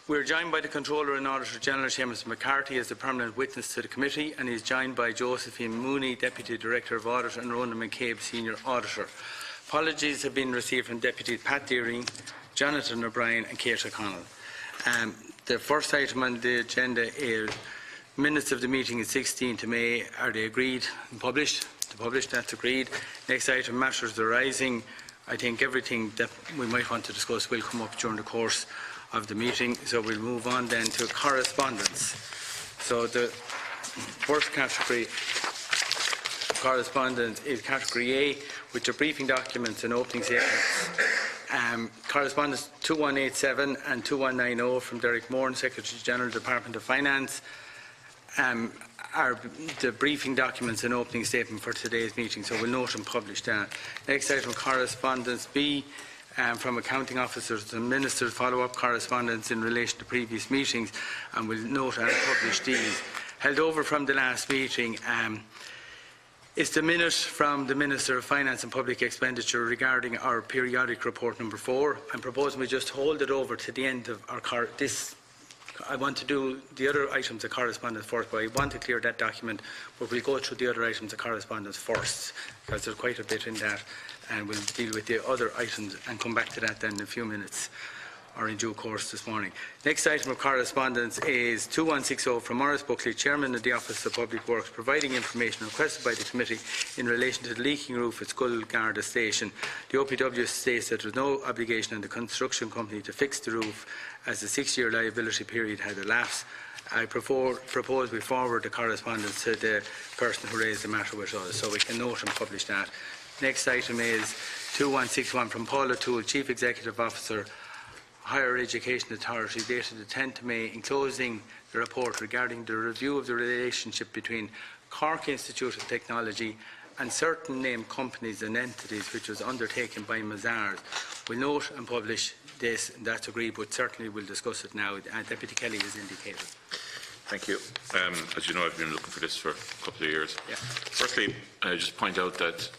We are joined by the Controller and Auditor General, Seamus McCarthy, as the permanent witness to the committee, and he is joined by Josephine Mooney, Deputy Director of Audit, and Ronan McCabe, Senior Auditor. Apologies have been received from Deputy Pat Deering, Jonathan O'Brien and Kate Connolly. The first item on the agenda is minutes of the meeting of 16th May. Are they agreed and published? To publish, that's agreed. Next item, matters arising. I think everything that we might want to discuss will come up during the course of the meeting. So we'll move on then to correspondence. So the first category of correspondence is category A, which are briefing documents and opening statements. Correspondence 2187 and 2190 from Derek Moore, Secretary General, Department of Finance, are the briefing documents and opening statement for today's meeting, so we'll note and publish that. Next item, correspondence B, from accounting officers and ministers, follow-up correspondence in relation to previous meetings, and we'll note and publish these. Held over from the last meeting is the minute from the Minister of Finance and Public Expenditure regarding our periodic report number 4. I'm proposing we just hold it over to the end of our this. I want to do the other items of correspondence first, but I want to clear that document, but we'll go through the other items of correspondence first, because there's quite a bit in that, and we'll deal with the other items and come back to that then in a few minutes, or in due course this morning. Next item of correspondence is 2160 from Maurice Buckley, Chairman of the Office of Public Works, providing information requested by the committee in relation to the leaking roof at Scullgarda Station. The OPW states that there is no obligation on the construction company to fix the roof, as the 6-year liability period had elapsed. I propose we forward the correspondence to the person who raised the matter with us, so we can note and publish that. Next item is 2161 from Paul O'Toole, Chief Executive Officer, Higher Education Authority, dated the 10th of May, enclosing the report regarding the review of the relationship between Cork Institute of Technology and certain named companies and entities, which was undertaken by Mazars. We'll note and publish this, and that's agreed, but certainly we'll discuss it now. Deputy Kelly has indicated. Thank you. As you know, I've been looking for this for a couple of years. Yeah. Firstly, I just point out that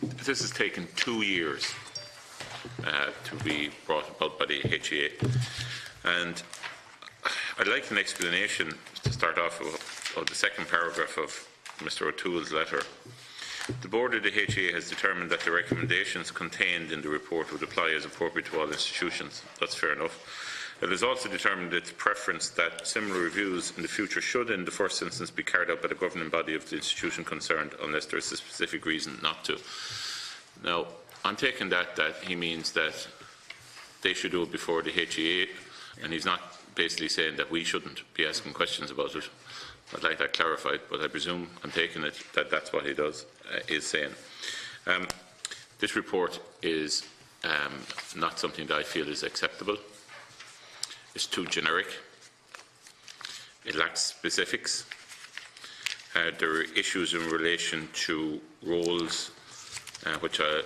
this has taken 2 years to be brought about by the HEA, and I'd like an explanation to start off of the second paragraph of Mr. O'Toole's letter. The board of the HEA has determined that the recommendations contained in the report would apply as appropriate to all institutions. That's fair enough. It has also determined its preference that similar reviews in the future should, in the first instance, be carried out by the governing body of the institution concerned, unless there is a specific reason not to. Now, I'm taking that he means that they should do it before the HEA, and he's not basically saying that we shouldn't be asking questions about it. I'd like that clarified, but I presume I'm taking it that that's what he is saying. This report is not something that I feel is acceptable. It's too generic. It lacks specifics. There are issues in relation to roles, which I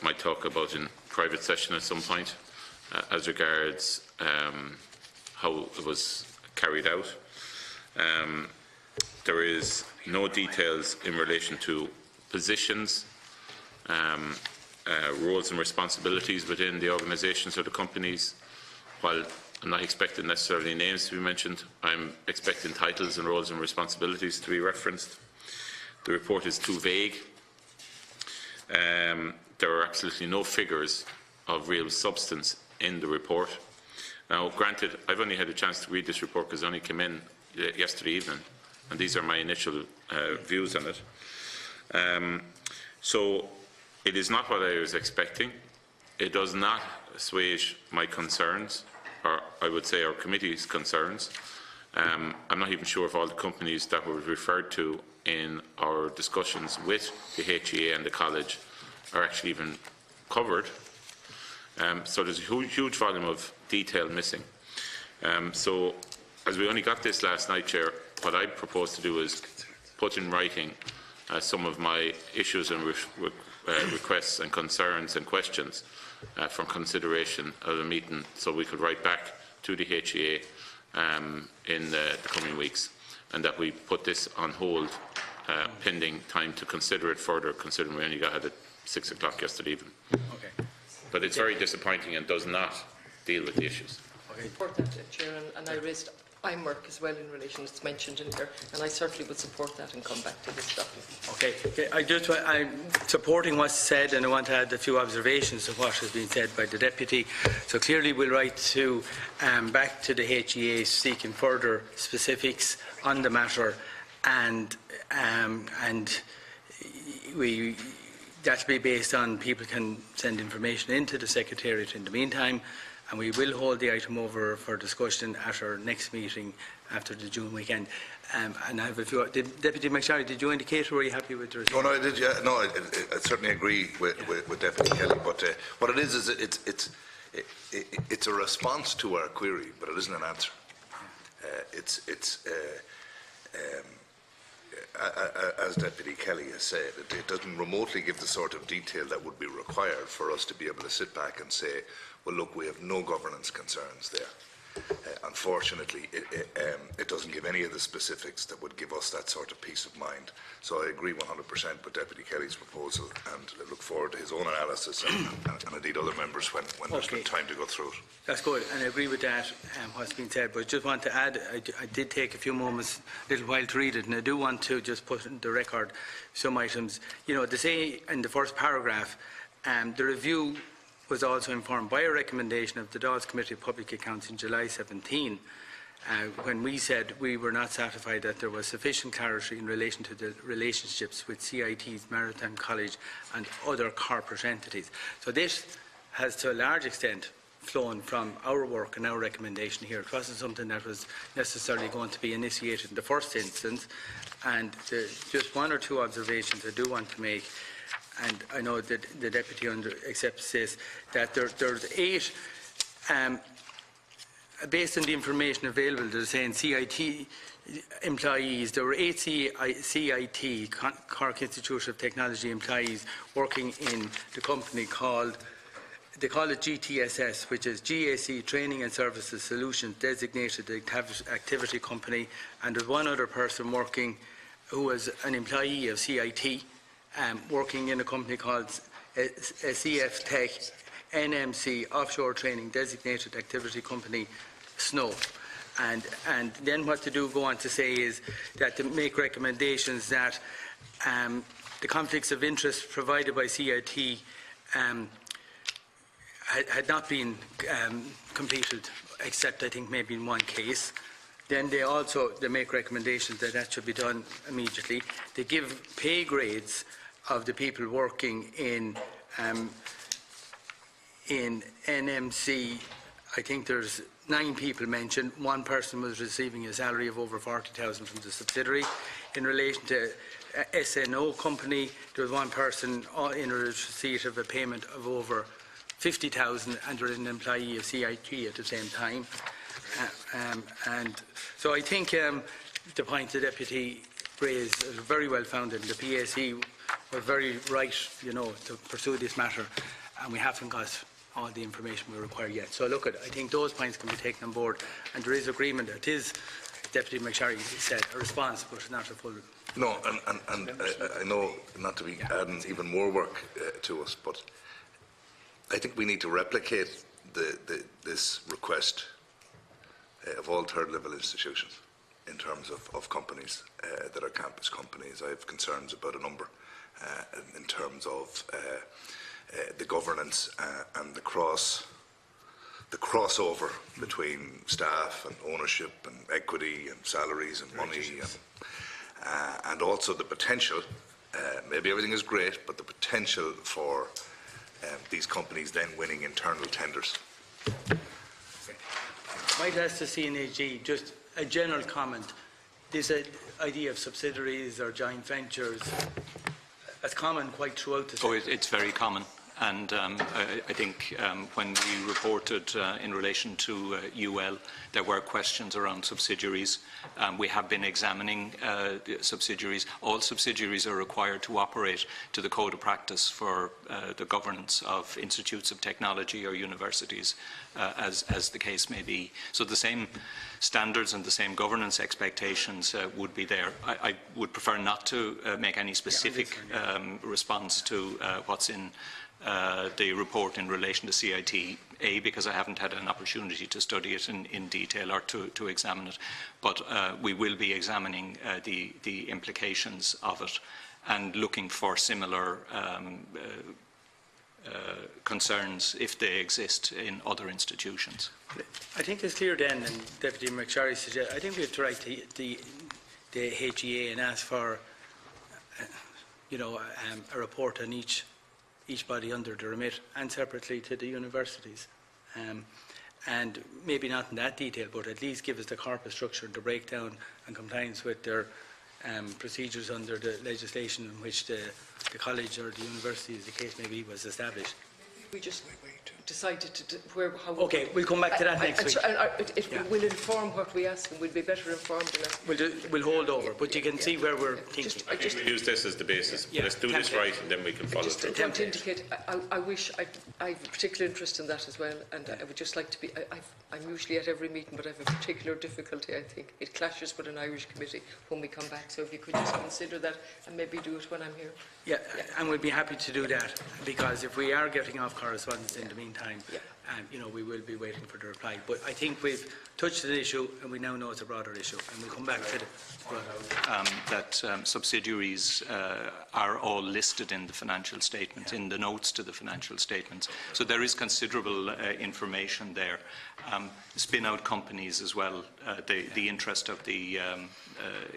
might talk about in private session at some point, as regards how it was carried out. There is no details in relation to positions, roles and responsibilities within the organisations or the companies. While I'm not expecting necessarily names to be mentioned, I'm expecting titles and roles and responsibilities to be referenced. The report is too vague. There are absolutely no figures of real substance in the report. Now, granted, I've only had a chance to read this report because I only came in yesterday evening, and these are my initial views on it. So it is not what I was expecting. It does not assuage my concerns, or I would say our committee's concerns. I'm not even sure if all the companies that were referred to in our discussions with the HEA and the college are actually even covered. So there's a huge volume of detail missing. So as we only got this last night, Chair, what I propose to do is put in writing some of my issues and requests and concerns and questions for consideration of the meeting, so we could write back to the HEA in the coming weeks, and that we put this on hold pending time to consider it further, considering we only got it at 6 o'clock yesterday evening. Okay. But it's very disappointing and does not deal with the issues. Support that, Chair, and I raised IMERC as well in relation. It's mentioned in there, and I certainly would support that and come back to this document. Okay. I'm supporting what's said, and I want to add a few observations of what has been said by the Deputy. So clearly we'll write to back to the HEA seeking further specifics on the matter, and that'll be based on people can send information into the Secretariat in the meantime, and we will hold the item over for discussion at our next meeting after the June weekend. And I have a few. Deputy MacSharry, did you indicate, or were you happy with the response? No, I did. Yeah, no, I certainly agree with Deputy Kelly. But what it is it's a response to our query, but it isn't an answer. As Deputy Kelly has said, it doesn't remotely give the sort of detail that would be required for us to be able to sit back and say, well, look, we have no governance concerns there. Unfortunately, it doesn't give any of the specifics that would give us that sort of peace of mind. So I agree 100% with Deputy Kelly's proposal, and I look forward to his own analysis and indeed other members when there's been time to go through it. That's good, and I agree with that, what's been said, but I just want to add, I did take a few moments, a little while to read it, and I do want to just put in the record some items. You know, they say in the first paragraph, the review was also informed by a recommendation of the Dáils Committee of Public Accounts in July 17, when we said we were not satisfied that there was sufficient clarity in relation to the relationships with CIT's Maritime College and other corporate entities. So this has to a large extent flown from our work and our recommendation here. It wasn't something that was necessarily going to be initiated in the first instance, and just one or two observations I do want to make. And I know that the Deputy accepts this, that there's 8, based on the information available, they're saying CIT employees, there were 8 CIT, Cork Institute of Technology employees working in the company called, they call it GTSS, which is GAC Training and Services Solutions Designated Activity Company, and there's one other person working who was an employee of CIT, working in a company called CF Tech NMC Offshore Training Designated Activity Company SNO. And then what to do, go on to say, is that to make recommendations that the conflicts of interest provided by CIT had not been completed, except I think maybe in one case. Then they make recommendations that that should be done immediately. They give pay grades of the people working in NMC. I think there's 9 people mentioned. One person was receiving a salary of over 40,000 from the subsidiary. In relation to SNO company, there was one person in receipt of a payment of over 50,000, and there is an employee of CIT at the same time. And so I think the point the Deputy raised is very well founded. The PAC were very right, you know, to pursue this matter, and we haven't got all the information we require yet. So look, I think those points can be taken on board, and there is agreement. It is, Deputy MacSharry said, a response, but not a full. No, and I know not to be adding even more work to us, but I think we need to replicate this request of all third-level institutions in terms of companies that are campus companies. I have concerns about a number in terms of the governance and the crossover between staff and ownership and equity and salaries and money, and also the potential. Maybe everything is great, but the potential for these companies then winning internal tenders. Might ask the CNAG just a general comment. This idea of subsidiaries or joint ventures, that's common quite throughout the sector. Oh, it's very common. And I think when we reported in relation to UL, there were questions around subsidiaries. We have been examining subsidiaries. All subsidiaries are required to operate to the code of practice for the governance of institutes of technology or universities, as the case may be. So the same standards and the same governance expectations would be there. I would prefer not to make any specific response to what's in the report in relation to CIT, because I haven't had an opportunity to study it in detail or to examine it, but we will be examining the implications of it and looking for similar concerns if they exist in other institutions. I think it's clear then, and Deputy MacSharry suggests, I think we have to write the HEA and ask for a report on each body under the remit, and separately to the universities. And maybe not in that detail, but at least give us the corpus structure and the breakdown and compliance with their procedures under the legislation in which the college or the university, as the case may be, was established. We just decided to how. Okay, we'll come back to that next week. It will inform what we ask, and we'll be better informed than that. We'll hold over, but you can see where we're thinking. I think we use this as the basis. Yeah, let's do this right, and then we can follow through. I want to indicate, I wish I have a particular interest in that as well, and I would just like to be. I'm usually at every meeting, but I have a particular difficulty. I think it clashes with an Irish committee when we come back. So if you could just consider that and maybe do it when I'm here. Yeah, and we'll be happy to do that, because if we are getting off correspondence in the meantime, we will be waiting for the reply. But I think we've touched an issue, and we now know it's a broader issue, and we'll come back to subsidiaries are all listed in the financial statements, in the notes to the financial statements. So there is considerable information there. Spin-out companies as well, the interest of the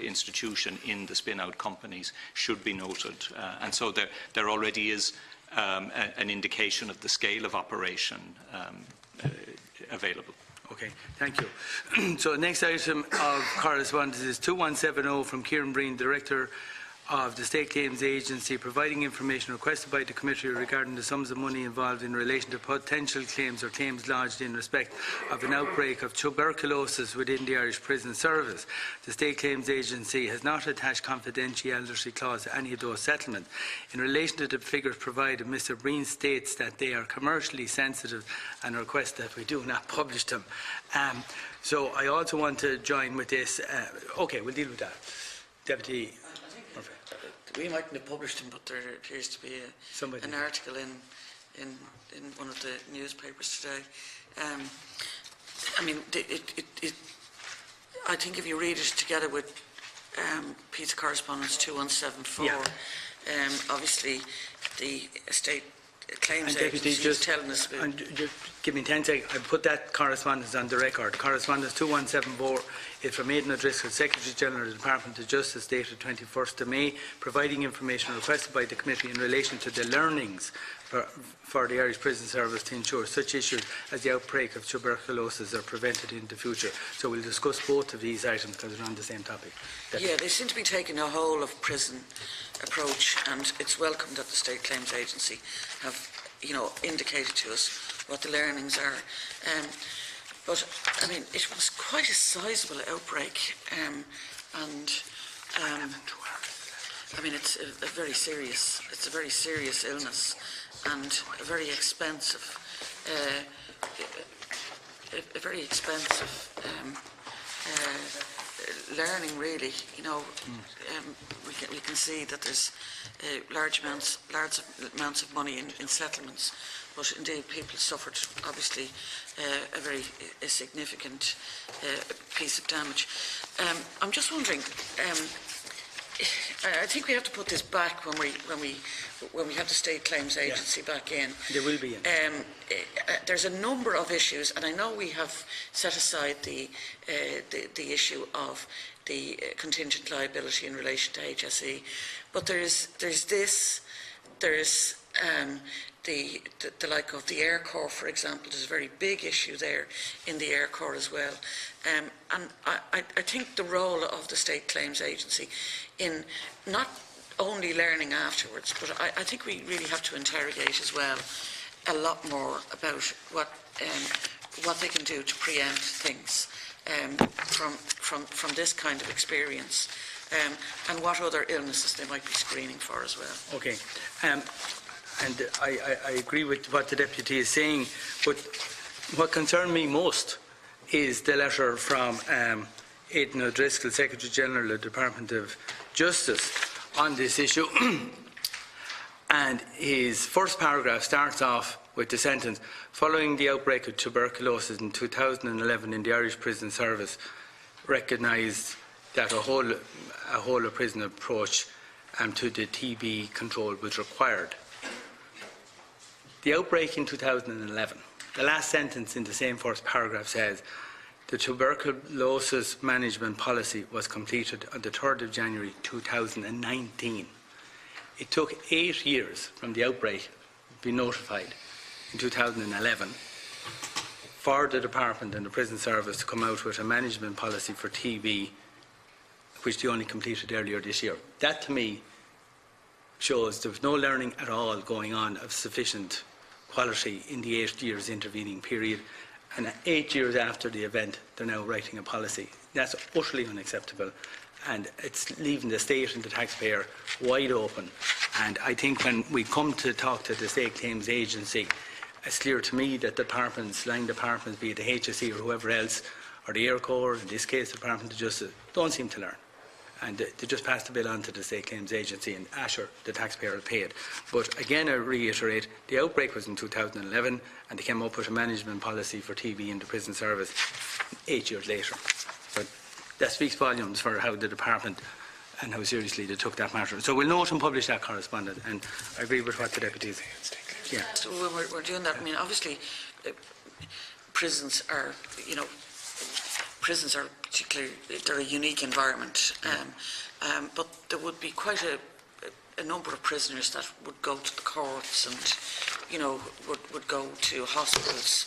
institution in the spin-out companies should be noted. And so there already is an indication of the scale of operation available. Okay, thank you. So the next item of correspondence is 2170 from Kieran Breen, Director of the State Claims Agency, providing information requested by the committee regarding the sums of money involved in relation to potential claims or claims lodged in respect of an outbreak of tuberculosis within the Irish Prison Service. The State Claims Agency has not attached confidentiality clause to any of those settlements. In relation to the figures provided, Mr. Breen states that they are commercially sensitive and requests that we do not publish them. So I also want to join with this. Okay, we'll deal with that. Deputy. We mightn't have published them, but there appears to be an article in one of the newspapers today. I mean, I think if you read it together with piece of correspondence 2174, obviously the State Claims Agency is telling us. Give me 10 seconds. I put that correspondence on the record. Correspondence 2174 is from Aidan O'Driscoll, Secretary-General of the Department of Justice, dated 21st of May, providing information requested by the committee in relation to the learnings for the Irish Prison Service to ensure such issues as the outbreak of tuberculosis are prevented in the future. So we'll discuss both of these items because they're on the same topic. Yeah, they seem to be taking a whole of prison approach, and it's welcome that the State Claims Agency have, indicated to us what the learnings are. But I mean, it was quite a sizable outbreak, and I mean, it's a very serious illness, and a very expensive learning, really. We can see that there's large amounts of money in settlements, but indeed people suffered, obviously, a very significant piece of damage. I'm just wondering. I think we have to put this back when we have the State Claims Agency back in. There will be. There's a number of issues, and I know we have set aside the issue of the contingent liability in relation to HSE, but there's the like of the Air Corps, for example. There's a very big issue there in the Air Corps as well. And I think the role of the State Claims Agency in not only learning afterwards, but I think we really have to interrogate as well a lot more about what they can do to preempt things from this kind of experience, and what other illnesses they might be screening for as well. Okay. And I agree with what the Deputy is saying, but what concerned me most is the letter from Aidan O'Driscoll, Secretary-General of the Department of Justice, on this issue. And his first paragraph starts off with the sentence, following the outbreak of tuberculosis in 2011 in the Irish Prison Service, recognised that a whole of prison approach to the TB control was required. The outbreak in 2011, the last sentence in the same first paragraph says, the tuberculosis management policy was completed on the 3rd of January 2019. It took 8 years from the outbreak to be notified in 2011 for the department and the prison service to come out with a management policy for TB, which they only completed earlier this year. That to me shows there was no learning at all going on of sufficient quality in the 8 years intervening period, and 8 years after the event they're now writing a policy. That's utterly unacceptable, and it's leaving the state and the taxpayer wide open. And I think when we come to talk to the State Claims Agency, it's clear to me that departments, line departments, be it the HSE or whoever else, or the Air Corps, in this case the Department of Justice, don't seem to learn. And they just pass the bill on to the State Claims Agency, and Asher, the taxpayer, will pay it. But again, I reiterate, the outbreak was in 2011, and they came up with a management policy for TB in the prison service 8 years later. But that speaks volumes for how the department and how seriously they took that matter. So we'll note and publish that correspondence, and I agree with what the deputies. Yeah. So when we're doing that, I mean, obviously, prisons are, prisons are particularly, they're a unique environment, but there would be quite a number of prisoners that would go to the courts and, would go to hospitals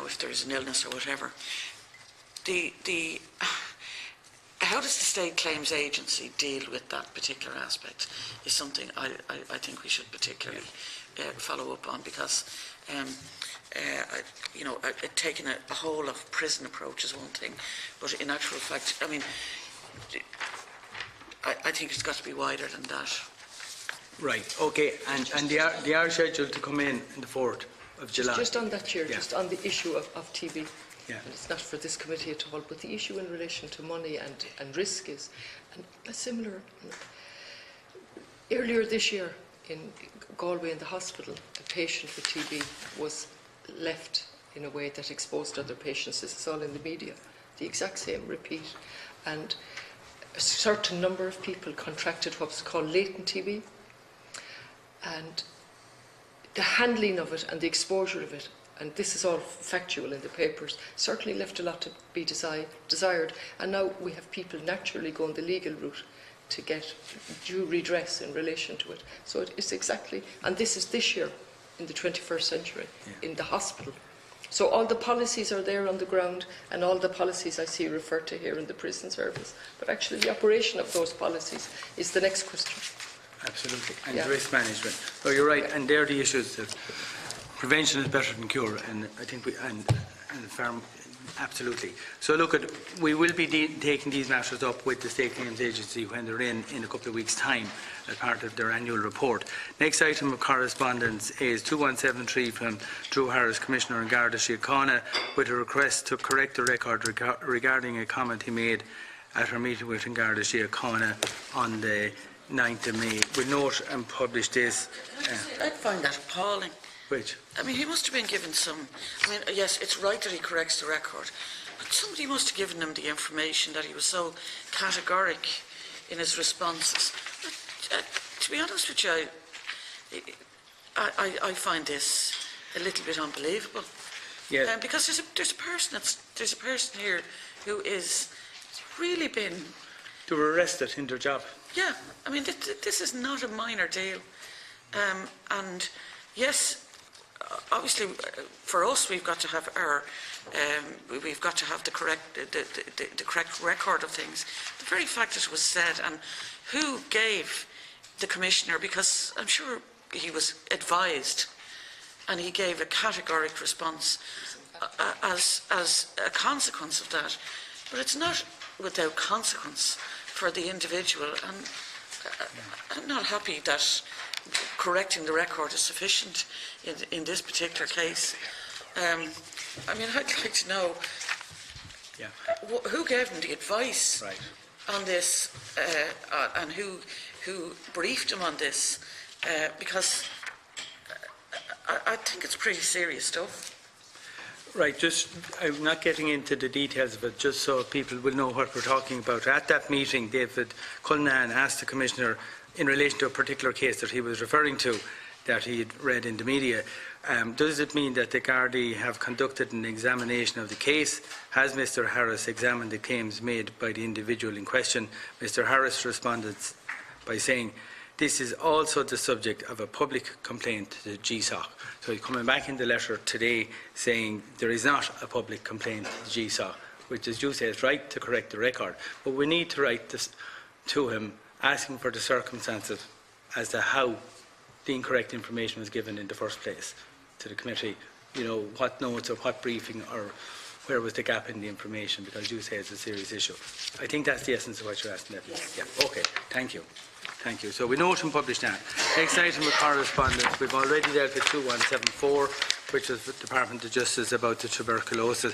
if there's an illness or whatever. How does the State Claims Agency deal with that particular aspect is something I think we should particularly follow up on, because taking a whole of prison approach is one thing, but in actual fact, I mean, I think it's got to be wider than that. Right, okay, and they are scheduled to come in the 4th of July. Just on that, Chair, just on the issue of TB. Yeah. And it's not for this committee at all, but the issue in relation to money and risk is a similar. Earlier this year in Galway in the hospital, a patient with TB was left in a way that exposed other patients. This is all in the media. The exact same repeat. And a certain number of people contracted what's called latent TB. And the handling of it and the exposure of it, and this is all factual in the papers, certainly left a lot to be desired. And now we have people naturally going the legal route to get due redress in relation to it. So it's exactly, and this is this year in the 21st century, in the hospital. So all the policies are there on the ground, and all the policies I see referred to here in the prison service. But actually the operation of those policies is the next question. Absolutely, and risk management. Oh, you're right, and they're the issues that prevention is better than cure, and I think absolutely. So look, we will be taking these matters up with the State Claims Agency when they're in a couple of weeks' time as part of their annual report. Next item of correspondence is 2173 from Drew Harris, Commissioner in Garda Síochána, with a request to correct the record regarding a comment he made at her meeting with Garda Síochána on the 9th of May. We'll note and publish this. I find that appalling. Which? I mean, he must have been given some. I mean, yes, it's right that he corrects the record, but somebody must have given him the information that he was so categoric in his responses. To be honest with you, I find this a little bit unbelievable. Yeah. Because there's a person here who is really been. They were arrested in their job. Yeah, I mean, this is not a minor deal, and yes, obviously, for us, we've got to have the correct record of things. The very fact that it was said, and who gave the commissioner, because I'm sure he was advised, and he gave a categoric response as a consequence of that. But it's not without consequence for the individual, and I'm not happy that correcting the record is sufficient in this particular case. I mean, I'd like to know who gave him the advice. Right. on this and who briefed him on this, because I think it's pretty serious stuff. Right, I'm not getting into the details of it, just so people will know what we're talking about. At that meeting, David Cullinane asked the Commissioner, in relation to a particular case that he was referring to, that he had read in the media, does it mean that the Gardaí have conducted an examination of the case? Has Mr Harris examined the claims made by the individual in question? Mr Harris responded by saying, this is also the subject of a public complaint to the GSOC. So he's coming back in the letter today saying there is not a public complaint to the GSOC, which, as you say, is right to correct the record. But we need to write this to him, asking for the circumstances as to how the incorrect information was given in the first place to the committee. You know, what notes or what briefing, or where was the gap in the information, because you say it's a serious issue. I think that's the essence of what you're asking. Yeah. Okay, thank you. Thank you. So we note and publish that. Next item of correspondence, we've already dealt with 2174, which is the Department of Justice about the tuberculosis,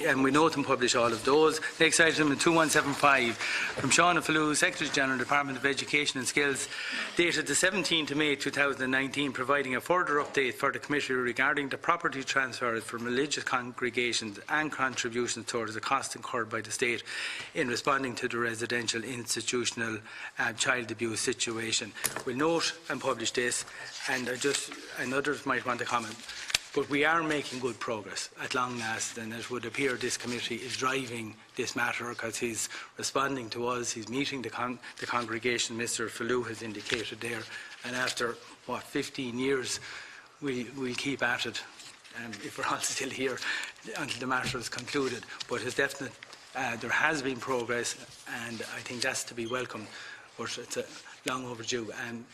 and we note and publish all of those. Next item in 2175 from Seán Fleming, Secretary General, Department of Education and Skills, dated the 17th of May 2019, providing a further update for the Committee regarding the property transfers from religious congregations and contributions towards the cost incurred by the State in responding to the residential institutional child abuse situation. We'll note and publish this, and others might want to comment. But we are making good progress at long last, and it would appear this committee is driving this matter, because he's responding to us, he's meeting the congregation, Mr Fleming has indicated there, and after, 15 years, we'll keep at it, if we're all still here, until the matter is concluded. But it's definite, there has been progress, and I think that's to be welcomed, but it's long overdue. And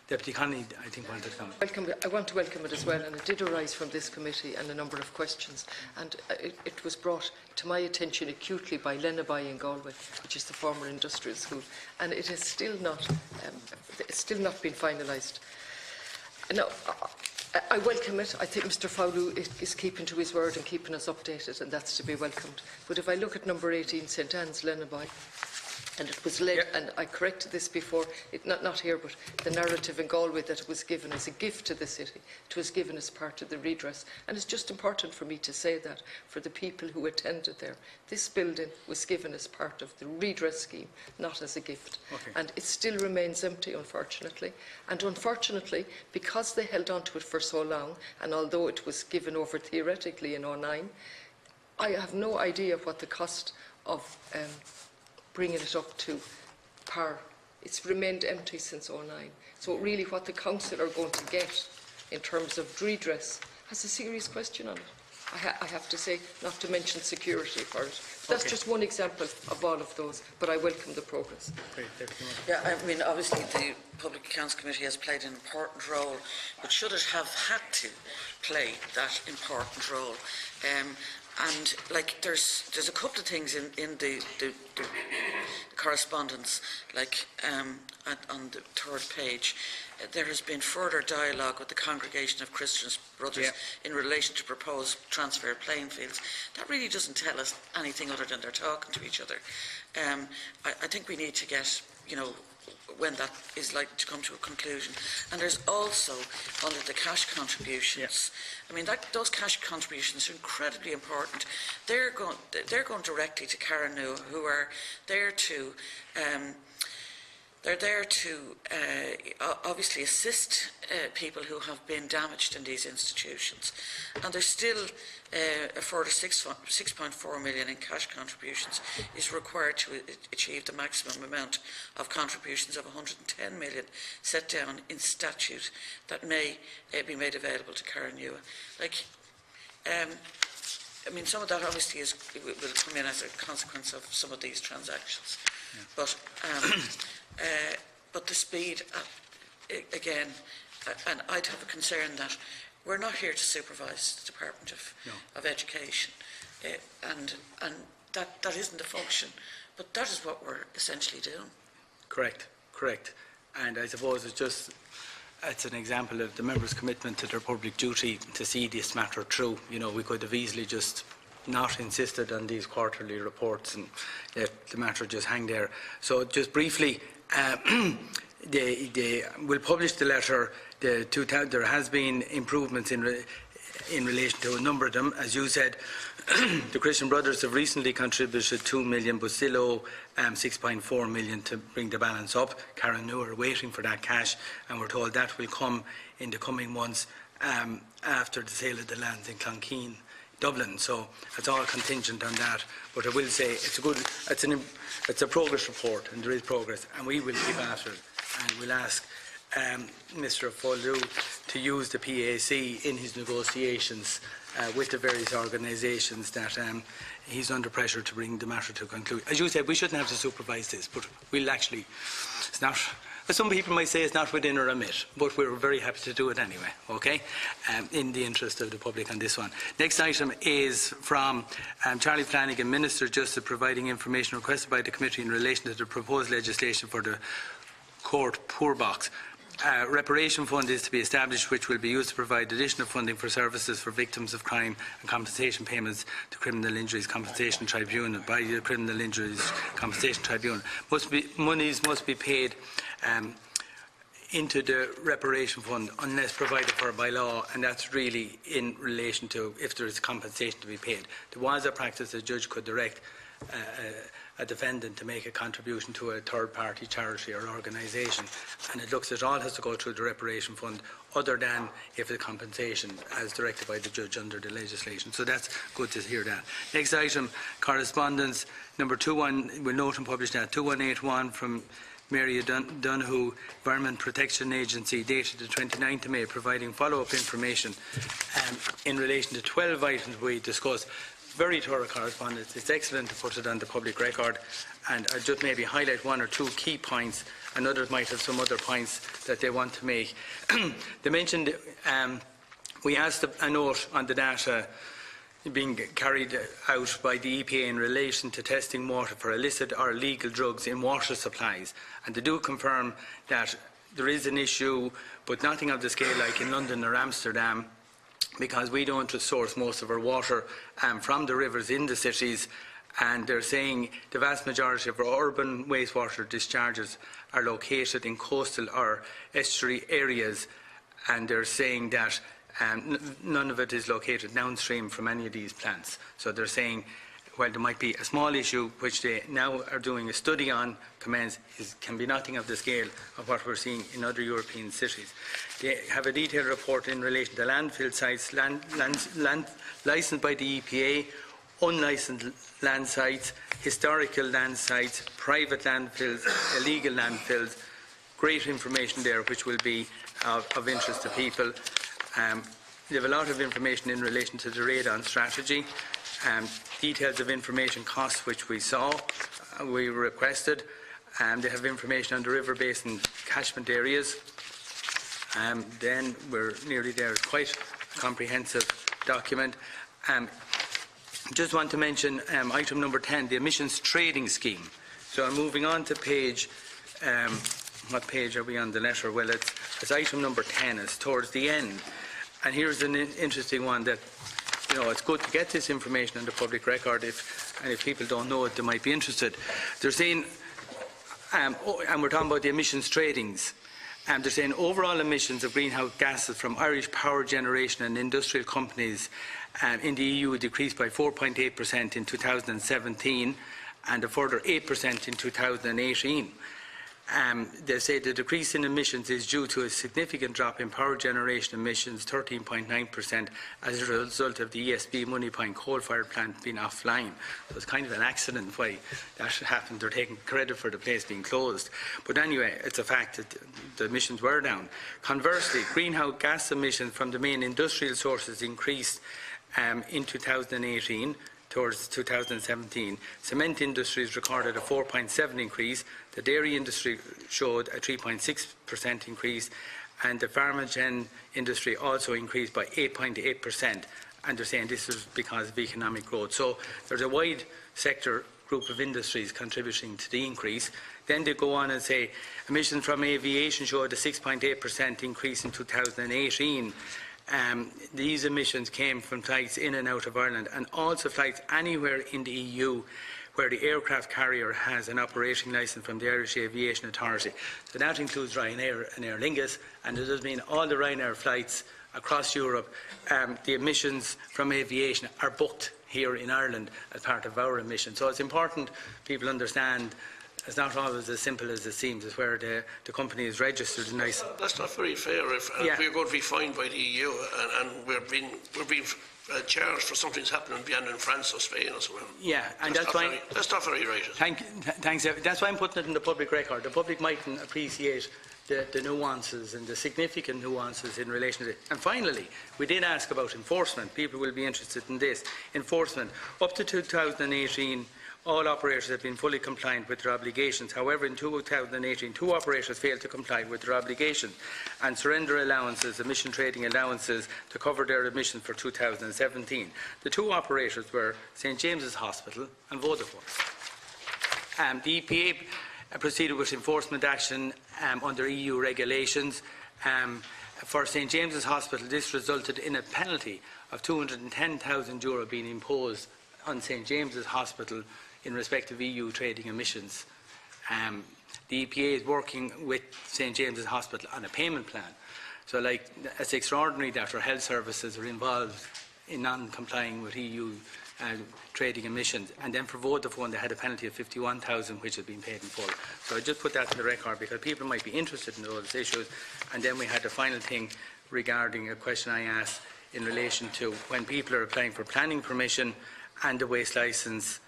Deputy Connolly, I think, wanted to comment. I want to welcome it as well, and it did arise from this committee and a number of questions, and it was brought to my attention acutely by Lenaby in Galway, which is the former industrial school, and it has still not been finalised. Now, I welcome it. I think Mr Fowler is keeping to his word and keeping us updated, and that's to be welcomed. But if I look at number 18, St Anne's, Lenaby, and it was led, and I corrected this before, not here, but the narrative in Galway, that it was given as a gift to the city. It was given as part of the redress. And it's just important for me to say that for the people who attended there. This building was given as part of the redress scheme, not as a gift. Okay. And it still remains empty, unfortunately. And unfortunately, because they held on to it for so long, and although it was given over theoretically in 2009, I have no idea what the cost of bringing it up to par. It's remained empty since 2009. So really what the Council are going to get in terms of redress has a serious question on it. I have to say, not to mention security for it. That's just one example of all of those, but I welcome the progress. Yeah, I mean, obviously the Public Accounts Committee has played an important role, but should it have had to play that important role? And like, there's a couple of things in the correspondence, like on the third page, there has been further dialogue with the Congregation of Christian Brothers in relation to proposed transfer of playing fields. That really doesn't tell us anything other than they're talking to each other. I think we need to get, when that is likely to come to a conclusion. And there's also, under the cash contributions, I mean, those cash contributions are incredibly important. They're going directly to Caranu, who are there to obviously assist people who have been damaged in these institutions. And there's still a further 6.4 million in cash contributions is required to achieve the maximum amount of contributions of 110 million set down in statute that may be made available to Caranu. Like, I mean, some of that obviously will come in as a consequence of some of these transactions. But the speed, again, and I'd have a concern that we're not here to supervise the Department of Education, and that isn't the function, but that is what we're essentially doing. Correct. And I suppose it's an example of the members' commitment to their public duty to see this matter through. We could have easily just not insisted on these quarterly reports and let the matter just hang there. So just briefly, they will publish the letter. There has been improvements in relation to a number of them. As you said, the Christian Brothers have recently contributed 2 million, but still owe 6.4 million to bring the balance up. Karen New are waiting for that cash, and we're told that will come in the coming months after the sale of the lands in Clonkeene, Dublin. So it's all contingent on that. But I will say it's a progress report, and there is progress, and we will keep after it. And we'll ask Mr. Foldu to use the PAC in his negotiations with the various organisations that he's under pressure to bring the matter to a conclusion. As you said, we shouldn't have to supervise this, but we'll actually, it's not, as some people might say, it's not within our remit, but we're very happy to do it anyway, okay, in the interest of the public on this one. Next item is from Charlie Flanagan, Minister Justice, providing information requested by the committee in relation to the proposed legislation for the court poor box. Reparation fund is to be established, which will be used to provide additional funding for services for victims of crime and compensation payments to Criminal Injuries Compensation Tribunal by the Criminal Injuries Compensation Tribunal. Monies must be paid into the reparation fund unless provided for by law, and that's really in relation to if there is compensation to be paid. There was a practice a judge could direct a defendant to make a contribution to a third-party charity or organisation, and it looks it all has to go through the reparation fund other than if the compensation as directed by the judge under the legislation. So that's good to hear that. Next item, correspondence number 21, we'll note and publish that, 2181 from Mary Donoghue, Environment Protection Agency, dated the 29th of May, providing follow-up information in relation to 12 items we discussed. Very thorough correspondence. It's excellent to put it on the public record, and I'll just maybe highlight one or two key points, and others might have some other points that they want to make. They mentioned, we asked a note on the data being carried out by the EPA in relation to testing water for illicit or illegal drugs in water supplies, and they do confirm that there is an issue, but nothing of the scale like in London or Amsterdam, because we don't source most of our water from the rivers in the cities, and they're saying the vast majority of our urban wastewater discharges are located in coastal or estuary areas, and they're saying that none of it is located downstream from any of these plants. So they're saying, well, there might be a small issue which they now are doing a study on, can be nothing of the scale of what we're seeing in other European cities. They have a detailed report in relation to landfill sites, licensed by the EPA, unlicensed land sites, historical land sites, private landfills, illegal landfills. Great information there which will be of interest to people. They have a lot of information in relation to the radon strategy. Details of information costs which we saw, we requested. They have information on the river basin catchment areas. Then we're nearly there. It's quite a comprehensive document. Just want to mention item number 10, the emissions trading scheme. So I'm moving on to page, what page are we on the letter? Well, it's item number 10, it's towards the end. And here's an interesting one that, you know, it's good to get this information on the public record, and if people don't know it, they might be interested. They're saying, and we're talking about the emissions tradings, and they're saying overall emissions of greenhouse gases from Irish power generation and industrial companies in the EU decreased by 4.8% in 2017 and a further 8% in 2018. They say the decrease in emissions is due to a significant drop in power generation emissions, 13.9%, as a result of the ESB Moneypoint coal-fired plant being offline. So it's kind of an accident why that happened. They're taking credit for the place being closed. But anyway, it's a fact that the emissions were down. Conversely, greenhouse gas emissions from the main industrial sources increased in 2018 towards 2017. Cement industries recorded a 4.7% increase. The dairy industry showed a 3.6% increase, and the pharmagen industry also increased by 8.8%. And they're saying this is because of economic growth. So there's a wide sector group of industries contributing to the increase. Then they go on and say emissions from aviation showed a 6.8% increase in 2018. these emissions came from flights in and out of Ireland, and also flights anywhere in the EU where the aircraft carrier has an operating licence from the Irish Aviation Authority. So that includes Ryanair and Aer Lingus, and it does mean all the Ryanair flights across Europe. The emissions from aviation are booked here in Ireland as part of our emissions. So it's important people understand it's not always as simple as it seems. It's where the company is registered. That's not very fair. If we're going to be fined by the EU and we're being charged for something's happening beyond in France or Spain or somewhere. Yeah, and that's why that's not very right. Thanks. That's why I'm putting it in the public record. The public mightn't appreciate the nuances and the significant nuances in relation to it. And finally, we did ask about enforcement. People will be interested in this. Enforcement. Up to 2018, all operators have been fully compliant with their obligations. However, in 2018, 2 operators failed to comply with their obligations and surrender allowances, emission trading allowances, to cover their emissions for 2017. The 2 operators were St James's Hospital and Vodafone. The EPA proceeded with enforcement action under EU regulations. For St James's Hospital, this resulted in a penalty of €210,000 being imposed on St James's Hospital in respect of EU trading emissions. The EPA is working with St James's Hospital on a payment plan. So, it's extraordinary that our health services are involved in non-complying with EU trading emissions. And then for Vodafone, they had a penalty of €51,000, which had been paid in full. So I just put that in the record because people might be interested in those issues. And then we had the final thing regarding a question I asked in relation to when people are applying for planning permission and the waste licence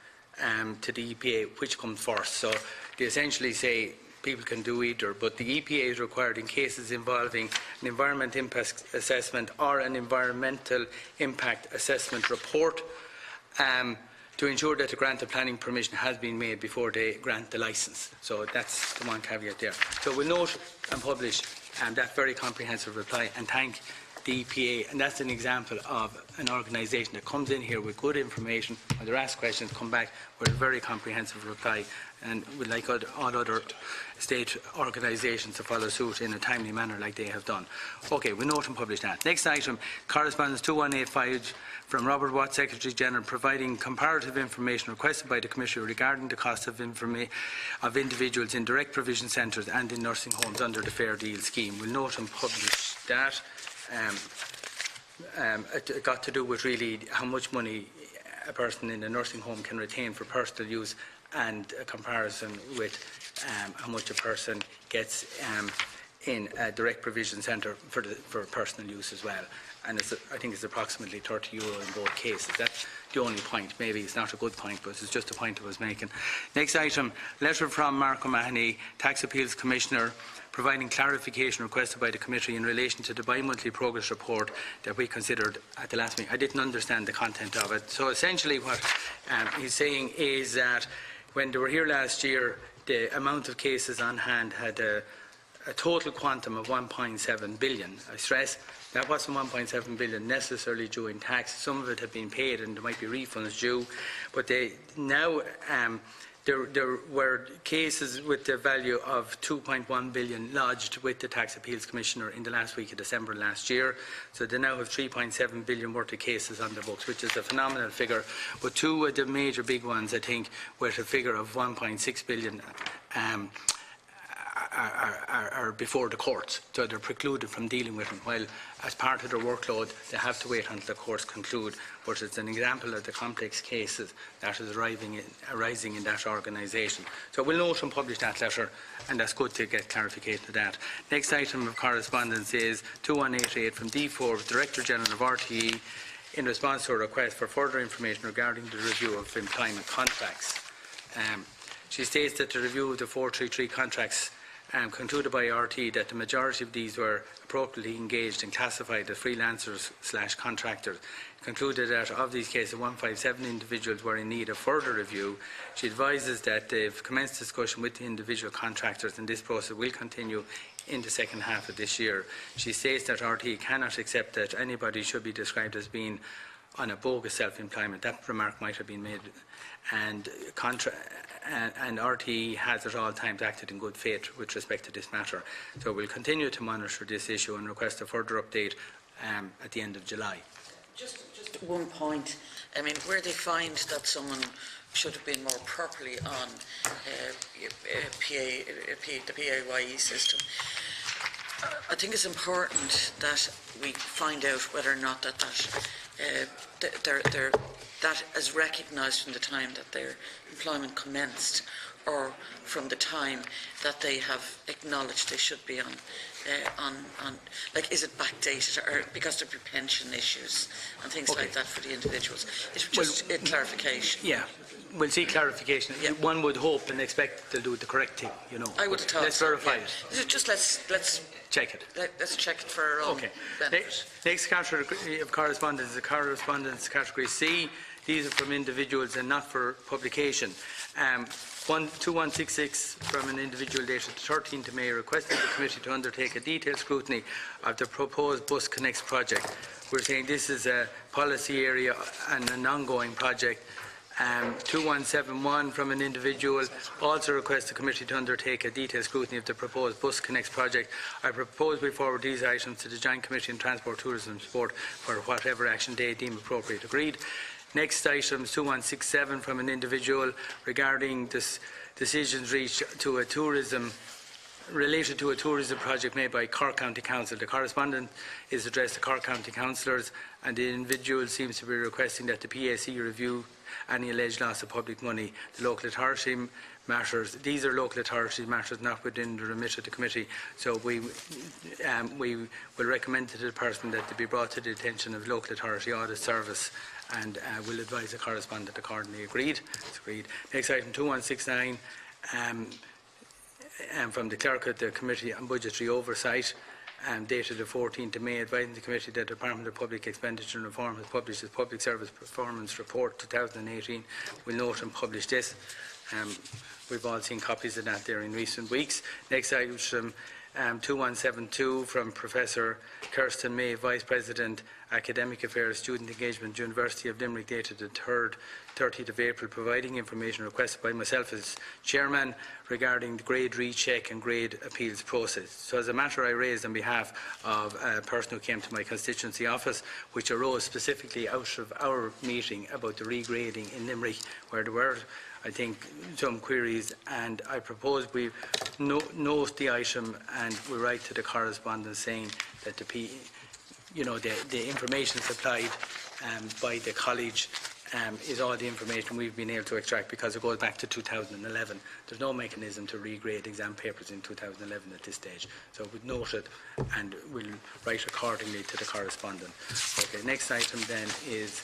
to the EPA, which comes first. So they essentially say people can do either, but the EPA is required in cases involving an environment impact assessment or an environmental impact assessment report to ensure that the grant of planning permission has been made before they grant the licence. So that's the one caveat there. So we'll note and publish that very comprehensive reply and thank the EPA, and that's an example of an organisation that comes in here with good information. When they're asked questions, come back with a very comprehensive reply, and would like all other state organisations to follow suit in a timely manner like they have done. Okay, we note and publish that. Next item, correspondence 2185 from Robert Watt, Secretary General, providing comparative information requested by the Commissioner regarding the cost of individuals in direct provision centres and in nursing homes under the Fair Deal scheme. We'll note and publish that. It got to do with really how much money a person in a nursing home can retain for personal use, and a comparison with how much a person gets in a direct provision centre for personal use as well. And I think it's approximately €30 in both cases. That's the only point. Maybe it's not a good point, but it's just a point I was making. Next item, letter from Marc MacSharry, Tax Appeals Commissioner, providing clarification requested by the committee in relation to the bi-monthly progress report that we considered at the last meeting. I didn't understand the content of it. So essentially what he's saying is that when they were here last year, the amount of cases on hand had a total quantum of 1.7 billion. I stress that wasn't 1.7 billion necessarily due in tax. Some of it had been paid and there might be refunds due, but now there were cases with the value of 2.1 billion lodged with the Tax Appeals Commissioner in the last week of December last year. So they now have 3.7 billion worth of cases on the books, which is a phenomenal figure. But 2 of the major big ones, I think, with a figure of 1.6 billion are before the courts, so they're precluded from dealing with them, while as part of their workload they have to wait until the courts conclude. But it's an example of the complex cases that is arising in that organisation. So we'll note and publish that letter, and that's good to get clarification of that. Next item of correspondence is 2188 from D4, Director General of RTE, in response to a request for further information regarding the review of employment contracts. She states that the review of the 433 contracts concluded by RT that the majority of these were appropriately engaged and classified as freelancers/contractors. Concluded that of these cases, 157 individuals were in need of further review. She advises that they've commenced discussion with the individual contractors, and this process will continue in the second half of this year. She states that RT cannot accept that anybody should be described as being on a bogus self-employment. That remark might have been made, and RTE has at all times acted in good faith with respect to this matter. So we'll continue to monitor this issue and request a further update at the end of July. Just one point. I mean, where they find that someone should have been more properly on the PAYE system, I think it's important that we find out whether or not that is recognised from the time that their employment commenced, or from the time that they have acknowledged they should be on, like, is it backdated, or because there be pension issues and things like that for the individuals? It's just a clarification. Yeah, we'll see clarification. Yeah. One would hope and expect they'll do the correct thing, you know. I would have thought. Let's verify it. Just let's Check it. let's check it for our own benefit. Next category of correspondence is the correspondence category C. These are from individuals and not for publication. 2166 from an individual dated 13th of May requesting the committee to undertake a detailed scrutiny of the proposed Bus Connects project. We're saying this is a policy area and an ongoing project. 2171 from an individual also requests the committee to undertake a detailed scrutiny of the proposed Bus Connects project. I propose we forward these items to the Joint Committee on Transport, Tourism and Sport for whatever action they deem appropriate. Agreed. Next item is 2167 from an individual regarding decisions reached to a tourism related to a tourism project made by Cork County Council. The correspondence is addressed to Cork County councillors, and the individual seems to be requesting that the PAC review any alleged loss of public money. The local authority matters, these are local authority matters not within the remit of the committee, so we will recommend to the person that they be brought to the attention of local authority audit service, and will advise the correspondent accordingly. Agreed? It's agreed. Next item 2169 from the clerk of the Committee on Budgetary Oversight, dated the 14th of May, advising the committee that the Department of Public Expenditure and Reform has published its Public Service Performance Report 2018. We'll note and publish this. We've all seen copies of that there in recent weeks. Next item from 2172 from Professor Kirsten May, Vice President, Academic Affairs, Student Engagement, University of Limerick, dated the 30th of April, providing information requested by myself as Chairman regarding the grade recheck and grade appeals process. So as a matter I raised on behalf of a person who came to my constituency office, which arose specifically out of our meeting about the regrading in Limerick, where there were, I think, some queries, and I propose we note the item and we write to the correspondent saying that the information supplied by the college is all the information we've been able to extract, because it goes back to 2011. There's no mechanism to regrade exam papers in 2011 at this stage. So we'll note it and we'll write accordingly to the correspondent. Okay, next item then is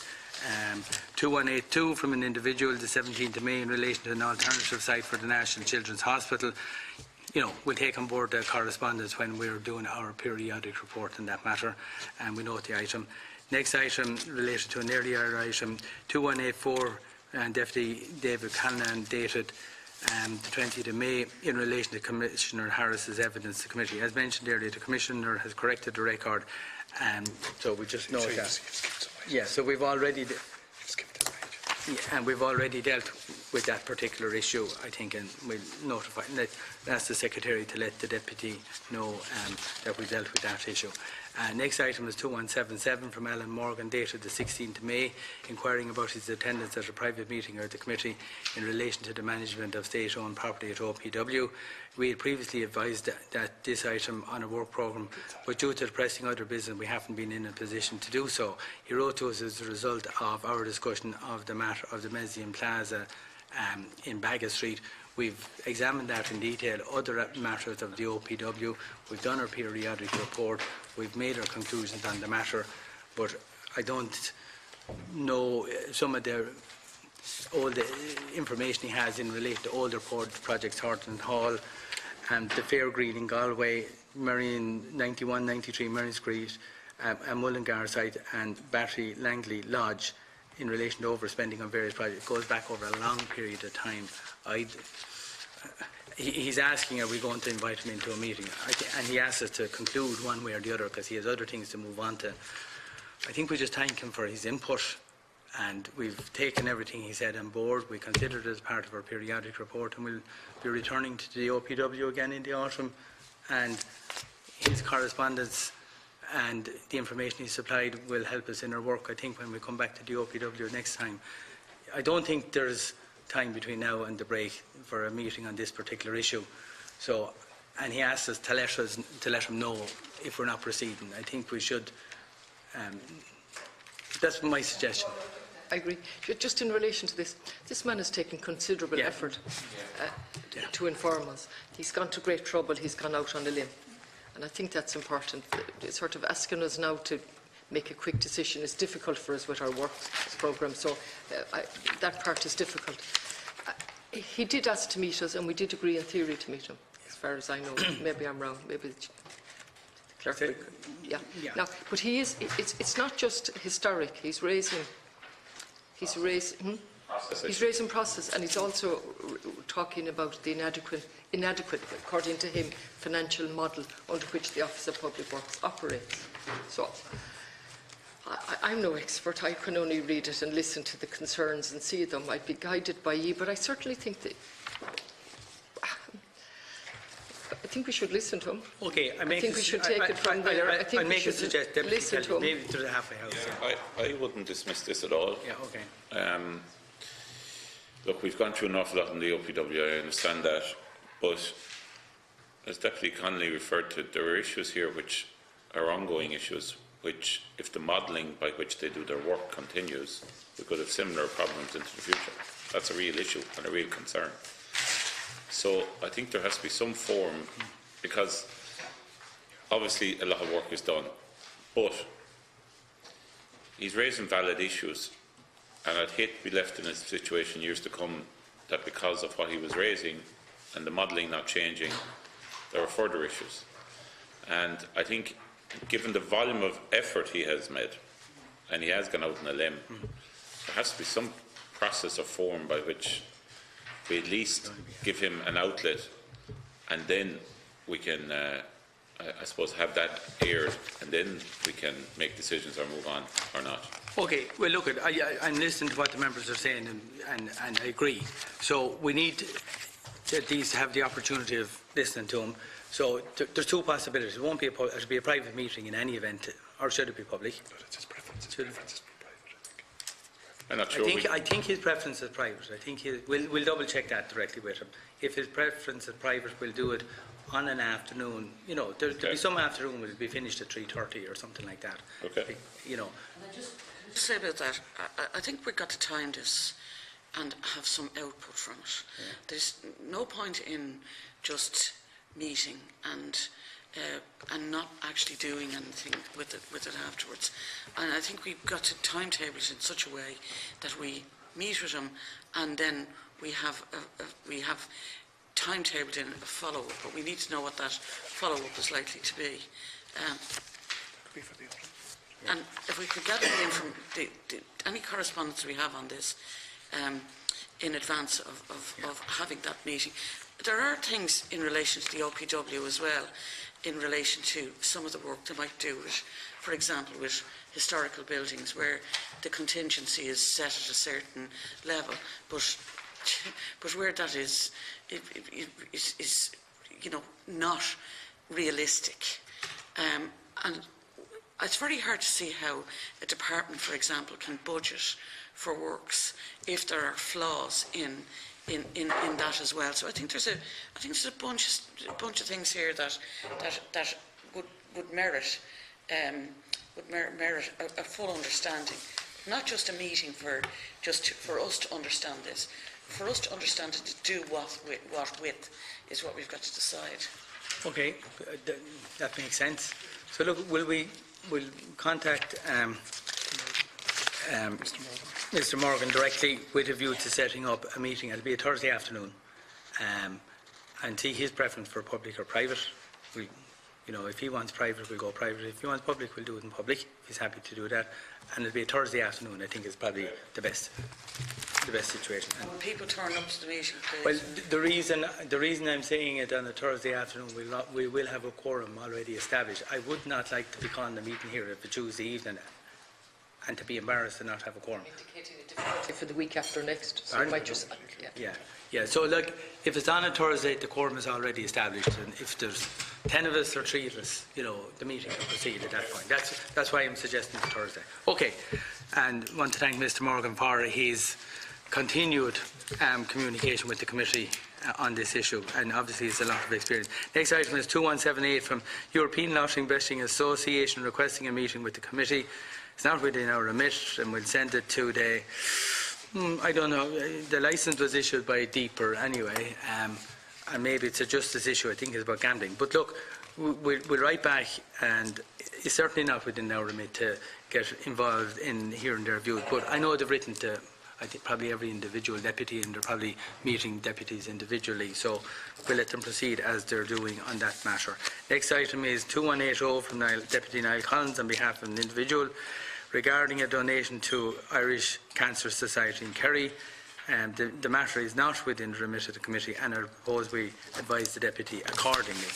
2182 from an individual, the 17th of May, in relation to an alternative site for the National Children's Hospital. You know, we'll take on board the correspondence when we're doing our periodic report in that matter, and we note the item. Next item related to an earlier item, 2184, and Deputy David Cullinane, dated the 20th of May, in relation to Commissioner Harris's evidence to the committee. As mentioned earlier, the Commissioner has corrected the record, so we just note that. Yeah, so we've already we've already dealt with that particular issue, I think, and we'll notify, ask the Secretary to let the Deputy know that we dealt with that issue. Next item is 2177 from Alan Morgan, dated the 16th of May, inquiring about his attendance at a private meeting of the committee in relation to the management of state-owned property at OPW. We had previously advised that this item on a work programme, but due to the pressing other business, we haven't been in a position to do so. He wrote to us as a result of our discussion of the matter of the Mezian Plaza in Baggot Street. We've examined that in detail, other matters of the OPW. We've done our periodic report. We've made our conclusions on the matter, but I don't know some of all the information he has in relation to older projects, Horton Hall and the Fair Green in Galway, Marion 91, 93 Marion Street, and Mullingar site, and Battery Langley Lodge, in relation to overspending on various projects. It goes back over a long period of time. He's asking, are we going to invite him into a meeting? And he asks us to conclude one way or the other, because he has other things to move on to. I think we just thank him for his input, and we've taken everything he said on board. We considered it as part of our periodic report, and we'll be returning to the OPW again in the autumn, and his correspondence and the information he supplied will help us in our work, I think, when we come back to the OPW next time. I don't think there's time between now and the break for a meeting on this particular issue. So, and he asked us to let him know if we're not proceeding. I think we should. That's my suggestion. I agree. Just in relation to this man has taken considerable effort to inform us. He's gone to great trouble. He's gone out on a limb. And I think that's important. Sort of asking us now to make a quick decision is difficult for us with our work programme. So that part is difficult. He did ask to meet us, and we did agree in theory to meet him, as far as I know. Maybe I'm wrong. Maybe the clerk. Yeah. Now, but he is. It's not just historic. He's raising process, and he's also talking about the inadequate, according to him, financial model under which the Office of Public Works operates. So, I'm no expert. I can only read it and listen to the concerns and see them. I'd be guided by you, but I certainly think that. I think we should listen to him. Okay, I think we should take it from there. I think I'll make a suggestion. Listen to him. Maybe to the halfway house. I wouldn't dismiss this at all. Yeah, okay. Look, we've gone through an awful lot in the OPW, I understand that, but as Deputy Connolly referred to, there are issues here which are ongoing issues, which, if the modelling by which they do their work continues, we could have similar problems into the future. That's a real issue and a real concern. So I think there has to be some form, because obviously a lot of work is done, but he's raising valid issues, and I'd hate to be left in a situation years to come that because of what he was raising and the modelling not changing, there are further issues. And I think, given the volume of effort he has made, and he has gone out on a limb, there has to be some process or form by which we at least give him an outlet, and then we can, I suppose, have that aired, and then we can make decisions or move on or not. Okay, well, look, I'm listening to what the members are saying, and I agree. So we need to at least have the opportunity of listening to them. So there's two possibilities. It won't be it'll be a private meeting in any event, or should it be public? But it's his preference. His preference is to be private, I'm not sure. I think his preference is private. I think we'll double check that directly with him. If his preference is private, we'll do it on an afternoon. You know, there'll be some afternoon will be finished at 3:30 or something like that. Okay. You know. And I just say about that, I think we've got to time this and have some output from it. Yeah. There's no point in just meeting and not actually doing anything with it afterwards. And I think we've got to timetable it in such a way that we meet with him, and then we have timetabled in a follow-up. But we need to know what that follow-up is likely to be. And if we could gather in from any correspondence we have on this in advance of having that meeting. There are things in relation to the OPW as well, in relation to some of the work they might do with, for example, with historical buildings, where the contingency is set at a certain level, but where that is you know, not realistic. And it's very hard to see how a department, for example, can budget for works if there are flaws in that as well. So I think there's a bunch of things here that would merit a full understanding. Not just a meeting for us to understand this. For us to understand it, to do what with is what we've got to decide. Okay, that makes sense. So look, we'll contact Mr. Morgan directly with a view to setting up a meeting. It'll be a Thursday afternoon, and see his preference for public or private. You know, if he wants private, we'll go private. If he wants public, we'll do it in public. If he's happy to do that, and it'll be a Thursday afternoon. I think is probably the best situation. Will people turn up to the meeting, please? Well, the reason I'm saying it on a Thursday afternoon, we will have a quorum already established. I would not like to be calling the meeting here at a Tuesday evening and to be embarrassed to not have a quorum. Indicating a difficulty for the week after next. So might just, yeah. So, like, if it's on a Thursday, the quorum is already established, and if there's 10 of us or 3 of us, the meeting can proceed at that point. That's why I'm suggesting Thursday. Okay, and I want to thank Mr. Morgan for his continued communication with the committee on this issue, and obviously it's a lot of experience. Next item is 2178 from European Lottery Betting Association requesting a meeting with the committee. It's not within our remit, and we'll send it to the I don't know, the licence was issued by Deeper anyway, and maybe it's a justice issue. I think it's about gambling, but look, we'll write back, and it's certainly not within our remit to get involved in hearing their views, but I know they've written to I think probably every individual deputy, and they're probably meeting deputies individually, so we'll let them proceed as they're doing on that matter. Next item is 2180 from Deputy Niall Collins on behalf of an individual regarding a donation to Irish Cancer Society in Kerry. The matter is not within the remit of the committee, and I propose we advise the deputy accordingly.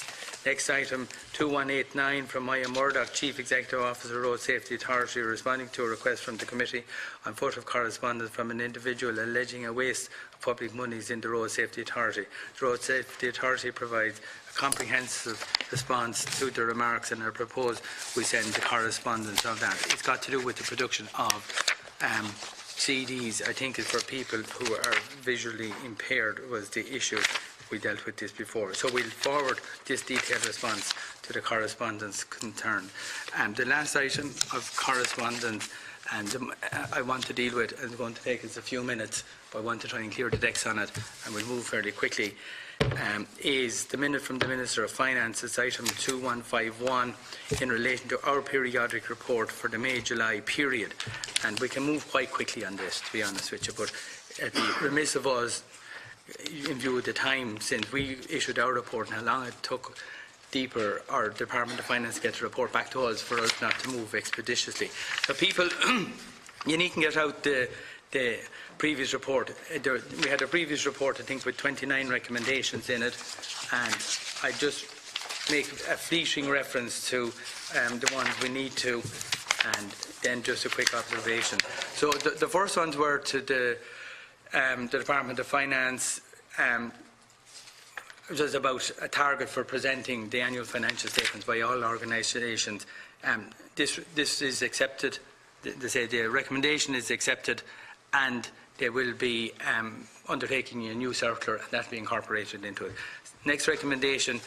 Next item, 2189 from Maya Murdoch, Chief Executive Officer, Road Safety Authority, responding to a request from the committee on foot of correspondence from an individual alleging a waste of public monies in the Road Safety Authority. The Road Safety Authority provides a comprehensive response to the remarks, and I propose we send the correspondence of that. It's got to do with the production of CDs. I think it's for people who are visually impaired was the issue. We dealt with this before. So we'll forward this detailed response to the correspondence concerned. The last item of correspondence, and I want to deal with, and it's going to take us a few minutes, but I want to try and clear the decks on it, and we'll move fairly quickly, is the minute from the Minister of Finance. It's item 2151 in relation to our periodic report for the May-July period. And we can move quite quickly on this, to be honest with you, but it'd be remiss of us, in view of the time since we issued our report and how long it took Deeper or Department of Finance to get the report back to us, for us not to move expeditiously. So people, you need to get out the previous report. We had a previous report, I think, with 29 recommendations in it, and I just make a fleeting reference to the ones we need to, and then just a quick observation. So the first ones were to the Department of Finance. It was about a target for presenting the annual financial statements by all organisations. This is accepted. They say the recommendation is accepted, and they will be undertaking a new circular, and that will be incorporated into it. Next recommendation,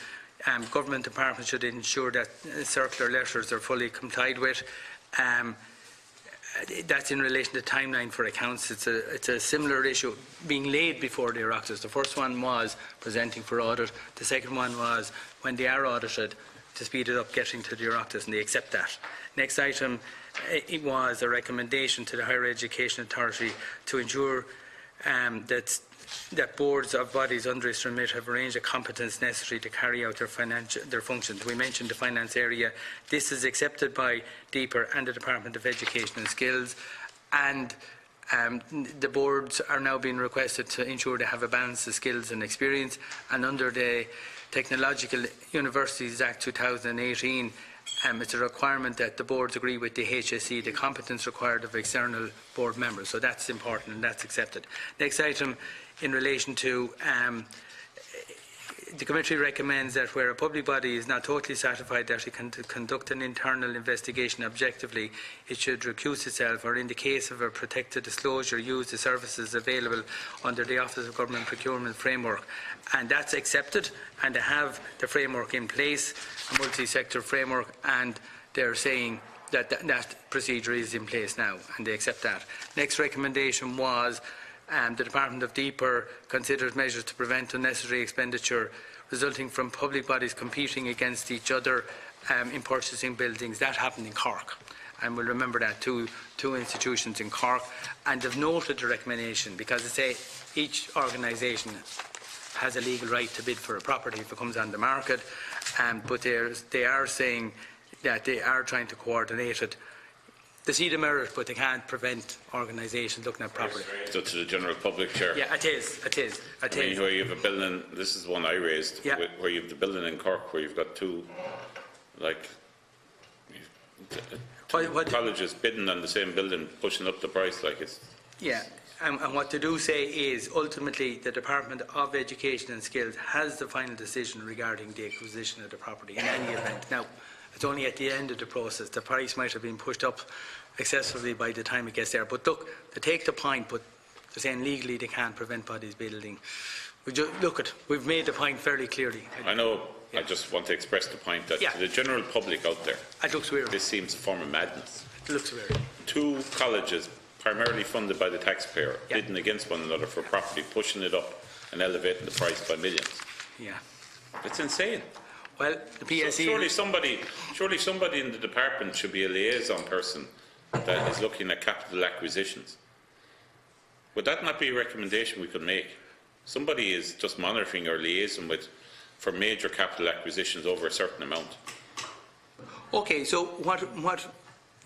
government departments should ensure that circular letters are fully complied with. That's in relation to timeline for accounts. It's a similar issue being laid before the Oireachtas. The first one was presenting for audit. The second one was when they are audited, to speed it up getting to the Oireachtas, and they accept that. Next item, it was a recommendation to the Higher Education Authority to ensure that boards of bodies under its remit have a range of competence necessary to carry out their functions. We mentioned the finance area. This is accepted by Deeper and the Department of Education and Skills, and the boards are now being requested to ensure they have a balance of skills and experience, and under the Technological Universities Act 2018, it's a requirement that the boards agree with the HSE the competence required of external board members. So that's important, and that's accepted. Next item, in relation to the committee recommends that where a public body is not totally satisfied that it can conduct an internal investigation objectively, it should recuse itself, or in the case of a protected disclosure, use the services available under the Office of Government Procurement framework. And that's accepted, and they have the framework in place, a multi-sector framework, and they're saying that that procedure is in place now, and they accept that. Next recommendation was the Department of Deeper considers measures to prevent unnecessary expenditure resulting from public bodies competing against each other in purchasing buildings. That happened in Cork, and we'll remember that, two institutions in Cork, and they've noted the recommendation because they say each organisation has a legal right to bid for a property if it comes on the market, but they are saying that they are trying to coordinate it. They see the merit, but they can't prevent organisations looking at property. So to the general public, Chair. Yeah, it is. I mean, where you have a building, this is one I raised, yeah, where you have the building in Cork, where you've got two colleges bidding on the same building, pushing up the price, like it's Yeah, and what they do say is ultimately the Department of Education and Skills has the final decision regarding the acquisition of the property in any event. Now, it's only at the end of the process. The price might have been pushed up excessively by the time it gets there. But look, they take the point, but they're saying legally they can't prevent bodies building. We've made the point fairly clearly. I know. Yeah. I just want to express the point that to the general public out there, it looks weird. This seems a form of madness. It looks weird. 2 colleges, primarily funded by the taxpayer, bidding against one another for property, pushing it up and elevating the price by millions. Yeah. It's insane. Well, the PSE... So surely somebody in the department should be a liaison person that is looking at capital acquisitions. Would that not be a recommendation we could make? Somebody is just monitoring or liaison with for major capital acquisitions over a certain amount. Okay, so what?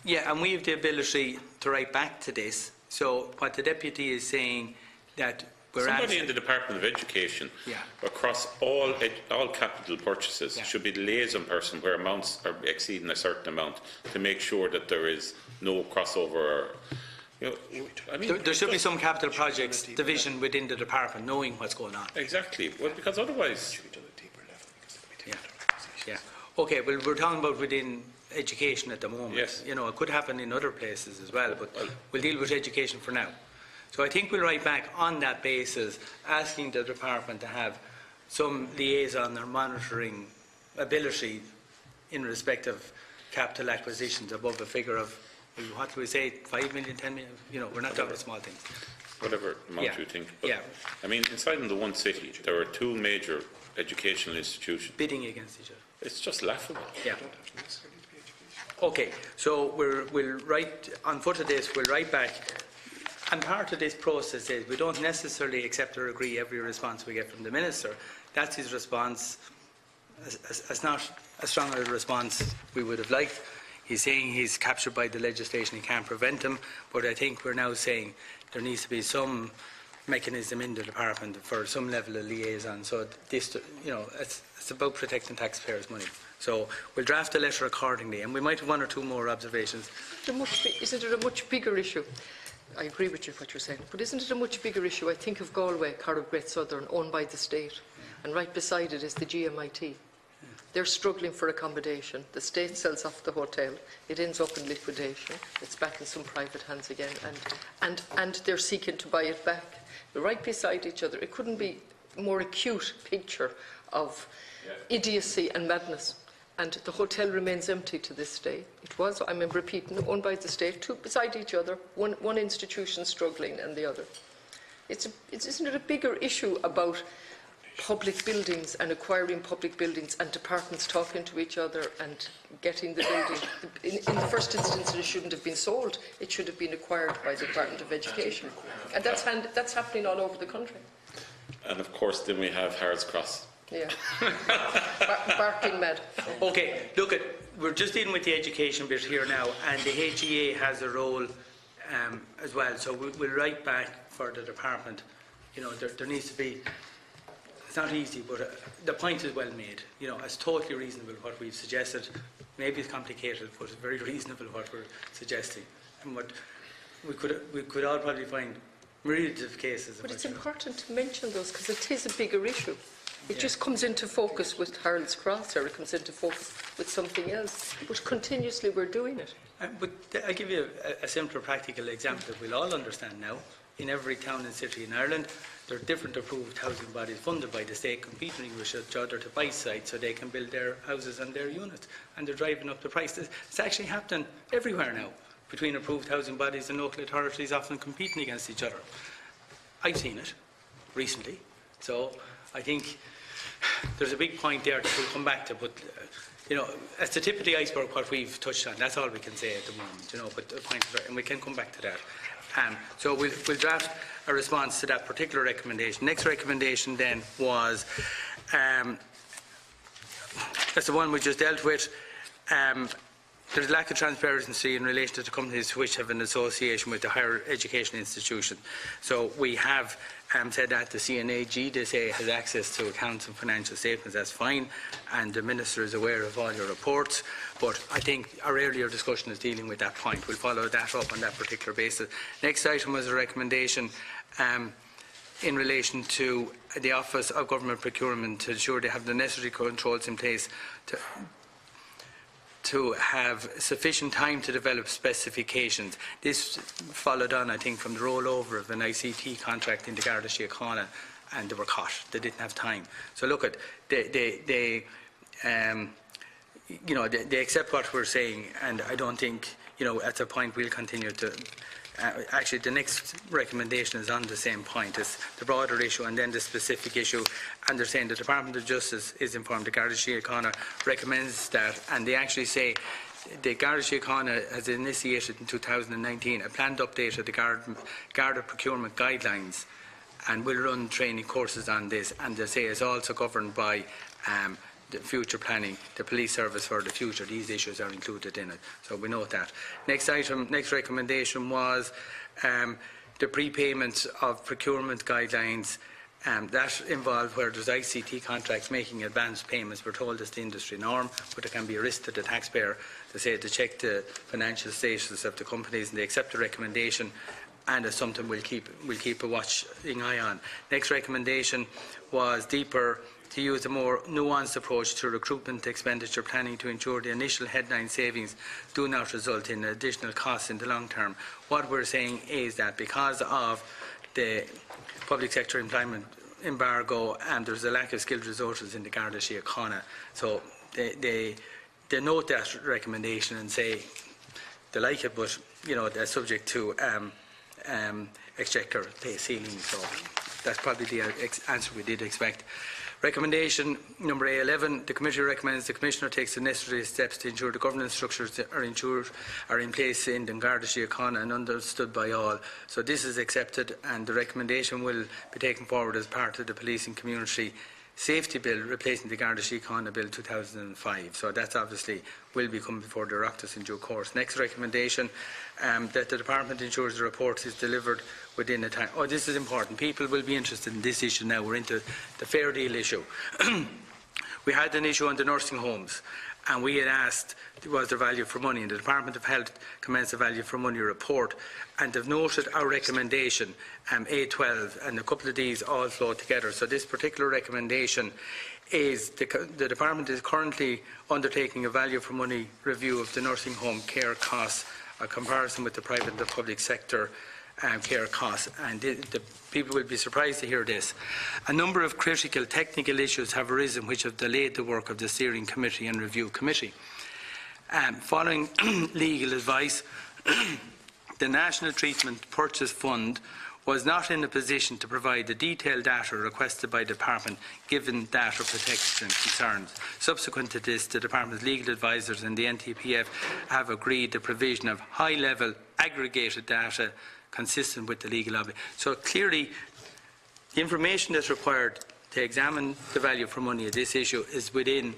Yeah, and we have the ability to write back to this. So what the deputy is saying that we're somebody in the Department of Education across all capital purchases should be the liaison person where amounts are exceeding a certain amount to make sure that there is no crossover. Or, I mean, there should be some capital projects division within the department, knowing what's going on. Exactly. Well, because otherwise. Yeah. Okay. Well, we're talking about within education at the moment. Yes. It could happen in other places as well, but we'll deal with education for now. So I think we'll write back on that basis, asking the department to have some liaison or monitoring ability in respect of capital acquisitions above a figure of, what do we say, 5 million, 10 million? We're not talking small things. Whatever amount you think. But, I mean, inside in the one city, there are 2 major educational institutions bidding against each other. It's just laughable. Yeah. Okay, so we'll write on foot of this. We'll write back. And part of this process is we don't necessarily accept or agree every response we get from the Minister. That's his response. It's not as strong a response we would have liked. He's saying he's captured by the legislation, he can't prevent him, but I think we're now saying there needs to be some mechanism in the department for some level of liaison. So this, it's about protecting taxpayers' money. So we'll draft a letter accordingly, and we might have 1 or 2 more observations. Isn't it a much bigger issue? I agree with you what you're saying, but isn't it a much bigger issue? I think of Galway, Carrick Great Southern, owned by the state, and right beside it is the GMIT. They're struggling for accommodation. The state sells off the hotel. It ends up in liquidation. It's back in some private hands again, and they're seeking to buy it back. They're right beside each other. It couldn't be a more acute picture of idiocy and madness. And the hotel remains empty to this day. It was, I'm repeating, owned by the state, 2 beside each other, one institution struggling and the other. Isn't it a bigger issue about public buildings and acquiring public buildings and departments talking to each other and getting the building? In the first instance, it shouldn't have been sold. It should have been acquired by the Department of Education. And that's happening all over the country. And of course, then we have Harold's Cross. Yeah. Barking mad. Okay, look, we're just dealing with the education bit here now, and the HEA has a role as well. So we'll write back for the department. There needs to be. It's not easy, but the point is well made. It's totally reasonable what we've suggested. Maybe it's complicated, but it's very reasonable what we're suggesting. And what we could all probably find myriads of cases. But it's important to mention those because it is a bigger issue. It just comes into focus with Harold's Cross, or it comes into focus with something else. But continuously we're doing it. But I'll give you a simpler practical example that we'll all understand now. In every town and city in Ireland, there are different approved housing bodies funded by the state competing with each other to buy sites so they can build their houses and their units. And they're driving up the price. It's actually happening everywhere now, between approved housing bodies and local authorities often competing against each other. I've seen it recently. So I think there's a big point there that we'll come back to, but it's the tip of the iceberg what we've touched on. That's all we can say at the moment, but the point is right, and we can come back to that. So we'll draft a response to that particular recommendation. Next recommendation then was, that's the one we just dealt with. there's a lack of transparency in relation to the companies which have an association with the higher education institution. So we have said that the CNAG, they say, has access to accounts and financial statements. That's fine, and the Minister is aware of all your reports. But I think our earlier discussion is dealing with that point. We'll follow that up on that particular basis. Next item was a recommendation in relation to the Office of Government Procurement to ensure they have the necessary controls in place to have sufficient time to develop specifications. This followed on, I think, from the rollover of an ICT contract in the Garda Síochána, and they were caught. They didn't have time. So look at they accept what we're saying, and I don't think, at a point we'll continue to. Actually, the next recommendation is on the same point. It's the broader issue and then the specific issue. And they're saying the Department of Justice is informed. The Garda Síochána recommends that, and they actually say the Garda Síochána has initiated in 2019 a planned update of the Garda procurement guidelines, and will run training courses on this. And they say it's also governed by the future planning, the police service for the future. These issues are included in it, so we note that. Next recommendation was the prepayment of procurement guidelines. That involved where there's ICT contracts making advance payments. We're told it's the industry norm, but there can be a risk to the taxpayer. They say to check the financial status of the companies, and they accept the recommendation, and it's something we'll keep a watching eye on. Next recommendation was to use a more nuanced approach to recruitment expenditure planning to ensure the initial headline savings do not result in additional costs in the long term. What we're saying is that because of the public sector employment embargo, and there's a lack of skilled resources in the Garda Síochána, so they note that recommendation and say they like it, but they're subject to exchequer pay ceiling. So that's probably the answer we did expect. Recommendation number A11, the committee recommends the Commissioner takes the necessary steps to ensure the governance structures are in place in the Garda Síochána and understood by all. So this is accepted, and the recommendation will be taken forward as part of the Policing Community Safety Bill replacing the Garda Síochána Bill 2005. So that's obviously will be coming before the Oireachtas in due course. Next recommendation, that the Department ensures the report is delivered within a time. Oh, this is important. People will be interested in this issue now. We're into the fair deal issue. We had an issue on the nursing homes, and we had asked, was there value for money? And the Department of Health commenced a value for money report, and they've noted our recommendation, A12, and a couple of these all flow together. So this particular recommendation is the Department is currently undertaking a value for money review of the nursing home care costs, a comparison with the private and the public sector care costs, and the people will be surprised to hear this. A number of critical technical issues have arisen which have delayed the work of the steering committee and review committee. Following legal advice, the National Treatment Purchase Fund was not in a position to provide the detailed data requested by the Department given data protection concerns. Subsequent to this, the Department's legal advisers and the NTPF have agreed the provision of high-level aggregated data consistent with the legal obligation. So clearly, the information that's required to examine the value for money of this issue is within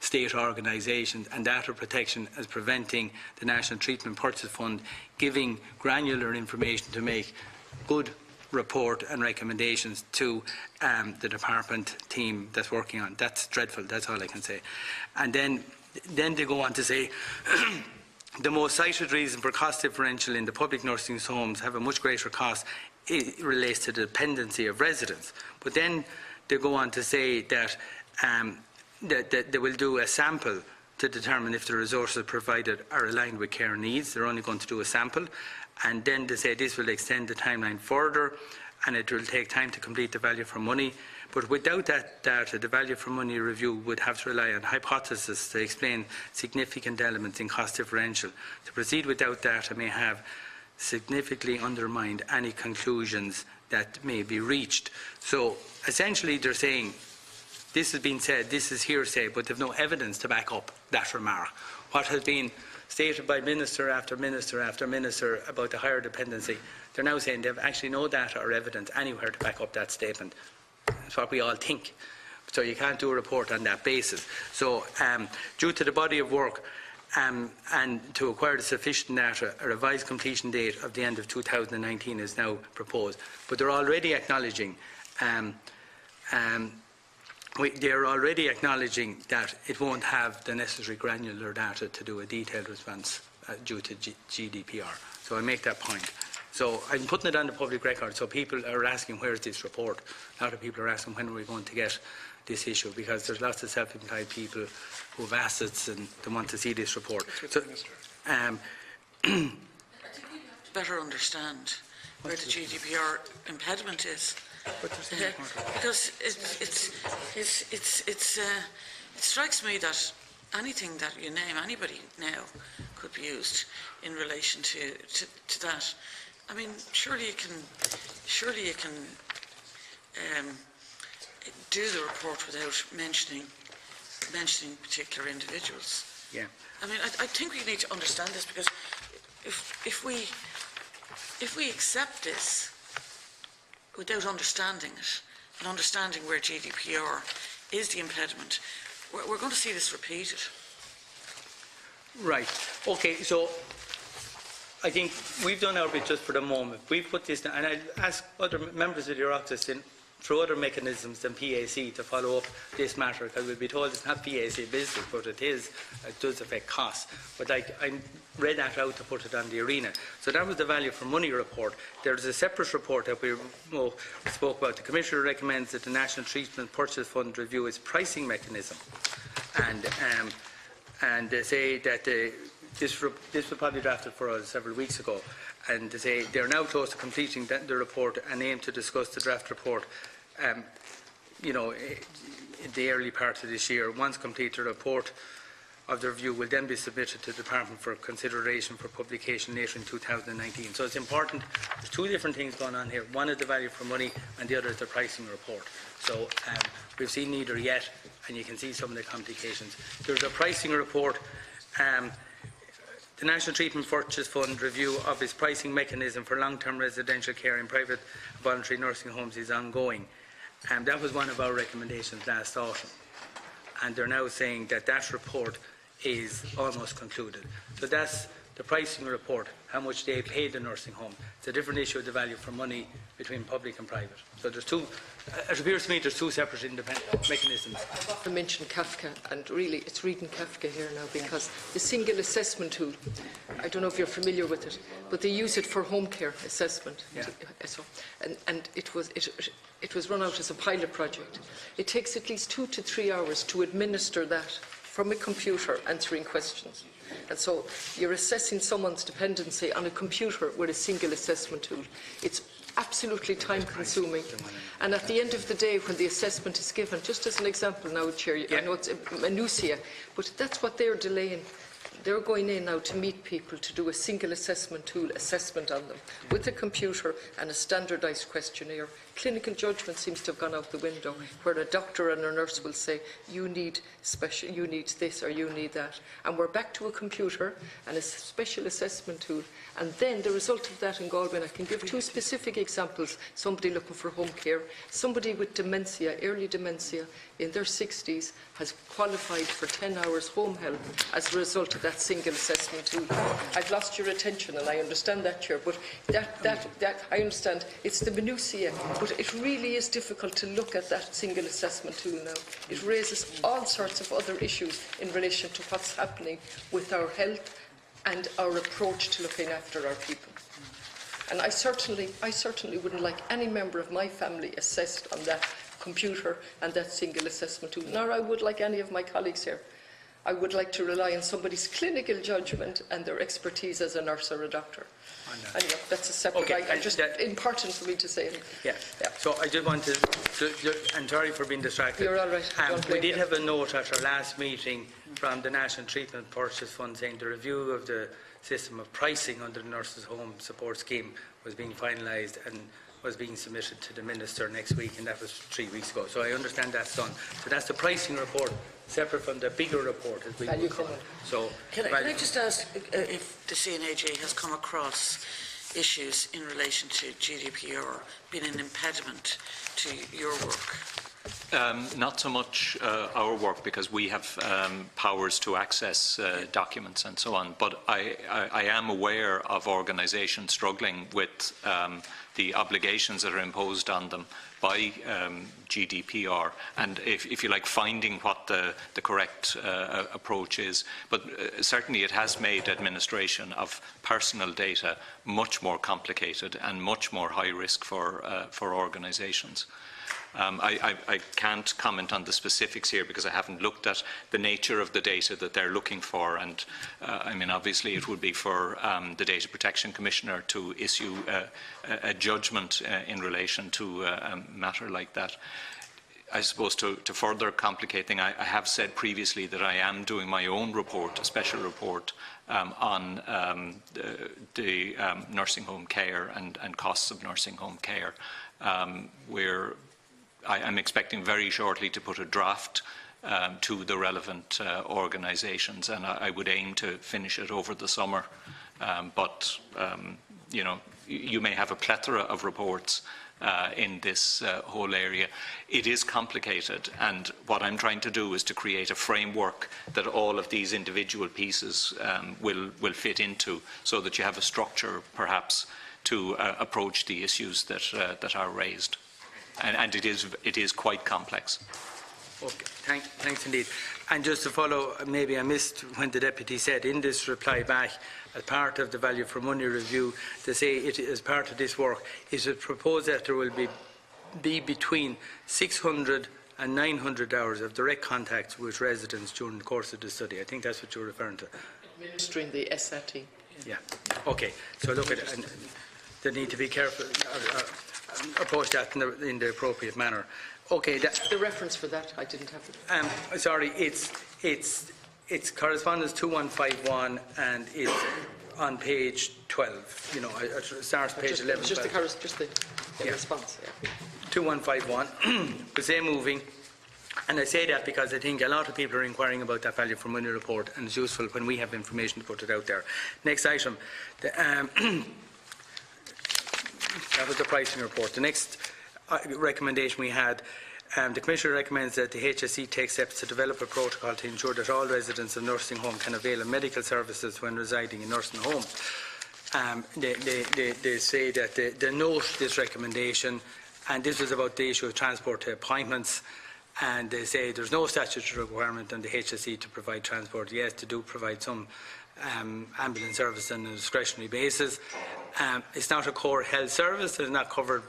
state organisations, and data protection as preventing the National Treatment Purchase Fund giving granular information to make good report and recommendations to the department team that's working on. That's dreadful, that's all I can say. And then they go on to say the most cited reason for cost differential in the public nursing homes have a much greater cost. It relates to the dependency of residents. But then they go on to say that that they will do a sample to determine if the resources provided are aligned with care needs. They're only going to do a sample, and then they say this will extend the timeline further, and it will take time to complete the value for money. But without that data, the value for money review would have to rely on hypotheses to explain significant elements in cost differential. To proceed without data may have significantly undermined any conclusions that may be reached. So essentially they're saying this has been said, this is hearsay, but they've no evidence to back up that remark. What has been stated by minister after minister after minister about the higher dependency, they're now saying they have actually no data or evidence anywhere to back up that statement. That's what we all think. So you can't do a report on that basis. So due to the body of work and to acquire the sufficient data, a revised completion date of the end of 2019 is now proposed. But they're already acknowledging that it won't have the necessary granular data to do a detailed response due to GDPR. So I make that point. So I'm putting it on the public record, so people are asking, where is this report? A lot of people are asking, when are we going to get this issue? Because there's lots of self-employed people who have assets and they want to see this report. So, I think we have to better understand where the GDPR impediment is. Because it strikes me that anything that you name, anybody now, could be used in relation to that. I mean, surely you can do the report without mentioning particular individuals. yeah. I mean, I think we need to understand this, because if we accept this without understanding it and understanding where GDPR is the impediment, we're going to see this repeated. Right. Okay, so I think we've done our bit just for the moment. We've put this down, and I ask other members of the Oireachtas through other mechanisms than PAC to follow up this matter, because we'll be told it's not PAC business, but it does affect costs. But I read that out to put it on the arena. So that was the value for money report. There's a separate report that we spoke about. The Commissioner recommends that the National Treatment Purchase Fund review its pricing mechanism, and they say that this was probably drafted for us several weeks ago, and they say they are now close to completing the report and aim to discuss the draft report in the early part of this year. Once complete, the report of the review will then be submitted to the Department for consideration for publication later in 2019. So it's important. There's two different things going on here. One is the value for money and the other is the pricing report. So we've seen neither yet, and you can see some of the complications. There's a pricing report. The National Treatment Purchase Fund review of its pricing mechanism for long-term residential care in private voluntary nursing homes is ongoing. That was one of our recommendations last autumn. And they're now saying that that report is almost concluded. So that's the pricing report, how much they pay the nursing home. It's a different issue of the value for money between public and private. So there's two, it appears to me there's two separate independent mechanisms. I've often mentioned Kafka, and really it's reading Kafka here now, because the single assessment tool, I don't know if you're familiar with it, but they use it for home care assessment. Yeah. And it was run out as a pilot project. It takes at least 2 to 3 hours to administer that from a computer, answering questions. And so you're assessing someone's dependency on a computer with a single assessment tool. It's absolutely time-consuming. And at the end of the day, when the assessment is given, just as an example now, Chair, I know it's minutiae, but that's what they're delaying. They're going in now to meet people to do a single assessment tool assessment on them with a computer and a standardised questionnaire. Clinical judgment seems to have gone out the window, where a doctor and a nurse will say, you need this or you need that. And we're back to a computer and a special assessment tool. And then the result of that in Galway, I can give two specific examples. Somebody looking for home care, somebody with dementia, early dementia, in their 60s, has qualified for 10 hours home help as a result of that single assessment tool. I've lost your attention, and I understand that, Chair, but that I understand it's the minutiae, but it really is difficult to look at that single assessment tool now. It raises all sorts of other issues in relation to what's happening with our health and our approach to looking after our people. And I certainly wouldn't like any member of my family assessed on that computer and that single assessment tool, nor I would like any of my colleagues here. I would like to rely on somebody's clinical judgment and their expertise as a nurse or a doctor. Anyway, that's a separate. Okay, just important for me to say. Yeah. So I just wanted to, and sorry for being distracted. You're all right. We did have a note at our last meeting from the National Treatment Purchase Fund saying the review of the system of pricing under the Nurses' Home Support Scheme was being finalised and was being submitted to the Minister next week, and that was 3 weeks ago. So I understand that's done. So that's the pricing report, separate from the bigger report, as we would call it. So Can I just ask if the CNAG has come across issues in relation to GDPR being an impediment to your work? Not so much our work, because we have powers to access documents and so on, but I am aware of organisations struggling with the obligations that are imposed on them by GDPR, and if you like, finding what the correct approach is. But certainly it has made administration of personal data much more complicated and much more high risk for organisations. I can't comment on the specifics here because I haven't looked at the nature of the data that they're looking for, and I mean, obviously it would be for the Data Protection Commissioner to issue a judgment in relation to a matter like that. I suppose to further complicate things, I have said previously that I am doing my own report, a special report on the nursing home care and costs of nursing home care, where I'm expecting very shortly to put a draft to the relevant organisations, and I would aim to finish it over the summer. But you know, you may have a plethora of reports in this whole area. It is complicated, and what I'm trying to do is to create a framework that all of these individual pieces will fit into, so that you have a structure, perhaps, to approach the issues that are raised. And it is quite complex. Okay, thanks indeed. And just to follow, maybe I missed when the Deputy said in this reply back, as part of the value for money review, to say it is part of this work, is it proposed that there will be between 600 and 900 hours of direct contact with residents during the course of the study. I think that's what you're referring to. Administering the SRT. Yeah. Okay. So look at it, and they need to be careful. Approach that in the appropriate manner. Okay. The reference for that, I didn't have it. Sorry, it's correspondence 2151, and it's on page 12. You know, it starts page 11. Just the response. Yeah. 2151. The same moving. And I say that because I think a lot of people are inquiring about that value for money report, and it's useful when we have information to put it out there. Next item. That was the pricing report. The next recommendation we had, the Commissioner recommends that the HSE take steps to develop a protocol to ensure that all residents of nursing home can avail of medical services when residing in nursing homes. They say that they note this recommendation, and this was about the issue of transport to appointments, and they say there's no statutory requirement on the HSE to provide transport. Yes, they do provide some ambulance service on a discretionary basis. It's not a core health service. It's not covered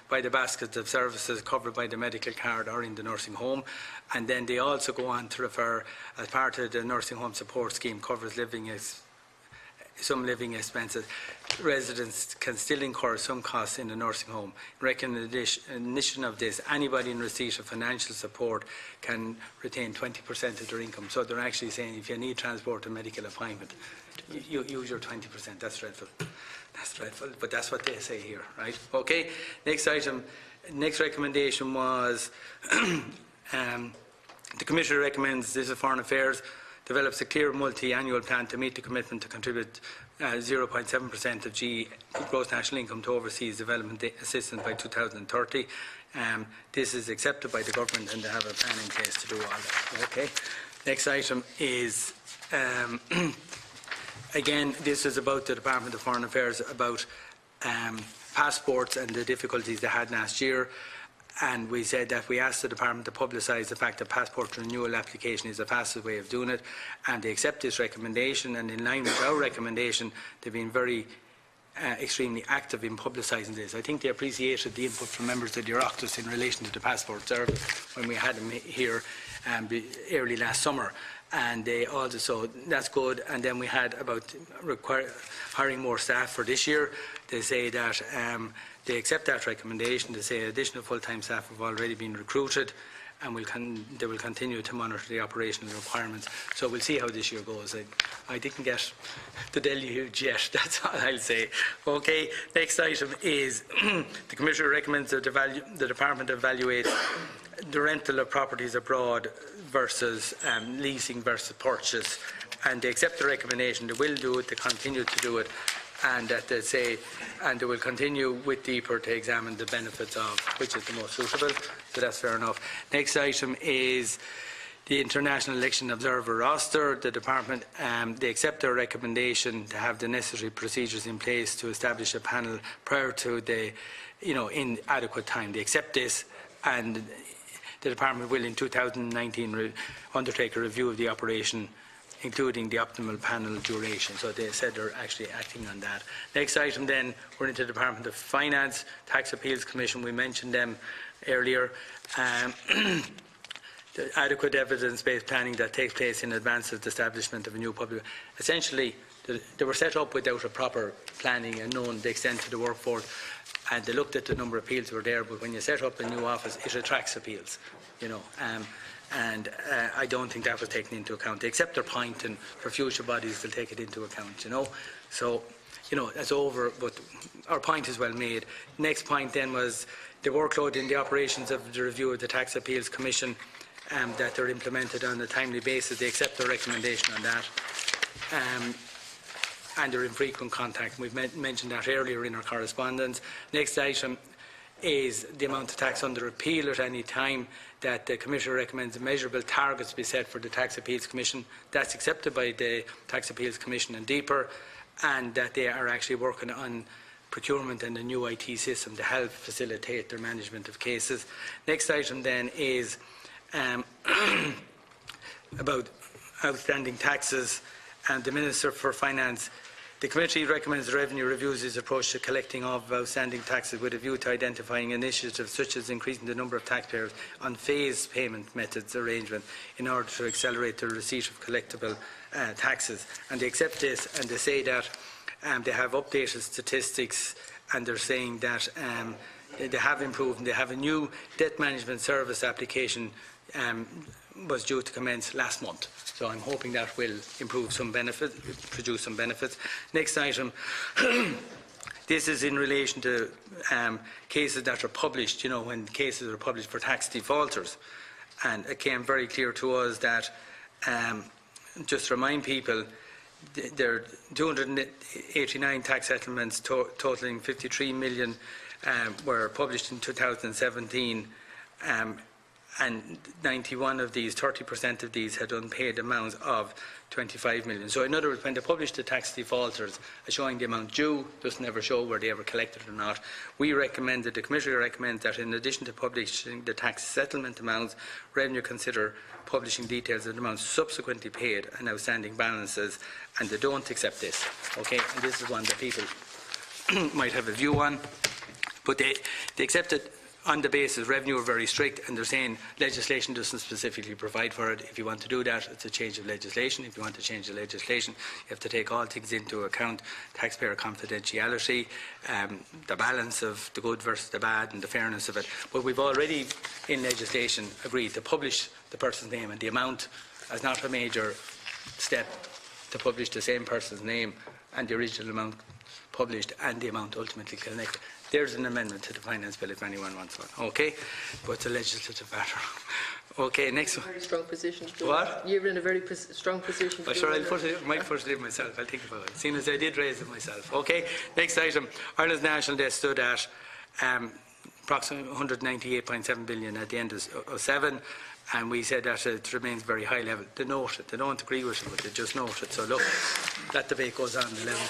by the basket of services covered by the medical card or in the nursing home. And then they also go on to refer, as part of the nursing home support scheme, covers some living expenses. Residents can still incur some costs in the nursing home. In recognition of this, anybody in receipt of financial support can retain 20% of their income. So they're actually saying if you need transport and medical appointment, you use your 20%. That's dreadful. That's dreadful, but that's what they say here, right? Okay, next item. Next recommendation was the Commissioner recommends, this is Foreign Affairs, develops a clear multi-annual plan to meet the commitment to contribute 0.7% of gross national income to overseas development assistance by 2030. This is accepted by the government, and they have a plan in place to do all that. Okay. Next item is, again, this is about the Department of Foreign Affairs, about passports and the difficulties they had last year. And we said that we asked the Department to publicise the fact that passport renewal application is the fastest way of doing it, and they accept this recommendation, and in line with our recommendation, they've been very extremely active in publicising this. I think they appreciated the input from members of the Oireachtas in relation to the passport service when we had them here early last summer, and they also, so that's good. And then we had about hiring more staff for this year. They say that they accept that recommendation. They say additional full-time staff have already been recruited, and they will continue to monitor the operational requirements. So we'll see how this year goes. I didn't get the deluge yet, that's all I'll say. Okay, next item is the Commissioner recommends that the Department evaluate the rental of properties abroad versus leasing versus purchase, and they accept the recommendation. They will do it, they continue to do it, and that they say, and they will continue with deeper to examine the benefits of which is the most suitable. So that's fair enough. Next item is the International Election Observer roster. The Department, they accept their recommendation to have the necessary procedures in place to establish a panel prior to the, in adequate time. They accept this, and the Department will in 2019 undertake a review of the operation, including the optimal panel duration. So they said they're actually acting on that. Next item then, we're into the Department of Finance, Tax Appeals Commission. We mentioned them earlier. The adequate evidence-based planning that takes place in advance of the establishment of a new public. Essentially, they were set up without a proper planning and knowing the extent of the workforce, and they looked at the number of appeals that were there, but when you set up a new office, it attracts appeals, and I don't think that was taken into account. They accept their point, and for future bodies, they'll take it into account, So, that's over, but our point is well made. Next point then was the workload in the operations of the review of the Tax Appeals Commission, that they're implemented on a timely basis. They accept the recommendation on that. And they're in frequent contact. We've mentioned that earlier in our correspondence. Next item is the amount of tax under appeal at any time, that the Commissioner recommends measurable targets be set for the Tax Appeals Commission. That's accepted by the Tax Appeals Commission and DEEPR, and that they are actually working on procurement and a new IT system to help facilitate their management of cases. Next item then is about outstanding taxes, and the Minister for Finance. The committee recommends the Revenue reviews its approach to collecting of outstanding taxes with a view to identifying initiatives such as increasing the number of taxpayers on phased payment methods arrangement in order to accelerate the receipt of collectible taxes. And they accept this, and they say that they have updated statistics, and they're saying that they have improved, and they have a new debt management service application was due to commence last month. So I'm hoping that will improve some benefits, produce some benefits. Next item, this is in relation to cases that are published, when cases are published for tax defaulters. And it came very clear to us that, just to remind people, there are 289 tax settlements totalling 53 million were published in 2017. And 91 of these, 30% of these, had unpaid amounts of 25 million. So in other words, when they publish the tax defaulters showing the amount due, doesn't ever show where they ever collected or not. We recommend that the Commissioner recommends that in addition to publishing the tax settlement amounts, Revenue consider publishing details of the amounts subsequently paid and outstanding balances, and they don't accept this. Okay, and this is one that people might have a view on, but they accept it on the basis Revenue are very strict, and they're saying legislation doesn't specifically provide for it. If you want to do that, it's a change of legislation. If you want to change the legislation, you have to take all things into account: taxpayer confidentiality, the balance of the good versus the bad, and the fairness of it. But we've already, in legislation, agreed to publish the person's name and the amount as not a major step to publish the same person's name and the original amount published and the amount ultimately collected. There's an amendment to the Finance Bill if anyone wants one. Okay? But it's a legislative matter. Okay, next one. Very strong position. What? You're in a very strong position. Well, sure, I might put it in myself. I'll think about it, seeing as I did raise it myself. Okay, next item. Ireland's national debt stood at approximately 198.7 billion at the end of 2007. And we said that it remains very high level. They note it. They don't agree with it, but they just note it. So look, that debate goes on the level.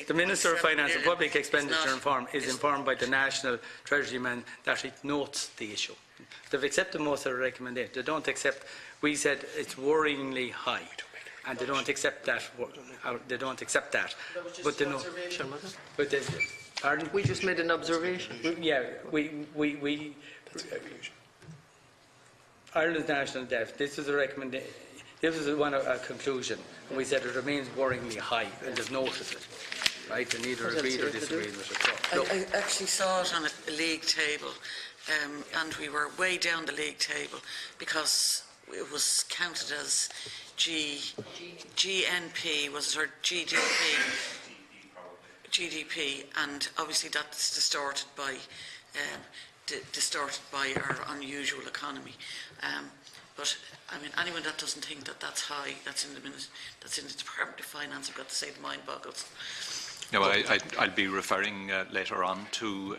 The Minister of Finance and Public Expenditure is informed by the National Treasury man that it notes the issue. They've accepted most of the recommendations. They don't accept. We said it's worryingly high, and they don't accept that. They don't accept that. That was just but an observation, wasn't it? But they, pardon? We just made an observation. We Ireland's national debt. This is a recommendation. This is a conclusion, and we said it remains worryingly high, and they've noted it, right? And neither agreed or disagreed with it. So, I actually saw it on a league table, and we were way down the league table because it was counted as GNP, was it, or GDP, and obviously that's distorted by our unusual economy. But I mean, anyone that doesn't think that that's high, that's in the Department of Finance, I've got to say the mind boggles. No, I'll be referring later on to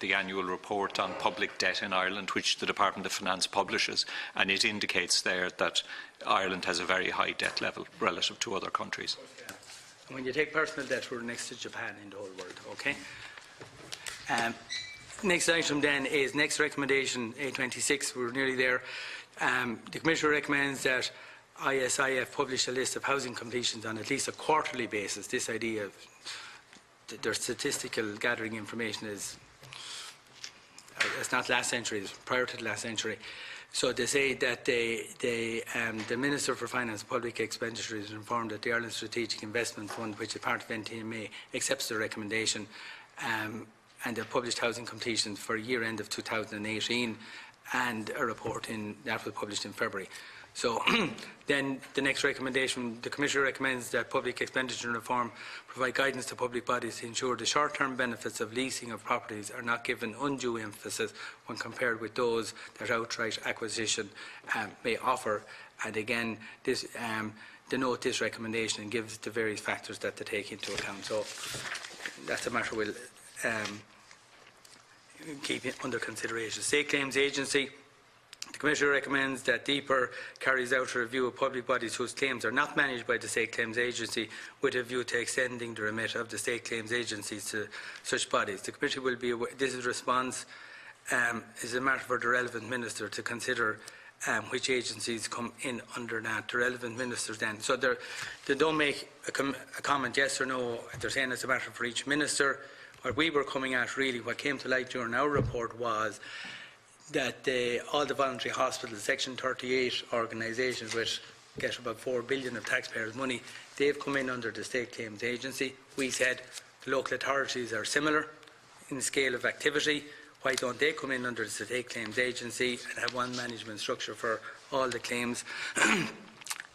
the annual report on public debt in Ireland, which the Department of Finance publishes, and it indicates there that Ireland has a very high debt level relative to other countries. And when you take personal debt, we're next to Japan in the whole world, okay? Next item then is next recommendation, A26, we're nearly there. The Commissioner recommends that ISIF publish a list of housing completions on at least a quarterly basis. This idea of their statistical gathering information is, it's not last century, it's prior to the last century. So they say that the Minister for Finance and Public Expenditure is informed that the Ireland Strategic Investment Fund, which is part of NTMA, accepts the recommendation, and the published housing completions for year end of 2018, and a report that was published in February. So then the next recommendation, the Commissioner recommends that public expenditure reform provide guidance to public bodies to ensure the short-term benefits of leasing of properties are not given undue emphasis when compared with those that outright acquisition may offer. And again, this, denote this recommendation and gives the various factors that they take into account. So that's a matter we'll keep it under consideration. State Claims Agency. The Commissioner recommends that DEPR carries out a review of public bodies whose claims are not managed by the State Claims Agency with a view to extending the remit of the State Claims Agencies to such bodies. The Committee will be aware, this is response is a matter for the relevant Minister to consider which agencies come in under that. The relevant ministers then. So they don't make a comment yes or no. They're saying it's a matter for each Minister. What we were coming at really, what came to light during our report was that all the voluntary hospitals, Section 38 organisations, which get about 4 billion of taxpayers' money, they've come in under the State Claims Agency. We said the local authorities are similar in scale of activity. Why don't they come in under the State Claims Agency and have one management structure for all the claims?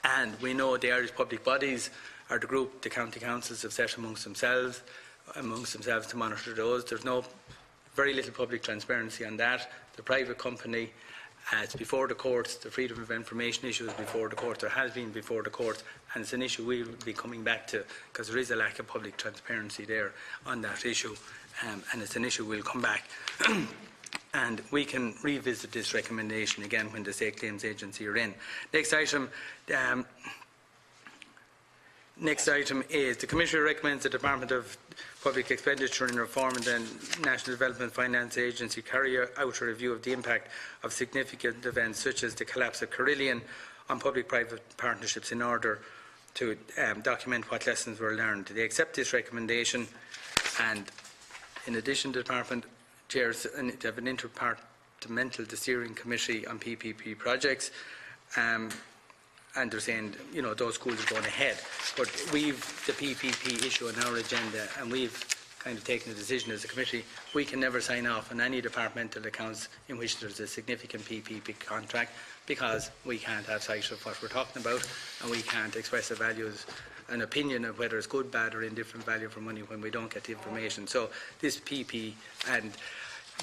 And we know the Irish public bodies are the group the county councils have set amongst themselves to monitor those. There's very little public transparency on that. The private company, it's before the courts. The freedom of information issue is before the courts. There has been before the courts, and it's an issue we'll be coming back to because there is a lack of public transparency there on that issue, and it's an issue we'll come back. And we can revisit this recommendation again when the State Claims Agency are in. Next item is the Commissioner recommends the Department of Public Expenditure and Reform and the National Development Finance Agency carry out a review of the impact of significant events such as the collapse of Cullinane on public-private partnerships in order to document what lessons were learned. They accept this recommendation, and in addition, the Department chairs an interdepartmental steering committee on PPP projects. And they're saying, you know, those schools are going ahead. But we've the PPP issue on our agenda, and we've kind of taken a decision as a committee. We can never sign off on any departmental accounts in which there's a significant PPP contract because we can't have sight of what we're talking about, and we can't express the values, an opinion of whether it's good, bad, or indifferent value for money when we don't get the information. So this PP, and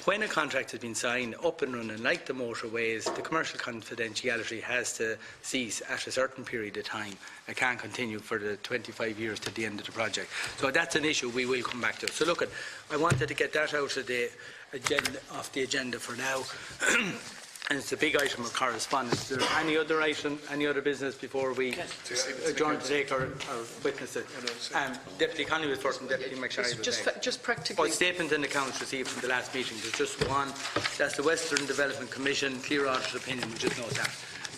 when a contract has been signed, up and running, like the motorways, the commercial confidentiality has to cease at a certain period of time. It can't continue for the 25 years to the end of the project. So that's an issue we will come back to. So look, I wanted to get that out of the agenda for now. And it's a big item of correspondence. Is there any other item, any other business before we adjourn to take our witnesses? Deputy Connolly was first and Deputy MacSharry was next. Just practically. Statement and accounts received from the last meeting. There's just one. That's the Western Development Commission clear audit opinion. We just note that.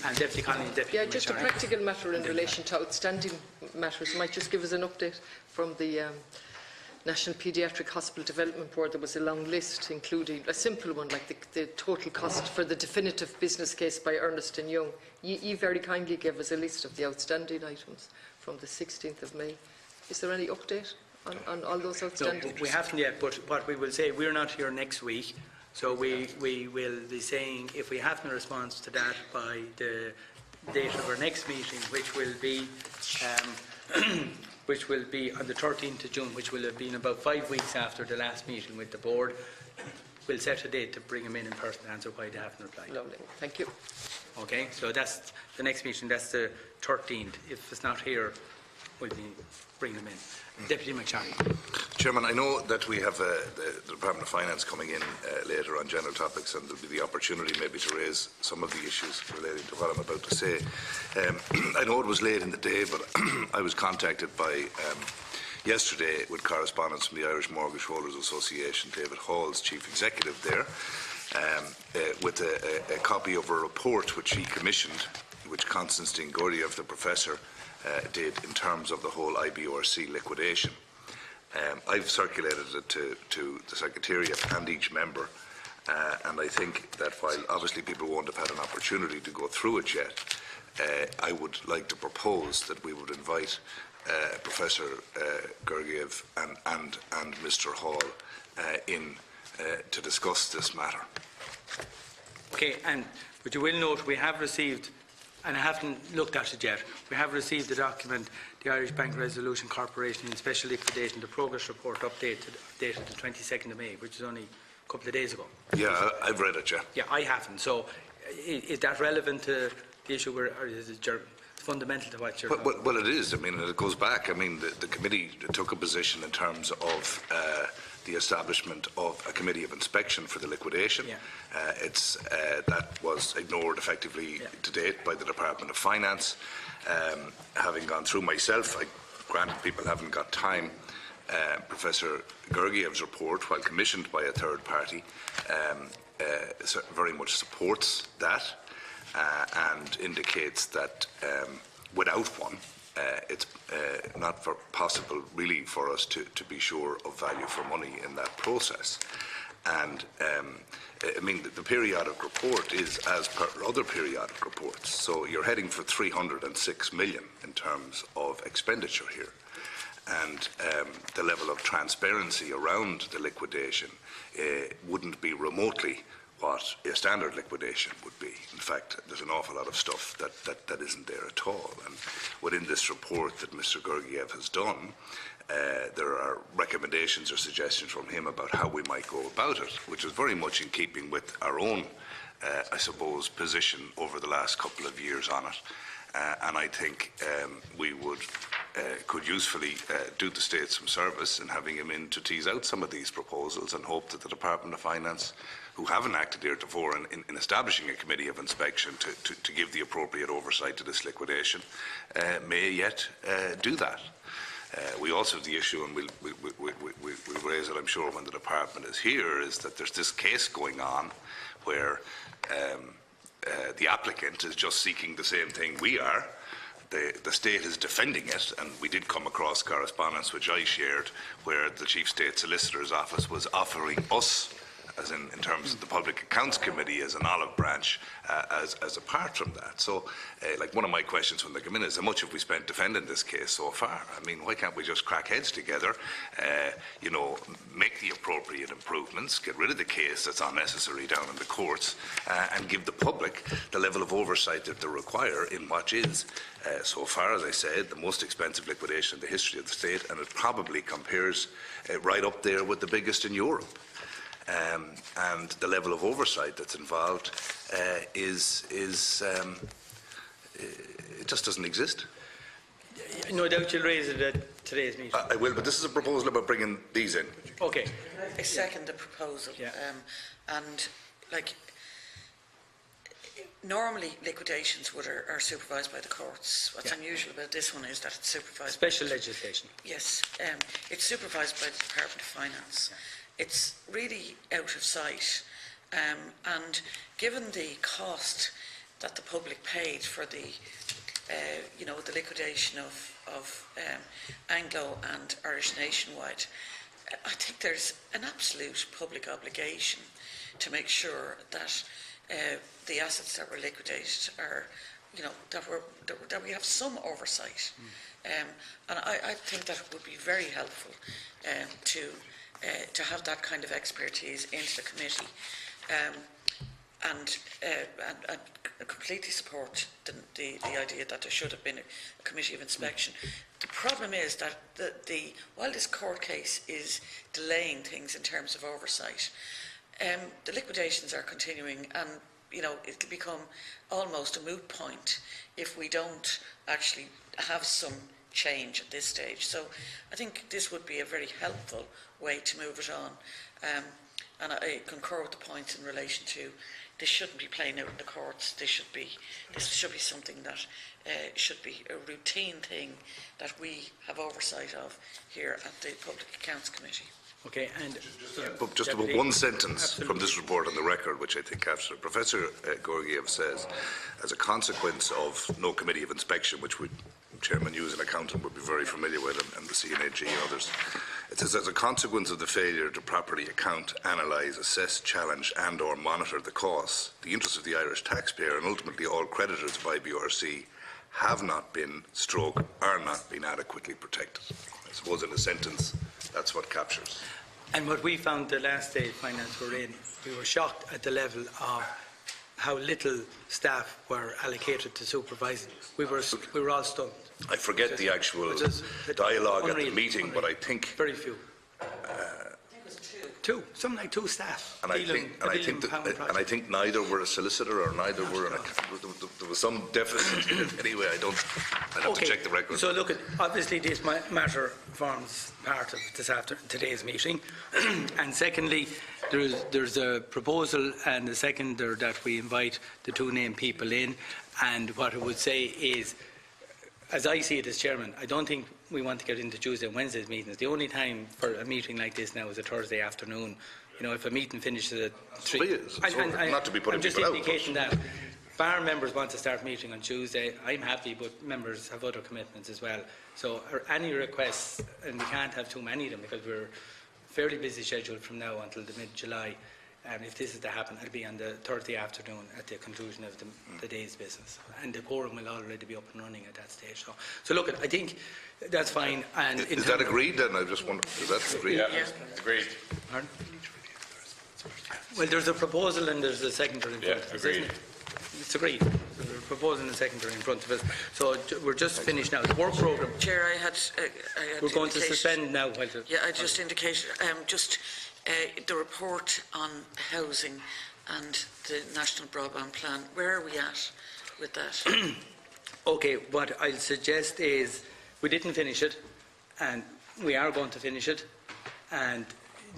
And Deputy Connolly and Deputy MacSharry. Just a practical matter in relation to outstanding matters. You might just give us an update from the National Paediatric Hospital Development Board. There was a long list, including a simple one, like the total cost for the definitive business case by Ernst & Young. You very kindly gave us a list of the outstanding items from the 16th of May. Is there any update on all those outstanding? No, we haven't yet, but what we will say, we're not here next week, so we will be saying, if we have no response to that by the date of our next meeting, which will be on the 13th of June, which will have been about 5 weeks after the last meeting with the board. We'll set a date to bring them in person to answer why they haven't replied. Lovely. Thank you. Okay, so that's the next meeting, that's the 13th. If it's not here, we'll be bringing them in. Deputy MacSharry. Chairman, I know that we have the Department of Finance coming in later on general topics, and there'll be the opportunity maybe to raise some of the issues relating to what I'm about to say. I know it was late in the day, but I was contacted by yesterday with correspondence from the Irish Mortgage Holders Association, David Hall's chief executive there, with a copy of a report which he commissioned, which Konstantin Gurdjieff, the professor, did in terms of the whole IBRC liquidation. I've circulated it to the Secretariat and each member, and I think that while obviously people won't have had an opportunity to go through it yet, I would like to propose that we would invite Professor Gurdjieff and Mr. Hall in to discuss this matter. Okay, but you will note we have received, and I haven't looked at it yet, we have received the document, the Irish Bank Resolution Corporation in Special Liquidation, the progress report dated the 22nd of May, which is only a couple of days ago. Yeah, I've read it, yeah. Yeah, I haven't. So is that relevant to the issue, or is it fundamental to what you're... Well, it is. I mean, it goes back. I mean, the committee took a position in terms of the establishment of a committee of inspection for the liquidation. Yeah. That was ignored effectively to date by the Department of Finance. Having gone through myself, granted people haven't got time, Professor Gurdjieff's report, while commissioned by a third party, very much supports that and indicates that without one, it's not possible really for us to be sure of value for money in that process. And I mean, the periodic report is as per other periodic reports. So you're heading for 306 million in terms of expenditure here. And the level of transparency around the liquidation wouldn't be remotely what a standard liquidation would be. In fact, there's an awful lot of stuff that isn't there at all. And within this report that Mr. Gurdjieff has done, there are recommendations or suggestions from him about how we might go about it, which is very much in keeping with our own, I suppose, position over the last couple of years on it. And I think we could usefully do the state some service in having him in to tease out some of these proposals, and hope that the Department of Finance, who haven't acted heretofore in establishing a committee of inspection to give the appropriate oversight to this liquidation, may yet do that. We also have the issue, and we'll raise it, I'm sure, when the department is here, is that there's this case going on where the applicant is just seeking the same thing we are. The state is defending it, and we did come across correspondence which I shared where the Chief State Solicitor's Office was offering us, as in terms of the Public Accounts Committee, as an olive branch, as apart from that. So, like, one of my questions when they come in is, how much have we spent defending this case so far? I mean, why can't we just crack heads together, you know, make the appropriate improvements, get rid of the case that's unnecessary down in the courts, and give the public the level of oversight that they require in what is, so far, as I said, the most expensive liquidation in the history of the state, and it probably compares right up there with the biggest in Europe. And the level of oversight that's involved it just doesn't exist. No doubt you'll raise it at today's meeting. I will, but this is a proposal about bringing these in. Okay. I second the proposal. Yeah. And, like, normally liquidations are supervised by the courts. What's unusual about this one is that it's supervised... Special legislation. Yes. It's supervised by the Department of Finance. Yeah. It's really out of sight, and given the cost that the public paid for the, you know, the liquidation of Anglo and Irish Nationwide, I think there's an absolute public obligation to make sure that the assets that were liquidated are, you know, that we have some oversight, and I think that would be very helpful to have that kind of expertise into the committee, and I completely support the idea that there should have been a committee of inspection. The problem is that while this court case is delaying things in terms of oversight, the liquidations are continuing, and you know, it'll become almost a moot point if we don't actually have some change at this stage. So I think this would be a very helpful way to move it on. And I concur with the points in relation to this shouldn't be playing out in the courts. This should be something that should be a routine thing that we have oversight of here at the Public Accounts Committee. Okay, and just about one sentence from this report on the record, which I think captures it. Professor Georgiev says, as a consequence of no committee of inspection, which Chairman Hughes, an accountant, would be very familiar with, and the CNAG and others, it says, as a consequence of the failure to properly account, analyse, assess, challenge and/or monitor the costs, the interests of the Irish taxpayer and ultimately all creditors by BRC have not been, are not being adequately protected. I suppose in a sentence, that's what captures. And what we found the last day finance were in, we were shocked at the level of how little staff were allocated to supervising. We were all stunned. I forget the actual dialogue at the meeting, but I think very few. Something like two staff. And I think neither were a solicitor or neither were an accountant. There was some deficit in it. Anyway, I'd have to check the record. So look, obviously this matter forms part of today's meeting. And secondly, there's a proposal and a seconder that we invite the two named people in. And what I would say is, as I see it as chairman, I don't think we want to get into Tuesday and Wednesday's meetings. The only time for a meeting like this now is a Thursday afternoon. You know, if a meeting finishes at 3. Not to be putting I'm just people out, indicating that. If our members want to start meeting on Tuesday, I'm happy, but members have other commitments as well. So any requests, and we can't have too many of them because we're fairly busy schedule from now until the mid-July. If this is to happen, it'll be on the Thursday afternoon at the conclusion of the day's business. And the quorum will already be up and running at that stage. So look, I think that's fine. And is that agreed then? I just wonder, is that agreed? Yeah, agreed. Pardon? Well, there's a proposal and there's a secondary in front of us, agreed. isn't it? It's agreed. There's a proposal and a secondary in front of us. So we're just finished now. The work programme. Chair, I had we're going to suspend now. Yeah, I just indicated the report on housing and the National Broadband Plan. Where are we at with that? Okay, what I'll suggest is we didn't finish it, and we are going to finish it. And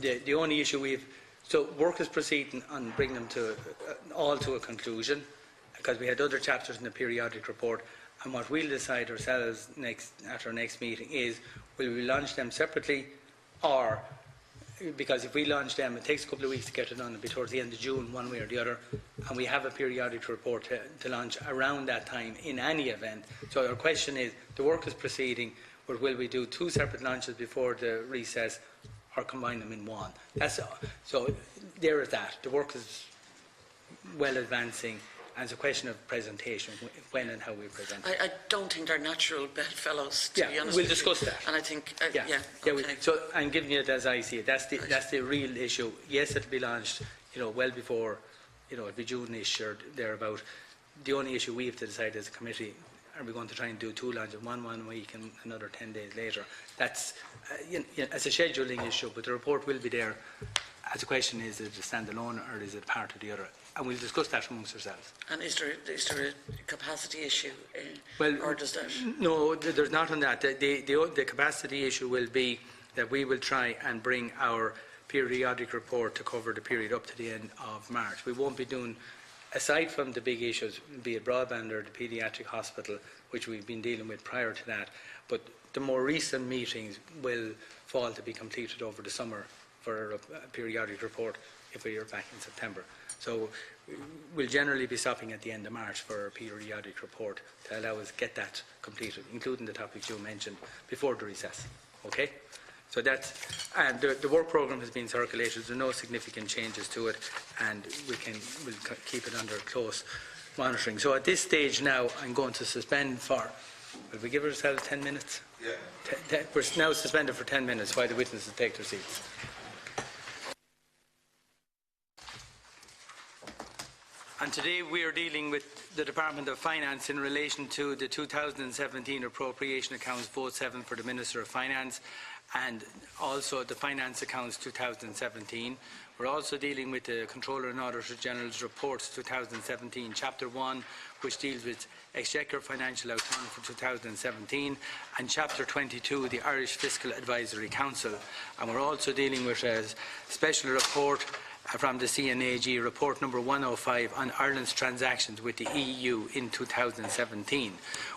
the only issue so work is proceeding on bringing them all to a conclusion, because we had other chapters in the periodic report. And what we'll decide ourselves at our next meeting is, will we launch them separately, or because if we launch them, it takes a couple of weeks to get it done. It'll be towards the end of June, one way or the other, and we have a periodic report to launch around that time in any event. So our question is, the work is proceeding, but will we do 2 separate launches before the recess, or combine them in one? So there is that. The work is well advancing, and it's a question of presentation, when and how we present. I don't think they're natural bedfellows, to be honest. We'll discuss that. And I think, okay. So I'm giving it as I see it. That's the real issue. Yes, it'll be launched, well before, it'll be June-ish or thereabout. The only issue we have to decide as a committee, are we going to try and do 2 launches, one week and another 10 days later? That's it's a scheduling issue, but the report will be there. As the question is it a standalone or is it part of the other? And we'll discuss that amongst ourselves. And is there a capacity issue, or does that? No, there's not on that. The capacity issue will be that we will try and bring our periodic report to cover the period up to the end of March. We won't be doing, aside from the big issues, be it broadband or the paediatric hospital, which we've been dealing with prior to that, but the more recent meetings will fall to be completed over the summer for a periodic report if we are back in September. So we'll generally be stopping at the end of March for a periodic report to allow us to get that completed, including the topics you mentioned, before the recess. Okay? So that's, and the work programme has been circulated. There's no significant changes to it, and we'll keep it under close monitoring. So at this stage now, I'm going to suspend for, will we give ourselves 10 minutes? Yeah. We're now suspended for 10 minutes while the witnesses take their seats. And today we are dealing with the Department of Finance in relation to the 2017 appropriation accounts, vote 7 for the Minister of Finance. and also the Finance Accounts 2017. We're also dealing with the Controller and Auditor General's Reports 2017, Chapter 1, which deals with Exchequer Financial Autonomy for 2017, and Chapter 22, the Irish Fiscal Advisory Council. And we're also dealing with a special report from the CNAG, report number 105 on Ireland's transactions with the EU in 2017.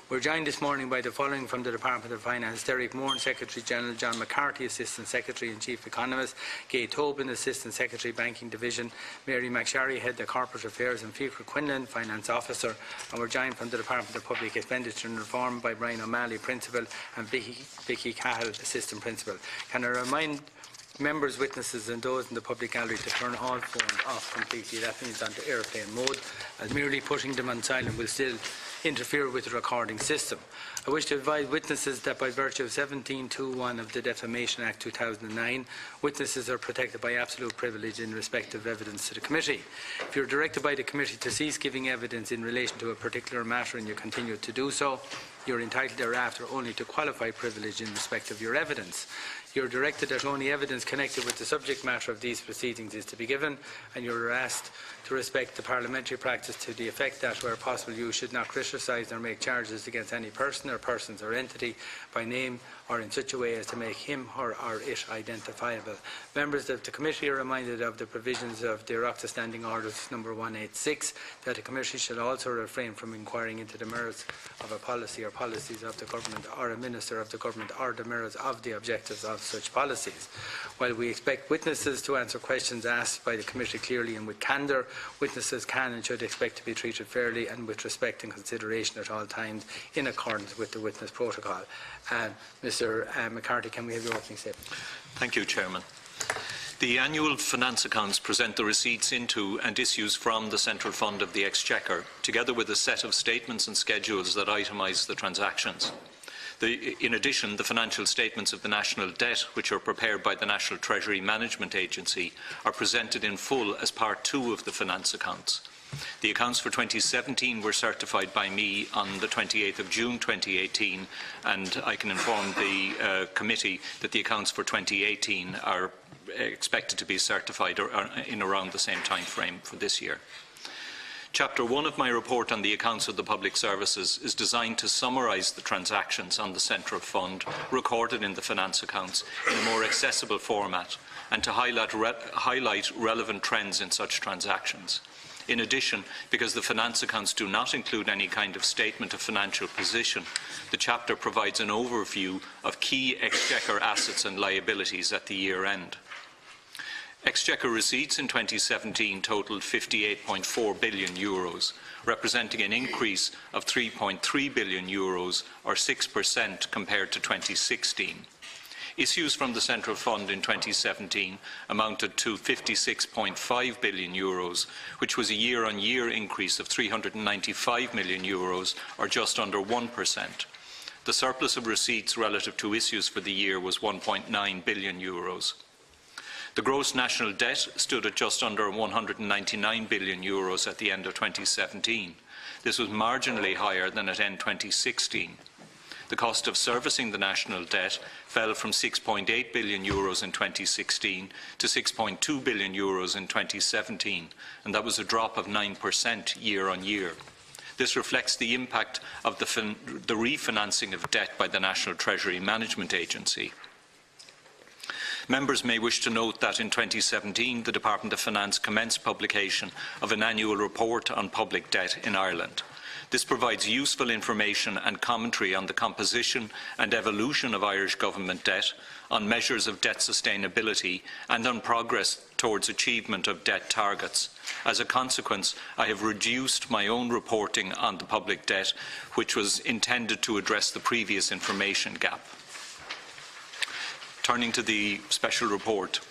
We're joined this morning by the following from the Department of Finance: Derek Moore, Secretary General; John McCarthy, Assistant Secretary and Chief Economist; Gay Tobin, Assistant Secretary, Banking Division; Mary MacSharry, Head of Corporate Affairs; and Fiachra Quinlan, Finance Officer. And we're joined from the Department of Public Expenditure and Reform by Brian O'Malley, Principal, and Vicky Cahill, Assistant Principal. Can I remind members, witnesses and those in the public gallery to turn all phones off completely? That means onto airplane mode, as merely putting them on silent will still interfere with the recording system. I wish to advise witnesses that by virtue of 17(2)(1 of the Defamation Act 2009, witnesses are protected by absolute privilege in respect of evidence to the committee. If you are directed by the committee to cease giving evidence in relation to a particular matter and you continue to do so, you are entitled thereafter only to qualified privilege in respect of your evidence. You are directed that only evidence connected with the subject matter of these proceedings is to be given, and you are asked to respect the parliamentary practice to the effect that, where possible, you should not criticise or make charges against any person or persons or entity by name or in such a way as to make him or it identifiable. Members of the committee are reminded of the provisions of the Oireachtas Standing Orders number 186, that the committee shall also refrain from inquiring into the merits of a policy or policies of the government or a minister of the government or the merits of the objectives of such policies. While we expect witnesses to answer questions asked by the committee clearly and with candour, witnesses can and should expect to be treated fairly and with respect and consideration at all times in accordance with the witness protocol. Mr. McCarthy, can we have your opening statement? Thank you, Chairman. The annual finance accounts present the receipts into and issues from the Central Fund of the Exchequer, together with a set of statements and schedules that itemise the transactions. In addition, the financial statements of the national debt, which are prepared by the National Treasury Management Agency, are presented in full as Part 2 of the finance accounts. The accounts for 2017 were certified by me on the 28th of June 2018, and I can inform the committee that the accounts for 2018 are expected to be certified in around the same time frame for this year. Chapter 1 of my report on the accounts of the public services is designed to summarise the transactions on the Central Fund recorded in the finance accounts in a more accessible format and to highlight relevant trends in such transactions. In addition, because the finance accounts do not include any kind of statement of financial position, the chapter provides an overview of key Exchequer assets and liabilities at the year end. Exchequer receipts in 2017 totalled €58.4 billion, representing an increase of €3.3 billion or 6% compared to 2016. Issues from the Central Fund in 2017 amounted to €56.5 billion, which was a year-on-year increase of €395 million, or just under 1%. The surplus of receipts relative to issues for the year was €1.9 billion. The gross national debt stood at just under €199 billion at the end of 2017. This was marginally higher than at end 2016. The cost of servicing the national debt fell from €6.8 billion in 2016 to €6.2 billion in 2017, and that was a drop of 9% year on year. This reflects the impact of the refinancing of debt by the National Treasury Management Agency. Members may wish to note that in 2017, the Department of Finance commenced publication of an annual report on public debt in Ireland. This provides useful information and commentary on the composition and evolution of Irish government debt, on measures of debt sustainability, and on progress towards achievement of debt targets. As a consequence, I have reduced my own reporting on the public debt, which was intended to address the previous information gap. Turning to the special report.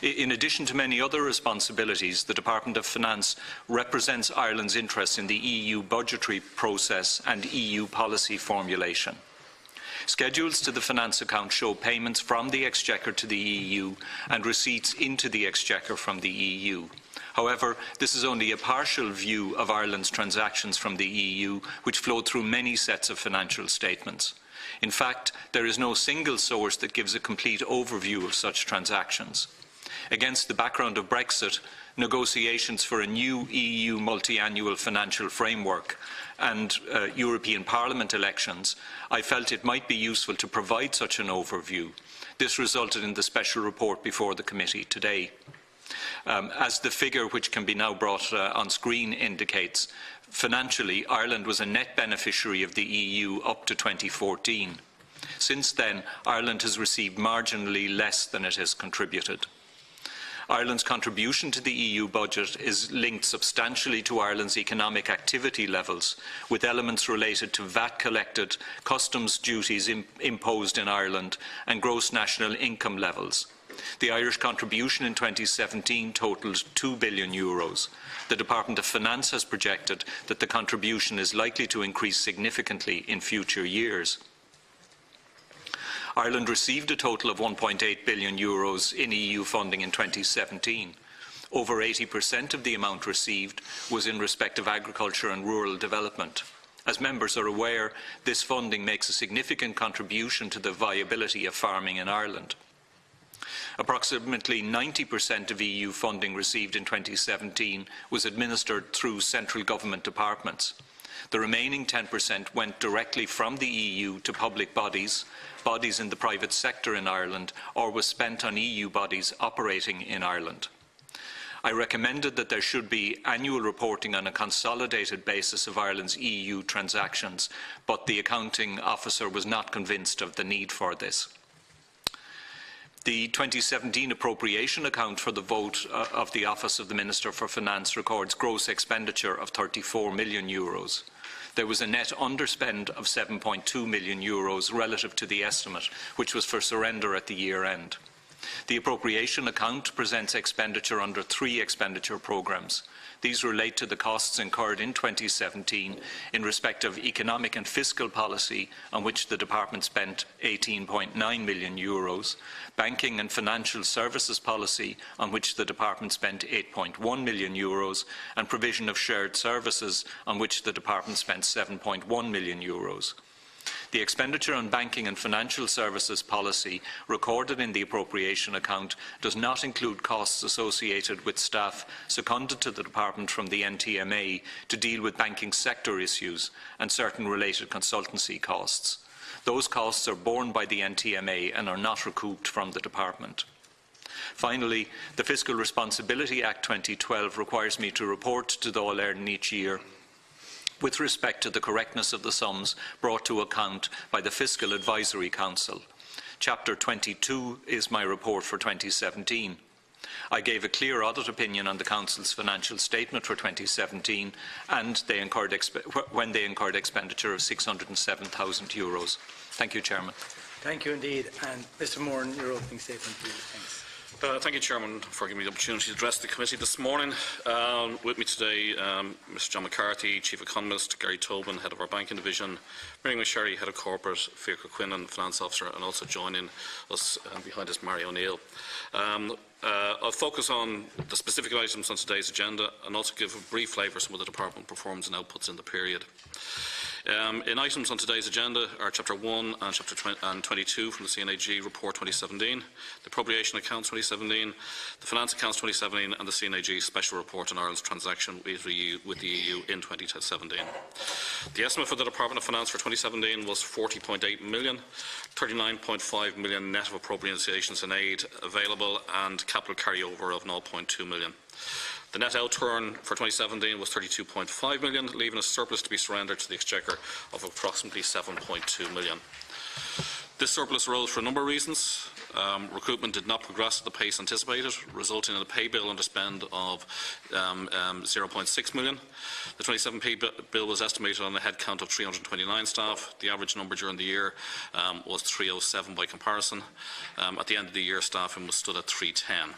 In addition to many other responsibilities, the Department of Finance represents Ireland's interests in the EU budgetary process and EU policy formulation. Schedules to the finance account show payments from the Exchequer to the EU and receipts into the Exchequer from the EU. However, this is only a partial view of Ireland's transactions from the EU, which flow through many sets of financial statements. In fact, there is no single source that gives a complete overview of such transactions. Against the background of Brexit, negotiations for a new EU multi-annual financial framework and European Parliament elections, I felt it might be useful to provide such an overview. This resulted in the special report before the committee today. As the figure which can be now brought on screen indicates, financially, Ireland was a net beneficiary of the EU up to 2014. Since then, Ireland has received marginally less than it has contributed. Ireland's contribution to the EU budget is linked substantially to Ireland's economic activity levels, with elements related to VAT collected, customs duties imposed in Ireland, and gross national income levels. The Irish contribution in 2017 totalled €2 billion. The Department of Finance has projected that the contribution is likely to increase significantly in future years. Ireland received a total of €1.8 billion in EU funding in 2017. Over 80% of the amount received was in respect of agriculture and rural development. As members are aware, this funding makes a significant contribution to the viability of farming in Ireland. Approximately 90% of EU funding received in 2017 was administered through central government departments. The remaining 10% went directly from the EU to public bodies, bodies in the private sector in Ireland, or was spent on EU bodies operating in Ireland. I recommended that there should be annual reporting on a consolidated basis of Ireland's EU transactions, but the accounting officer was not convinced of the need for this. The 2017 appropriation account for the vote of the Office of the Minister for Finance records gross expenditure of €34 million. There was a net underspend of €7.2 million relative to the estimate, which was for surrender at the year end. The appropriation account presents expenditure under 3 expenditure programmes. These relate to the costs incurred in 2017 in respect of economic and fiscal policy, on which the Department spent €18.9 million, banking and financial services policy, on which the Department spent €8.1 million, and provision of shared services, on which the Department spent €7.1 million. The expenditure on banking and financial services policy recorded in the appropriation account does not include costs associated with staff seconded to the Department from the NTMA to deal with banking sector issues and certain related consultancy costs. Those costs are borne by the NTMA and are not recouped from the Department. Finally, the Fiscal Responsibility Act 2012 requires me to report to the Dáil Éireann each year with respect to the correctness of the sums brought to account by the Fiscal Advisory Council. Chapter 22 is my report for 2017. I gave a clear audit opinion on the Council's financial statement for 2017 and when they incurred expenditure of €607,000. Thank you, Chairman. Thank you indeed. And Mr. Moore, your opening statement, please. Thanks. Thank you, Chairman, for giving me the opportunity to address the committee this morning. With me today, Mr. John McCarthy, Chief Economist, Gary Tobin, Head of our Banking Division, Marc MacSharry, Head of Corporate, Fiachra Quinlan, Finance Officer, and also joining us behind us, Mary O'Neill. I'll focus on the specific items on today's agenda and also give a brief flavour of some of the Department performance and outputs in the period. In items on today's agenda are Chapter 1 and Chapter 22 from the CNAG Report 2017, the Appropriation Accounts 2017, the Finance Accounts 2017 and the CNAG Special Report on Ireland's transaction with the EU in 2017. The estimate for the Department of Finance for 2017 was €40.8 million, €39.5 million net of appropriations and aid available and capital carryover of €0.2 million. The net outturn for 2017 was €32.5 million, leaving a surplus to be surrendered to the Exchequer of approximately €7.2 million. This surplus arose for a number of reasons. Recruitment did not progress at the pace anticipated, resulting in a pay bill underspend of €0.6 million. The 2017 bill was estimated on a headcount of 329 staff. The average number during the year was 307 by comparison. At the end of the year, staffing was stood at 310.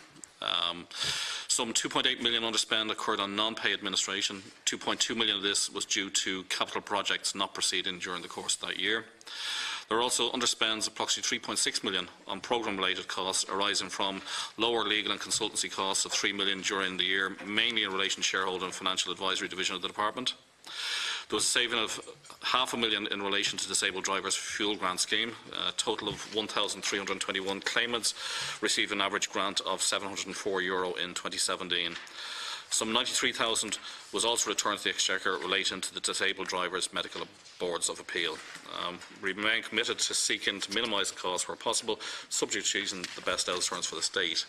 Some €2.8 million underspend occurred on non-pay administration. €2.2 million of this was due to capital projects not proceeding during the course of that year. There are also underspends of approximately €3.6 million on programme-related costs arising from lower legal and consultancy costs of €3 million during the year, mainly in relation to shareholder and financial advisory division of the Department. There was a saving of €500,000 in relation to disabled drivers' fuel grant scheme. A total of 1,321 claimants received an average grant of €704 in 2017. Some 93,000 was also returned to the Exchequer relating to the disabled drivers' medical boards of appeal. We remain committed to seeking to minimise the costs where possible, subject to choosing the best outturns for the state.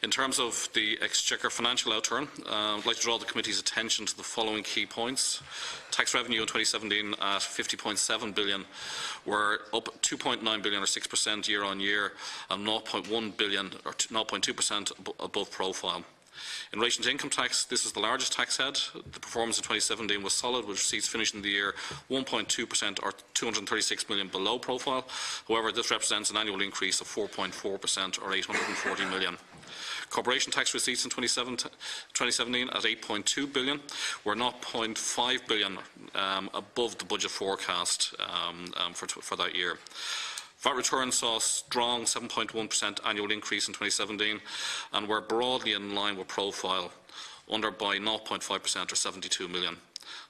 In terms of the Exchequer financial outturn, I'd like to draw the committee's attention to the following key points. Tax revenue in 2017 at €50.7 billion were up €2.9 billion or 6% year on year and €0.1 billion or 0.2% above profile. In relation to income tax, this is the largest tax head. The performance in 2017 was solid, with receipts finishing the year 1.2% or €236 million below profile. However, this represents an annual increase of 4.4% or €840 million. Corporation tax receipts in 2017 at €8.2 billion were €0.5 billion above the budget forecast for that year. VAT returns saw a strong 7.1% annual increase in 2017 and were broadly in line with profile, under by 0.5% or €72 million.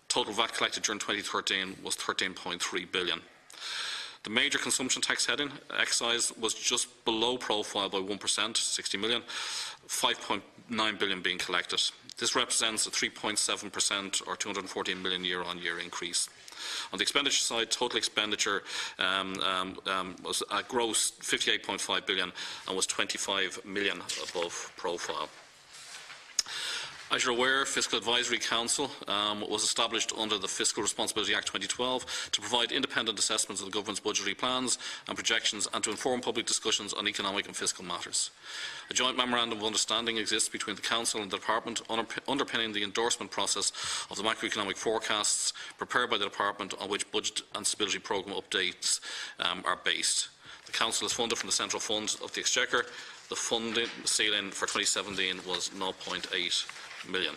Total VAT collected during 2013 was €13.3 billion. The major consumption tax heading, excise, was just below profile by 1%, €60 million, €5.9 billion being collected. This represents a 3.7% or €214 million year-on-year increase. On the expenditure side, total expenditure was a gross €58.5 billion and was €25 million above profile. As you're aware, Fiscal Advisory Council was established under the Fiscal Responsibility Act 2012 to provide independent assessments of the government's budgetary plans and projections and to inform public discussions on economic and fiscal matters. A joint memorandum of understanding exists between the Council and the Department underpinning the endorsement process of the macroeconomic forecasts prepared by the Department, on which budget and stability programme updates are based. The Council is funded from the Central Fund of the Exchequer. The funding ceiling for 2017 was €0.8 million.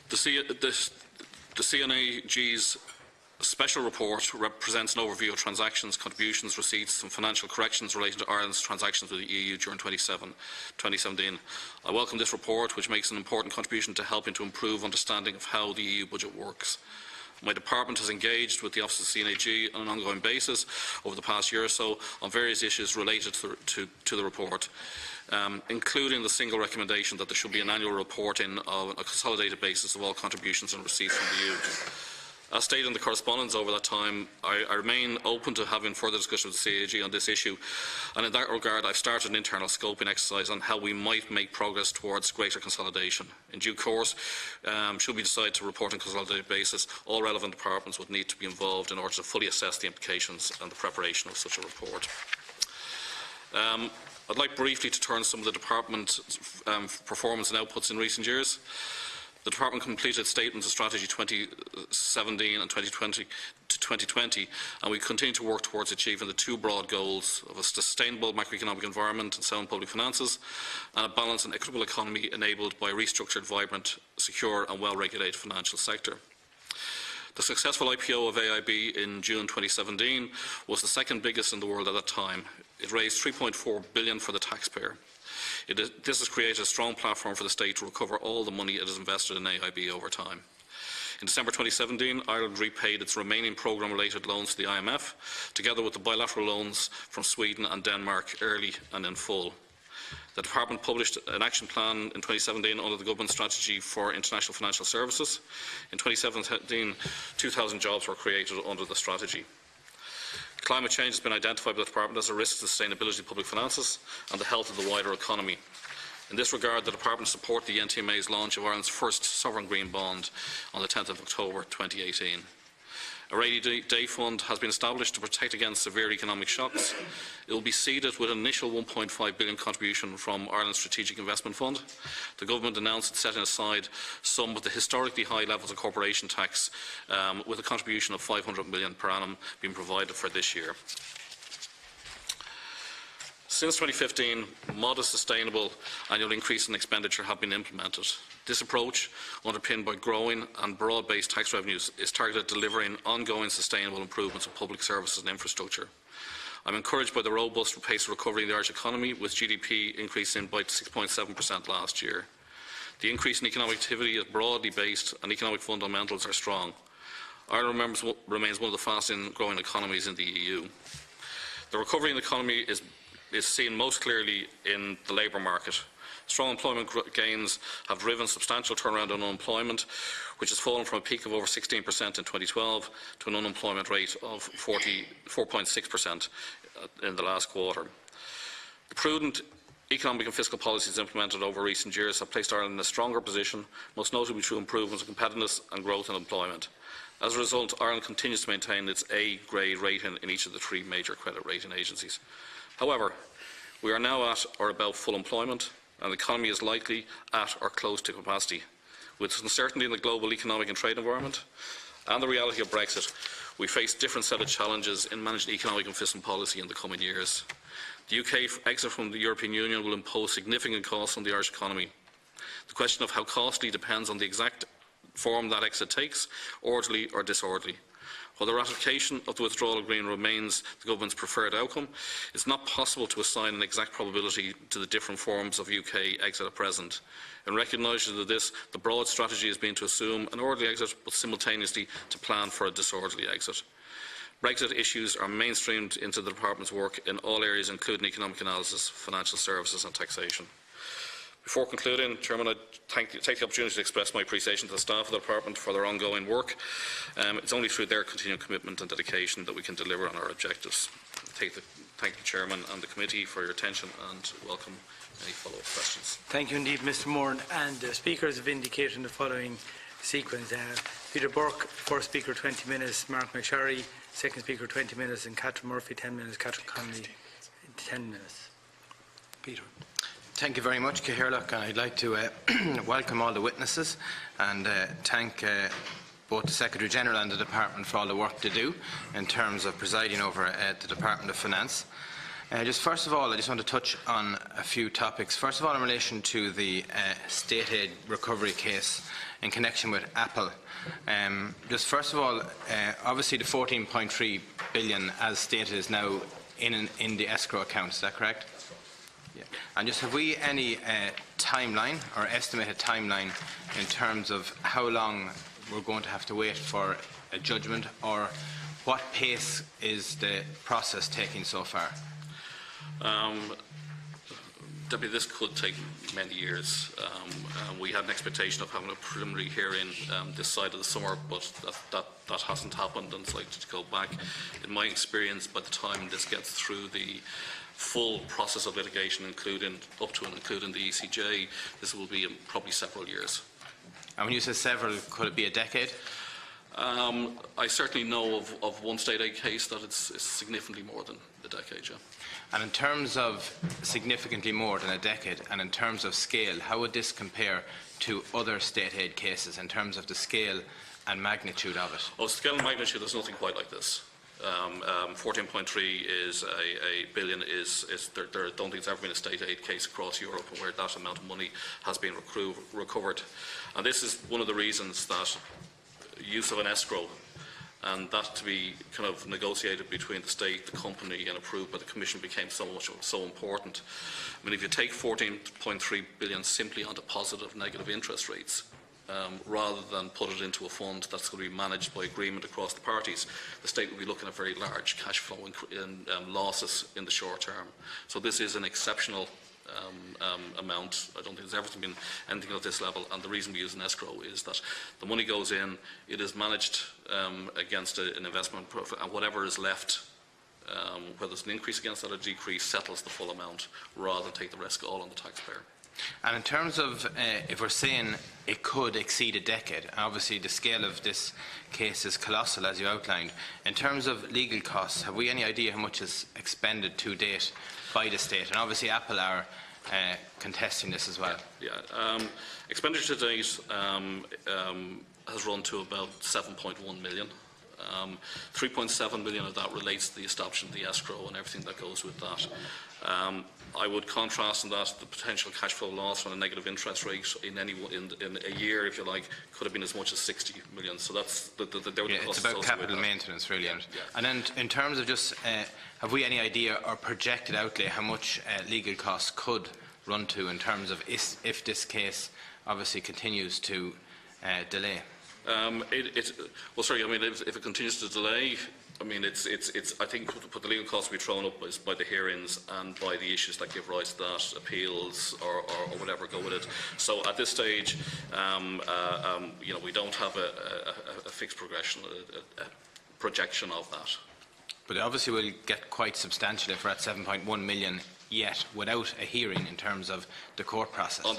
The CNAG's special report represents an overview of transactions, contributions, receipts and financial corrections relating to Ireland's transactions with the EU during 2017. I welcome this report, which makes an important contribution to helping to improve understanding of how the EU budget works. My department has engaged with the Office of CNAG on an ongoing basis over the past year or so on various issues related to the report, including the single recommendation that there should be an annual reporting on a consolidated basis of all contributions and receipts from the EU. As stated in the correspondence over that time, I remain open to having further discussion with the CAG on this issue, and in that regard I've started an internal scoping exercise on how we might make progress towards greater consolidation. In due course, should we decide to report on a consolidated basis, all relevant departments would need to be involved in order to fully assess the implications and the preparation of such a report. I'd like briefly to turn to some of the department's performance and outputs in recent years. The Department completed statements of strategy 2017 and 2020, and we continue to work towards achieving the two broad goals of a sustainable macroeconomic environment and sound public finances, and a balanced and equitable economy enabled by a restructured, vibrant, secure and well-regulated financial sector. The successful IPO of AIB in June 2017 was the second biggest in the world at that time. It raised €3.4 billion for the taxpayer. This has created a strong platform for the state to recover all the money it has invested in AIB over time. In December 2017, Ireland repaid its remaining programme-related loans to the IMF, together with the bilateral loans from Sweden and Denmark, early and in full. The Department published an action plan in 2017 under the Government Strategy for International Financial Services. In 2017, 2,000 jobs were created under the strategy. Climate change has been identified by the Department as a risk to the sustainability of public finances and the health of the wider economy. In this regard, the Department supported the NTMA's launch of Ireland's first sovereign green bond on the 10th of October 2018. A rainy day fund has been established to protect against severe economic shocks. It will be seeded with an initial €1.5 billion contribution from Ireland's Strategic Investment Fund. The Government announced it's setting aside some of the historically high levels of corporation tax, with a contribution of €500 million per annum being provided for this year. Since 2015, modest sustainable annual increase in expenditure have been implemented. This approach, underpinned by growing and broad-based tax revenues, is targeted at delivering ongoing sustainable improvements of public services and infrastructure. I'm encouraged by the robust pace of recovery in the Irish economy, with GDP increasing by 6.7% last year. The increase in economic activity is broadly based and economic fundamentals are strong. Ireland remains one of the fastest growing economies in the EU. The recovery in the economy is seen most clearly in the labour market. Strong employment gains have driven substantial turnaround in unemployment, which has fallen from a peak of over 16% in 2012 to an unemployment rate of 4.6% in the last quarter. The prudent economic and fiscal policies implemented over recent years have placed Ireland in a stronger position, most notably through improvements in competitiveness and growth in employment. As a result, Ireland continues to maintain its A-grade rating in each of the 3 major credit rating agencies. However, we are now at or about full employment, and the economy is likely at or close to capacity. With uncertainty in the global economic and trade environment and the reality of Brexit, we face a different set of challenges in managing economic and fiscal policy in the coming years. The UK exit from the European Union will impose significant costs on the Irish economy. The question of how costly depends on the exact form that exit takes, orderly or disorderly. While the ratification of the withdrawal agreement remains the government's preferred outcome, it is not possible to assign an exact probability to the different forms of UK exit at present. In recognition of this, the broad strategy has been to assume an orderly exit, but simultaneously to plan for a disorderly exit. Brexit issues are mainstreamed into the Department's work in all areas, including economic analysis, financial services and taxation. Before concluding, Chairman, I take the opportunity to express my appreciation to the staff of the Department for their ongoing work. It's only through their continuing commitment and dedication that we can deliver on our objectives. Thank the Chairman and the Committee for your attention and welcome any follow-up questions. Thank you indeed, Mr. Moore. And the speakers have indicated in the following sequence. Peter Burke, first speaker 20 minutes, Marc MacSharry, second speaker 20 minutes, and Catherine Murphy 10 minutes, Catherine Connolly 10 minutes. Peter. Thank you very much, Caherlock, and I'd like to welcome all the witnesses and thank both the Secretary-General and the Department for all the work they do in terms of presiding over the Department of Finance. Just first of all, I just want to touch on a few topics. First of all, in relation to the state aid recovery case in connection with Apple. Just first of all, obviously the 14.3 billion, as stated, is now in the escrow account. Is that correct? Yeah. And just have we any timeline or estimated timeline in terms of how long we're going to have to wait for a judgment, or what pace is the process taking so far? Deputy, this could take many years. We had an expectation of having a preliminary hearing this side of the summer, but that hasn't happened and it's likely to go back. In my experience, by the time this gets through the full process of litigation, including up to and including the ECJ, this will be probably several years. And when you say several, could it be a decade? I certainly know of one state aid case that it's significantly more than a decade, yeah. And in terms of significantly more than a decade, and in terms of scale, how would this compare to other state aid cases in terms of the scale and magnitude of it? Oh, scale and magnitude, there's nothing quite like this. 14.3 is a billion. There don't think there's ever been a state aid case across Europe where that amount of money has been recovered. And this is one of the reasons that use of an escrow and that to be kind of negotiated between the state, the company and approved by the Commission became so important. I mean, if you take 14.3 billion simply on deposit of negative interest rates, rather than put it into a fund that's going to be managed by agreement across the parties, the state will be looking at very large cash flow losses in the short term. So this is an exceptional amount. I don't think there's ever been anything at this level, and the reason we use an escrow is that the money goes in, it is managed against an investment profit, and whatever is left, whether it's an increase against that or a decrease, settles the full amount rather than take the risk all on the taxpayer. And in terms of, if we're saying it could exceed a decade, obviously the scale of this case is colossal, as you outlined. In terms of legal costs, have we any idea how much is expended to date by the state? And obviously Apple are contesting this as well. Yeah. Expenditure to date has run to about 7.1 million. 3.7 million of that relates to the establishment of the escrow and everything that goes with that. I would contrast in that the potential cash flow loss from a negative interest rate in a year, if you like, could have been as much as 60 million. So that's it's about capital maintenance, really. Yeah. And then in terms of just, have we any idea or projected outlay how much legal costs could run to in terms of if this case obviously continues to delay? Well, sorry. I mean, if it continues to delay, I mean, it's. I think what the legal costs will be thrown up is by the hearings and by the issues that give rise to that, appeals or whatever go with it. So at this stage, you know, we don't have a fixed progression, a projection of that. But obviously we'll get quite substantial if we're at 7.1 million yet without a hearing in terms of the court process. On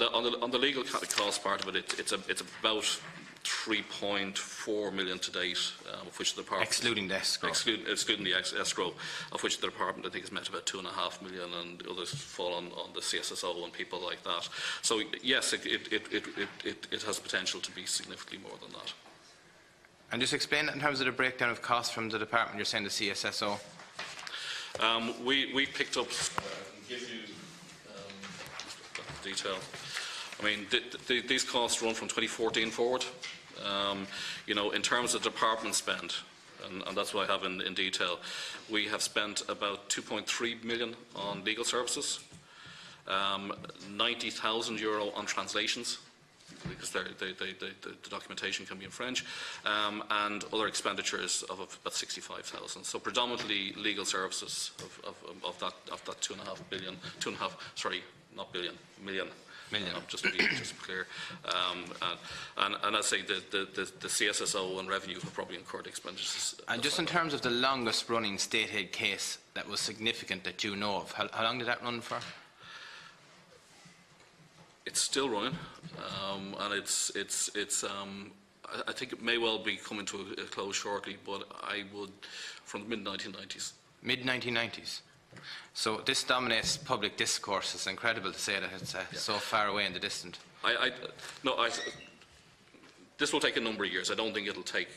the legal cost part of it, it's about 3.4 million to date, of which the department, excluding the escrow, excluding the escrow, of which the department I think has met about 2.5 million, and others fall on the CSSO and people like that. So yes, it has potential to be significantly more than that. And just explain that in terms of the breakdown of costs from the department. You're saying the CSSO. We picked up. Give you detail. I mean, these costs run from 2014 forward. You know, in terms of department spend, and that's what I have in detail, we have spent about 2.3 million on legal services, 90,000 euro on translations, because the documentation can be in French, and other expenditures of about 65,000. So predominantly legal services of that 2.5 billion, 2.5, sorry, not billion, million. Just to be clear, and I say the CSSO and revenue have probably incurred expenditures. And just in terms of the longest running state aid case that was significant that you know of, how long did that run for? It's still running, and it's I think it may well be coming to a close shortly, but I would, from the mid-1990s. Mid-1990s. So this dominates public discourse. It's incredible to say that it's so far away in the distant. This will take a number of years. I don't think it'll take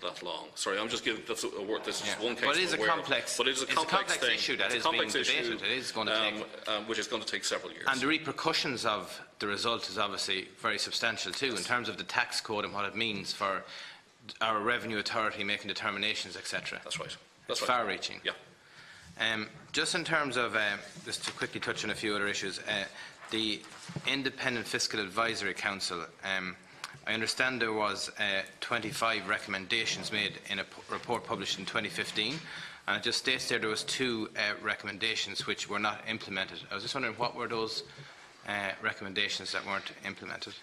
that long. Sorry, I'm just giving that's a word. This is one case. But it is a complex. But it is a complex thing. Issue that is being debated. It is going to take, which is going to take several years. And the repercussions of the result is obviously very substantial too, in terms of the tax code and what it means for our revenue authority making determinations, etc. That's right. It's far-reaching. Yeah. Just in terms of, just to quickly touch on a few other issues, the Independent Fiscal Advisory Council, I understand there was 25 recommendations made in a report published in 2015, and it just states there was 2 recommendations which were not implemented. I was just wondering, what were those recommendations that weren't implemented?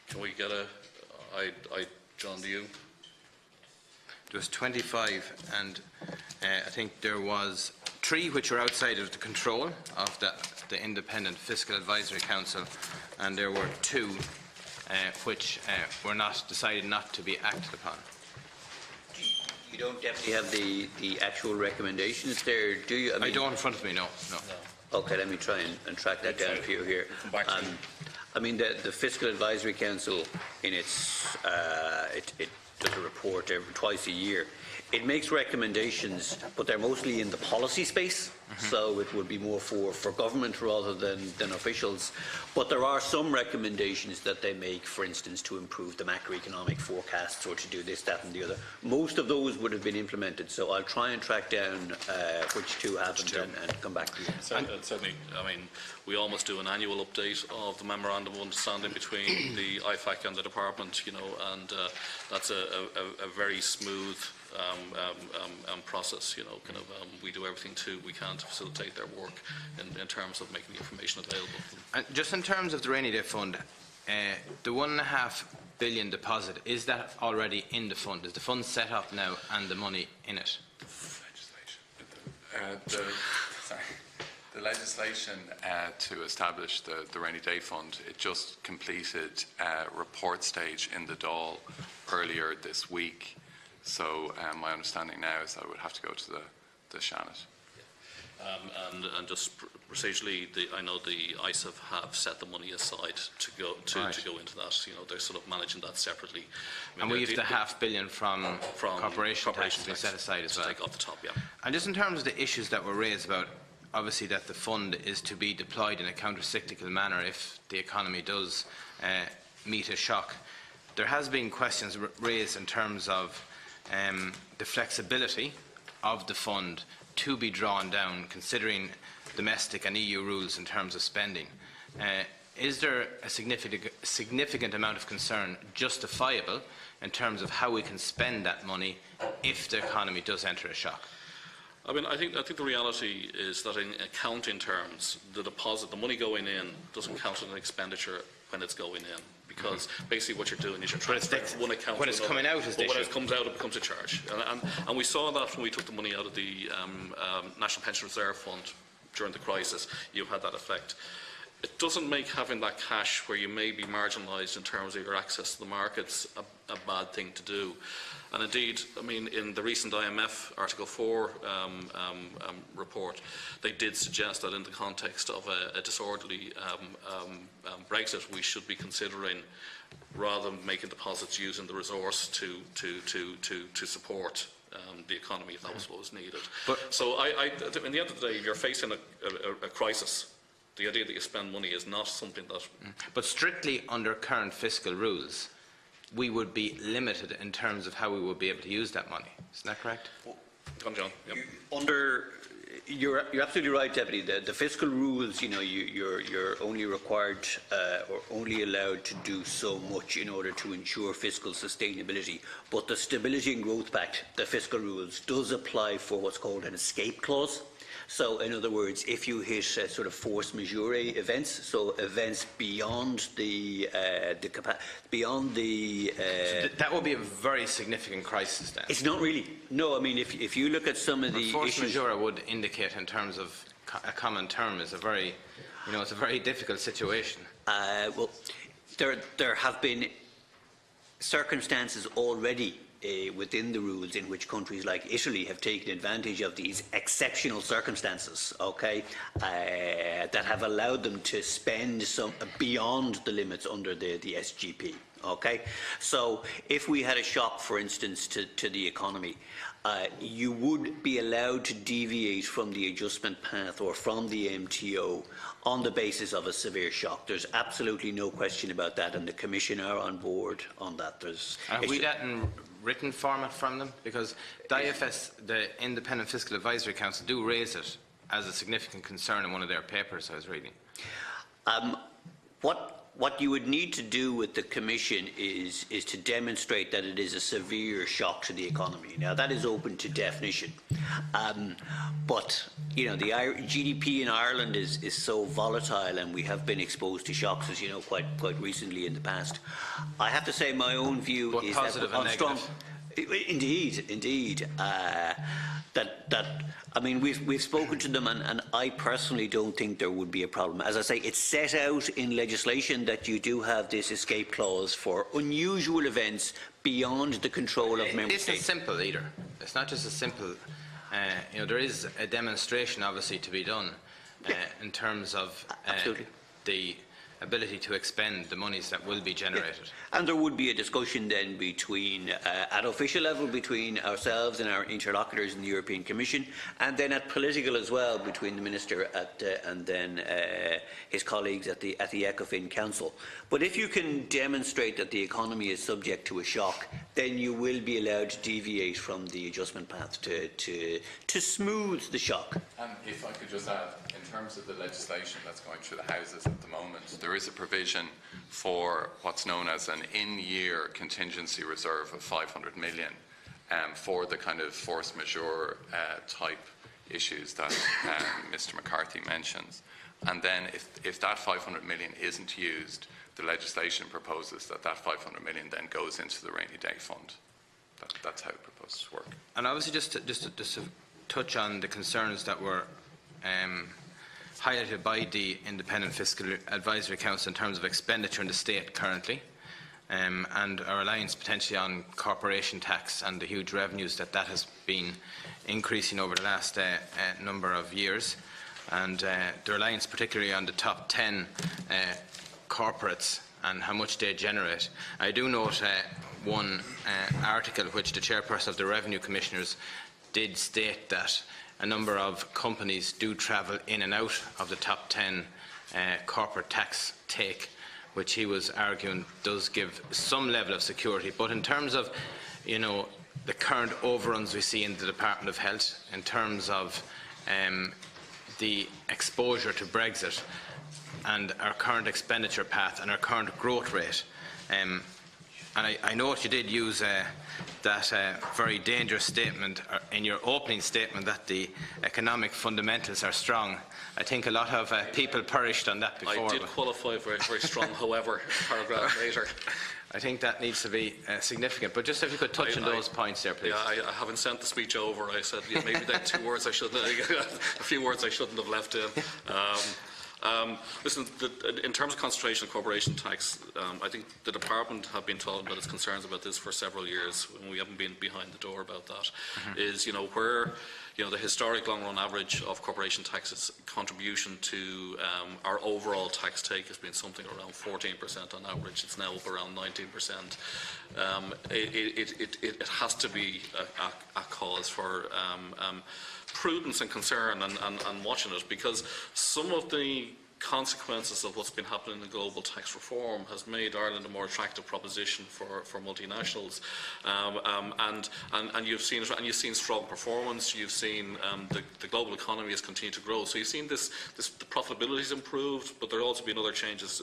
Can we get John, do you? There was 25, and I think there was 3 which were outside of the control of the Independent Fiscal Advisory Council, and there were 2 which were decided not to be acted upon. You don't definitely have the actual recommendations there, do you? I don't in front of me, no. Okay, let me try and track that down for you here. I mean, the Fiscal Advisory Council, in its it does a report twice a year. It makes recommendations, but they're mostly in the policy space, so it would be more for government rather than officials. But there are some recommendations that they make, for instance, to improve the macroeconomic forecasts or to do this, that and the other. Most of those would have been implemented, so I'll try and track down which 2 haven't and come back to you. Certainly, I mean, we almost do an annual update of the Memorandum of Understanding between the IFAC and the department, you know, and that's a very smooth process, you know, we do everything we can to facilitate their work in terms of making the information available. And just in terms of the rainy day fund, the $1.5 billion deposit, is that already in the fund? Is the fund set up now and the money in it? The legislation to establish the rainy day fund, it just completed report stage in the Dáil earlier this week. So my understanding now is that I would have to go to the Shannon. And just procedurally, I know the ISAF have set the money aside to go into that. You know, they're sort of managing that separately. I mean, and we have the $500 million from corporation tax to be set aside as well. Take off the top, yeah. And just in terms of the issues that were raised about, obviously, that the fund is to be deployed in a counter-cyclical manner if the economy does meet a shock. There has been questions raised in terms of the flexibility of the fund to be drawn down, considering domestic and EU rules in terms of spending. Is there a significant amount of concern justifiable in terms of how we can spend that money if the economy does enter a shock? I mean, I think the reality is that in accounting terms, the deposit, the money going in, doesn't count as an expenditure when it's going in, because basically what you're doing is you're transferring one account when it's to another. coming out is the But when issue. it comes out, it becomes a charge, and we saw that when we took the money out of the National Pension Reserve Fund during the crisis. You had that effect. It doesn't make having that cash where you may be marginalised in terms of your access to the markets a bad thing to do. And indeed, I mean, in the recent IMF Article 4 report, they did suggest that in the context of a disorderly Brexit, we should be considering, rather than making deposits, using the resource to support the economy if that was what was needed. So in the end of the day, if you're facing a crisis, the idea that you spend money is not something that... But strictly under current fiscal rules, we would be limited in terms of how we would be able to use that money. Isn't that correct? Come on, John. Yep. You're absolutely right, Deputy. The fiscal rules, you know, you're only required or only allowed to do so much in order to ensure fiscal sustainability. But the Stability and Growth Pact, the fiscal rules, does apply for what's called an escape clause. So, in other words, if you hit sort of force majeure events, so events beyond the that would be a very significant crisis then. It's not really. No, I mean, if you look at some of the force issues, majeure would indicate, in terms of a common term, is a very, you know, it's a very difficult situation. well, there have been circumstances already within the rules in which countries like Italy have taken advantage of these exceptional circumstances, okay, that have allowed them to spend some beyond the limits under the SGP, okay. So if we had a shock, for instance, to the economy, you would be allowed to deviate from the adjustment path or from the MTO on the basis of a severe shock. There's absolutely no question about that, and the Commission are on board on that. Have we that in written format from them? Because the IFS, the Independent Fiscal Advisory Council, do raise it as a significant concern in one of their papers I was reading. What you would need to do with the Commission is to demonstrate that it is a severe shock to the economy. Now, that is open to definition. But, you know, the GDP in Ireland is so volatile, and we have been exposed to shocks, as you know, quite recently in the past. I have to say my own view both is positive that and negative. Indeed. I mean, we've spoken to them, and I personally don't think there would be a problem. As I say, it's set out in legislation that you do have this escape clause for unusual events beyond the control of member states. It's simple either. It's not just a simple. You know, there is a demonstration, obviously, to be done in terms of the ability to expend the monies that will be generated. Yeah. And there would be a discussion then between, at official level, between ourselves and our interlocutors in the European Commission, and then at political as well, between the Minister and then his colleagues at the ECOFIN Council. But if you can demonstrate that the economy is subject to a shock, then you will be allowed to deviate from the adjustment path to smooth the shock. And if I could just add, in terms of the legislation that's going through the Houses at the moment, there is a provision for what's known as an in-year contingency reserve of 500 million for the kind of force majeure type issues that Mr McCarthy mentions. And then if that 500 million isn't used, the legislation proposes that 500 million then goes into the rainy day fund. That's how it proposes to work. And obviously, just to touch on the concerns that were highlighted by the Independent Fiscal Advisory Council in terms of expenditure in the state currently, and our reliance potentially on corporation tax and the huge revenues that has been increasing over the last number of years, and the reliance particularly on the top 10 corporates and how much they generate. I do note one article which the chairperson of the Revenue Commissioners did state that a number of companies do travel in and out of the top 10 corporate tax take, which he was arguing does give some level of security. But in terms of, you know, the current overruns we see in the Department of Health, in terms of the exposure to Brexit and our current expenditure path and our current growth rate. And I note you did use that very dangerous statement in your opening statement that the economic fundamentals are strong. I think a lot of people perished on that before. I did qualify very, very strong, however, a paragraph later. I think that needs to be significant. But just if you could touch on those points there, please. Yeah, I haven't sent the speech over. I said maybe that 2 words I shouldn't, a few words I shouldn't have left in. Listen, in terms of concentration of corporation tax, I think the department have been told about its concerns about this for several years, and we haven't been behind the door about that. Is where the historic long-run average of corporation tax's contribution to our overall tax take has been something around 14% on average. It's now up around 19%. It has to be a cause for prudence and concern and watching it, because some of the consequences of what's been happening in global tax reform has made Ireland a more attractive proposition for multinationals, and you've seen strong performance. You've seen the global economy has continued to grow. So you've seen the profitability has improved, but there have also been other changes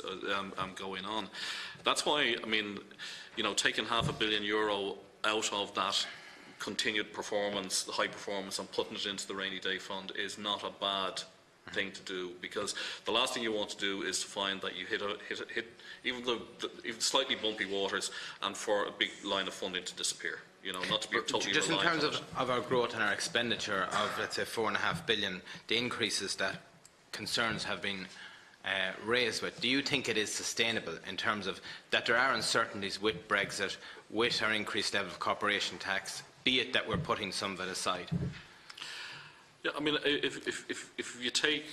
going on. That's why taking €500 million out of that continued performance, the high performance, and putting it into the rainy day fund is not a bad thing to do, because the last thing you want to do is to find that you hit even slightly bumpy waters and for a big line of funding to disappear. Not to be totally just in reliant terms on of our growth and our expenditure of, let's say, €4.5 billion, the increases that concerns have been raised with, do you think it is sustainable in terms of that there are uncertainties with Brexit, with our increased level of corporation tax, be it that we're putting some of it aside? Yeah, if you take,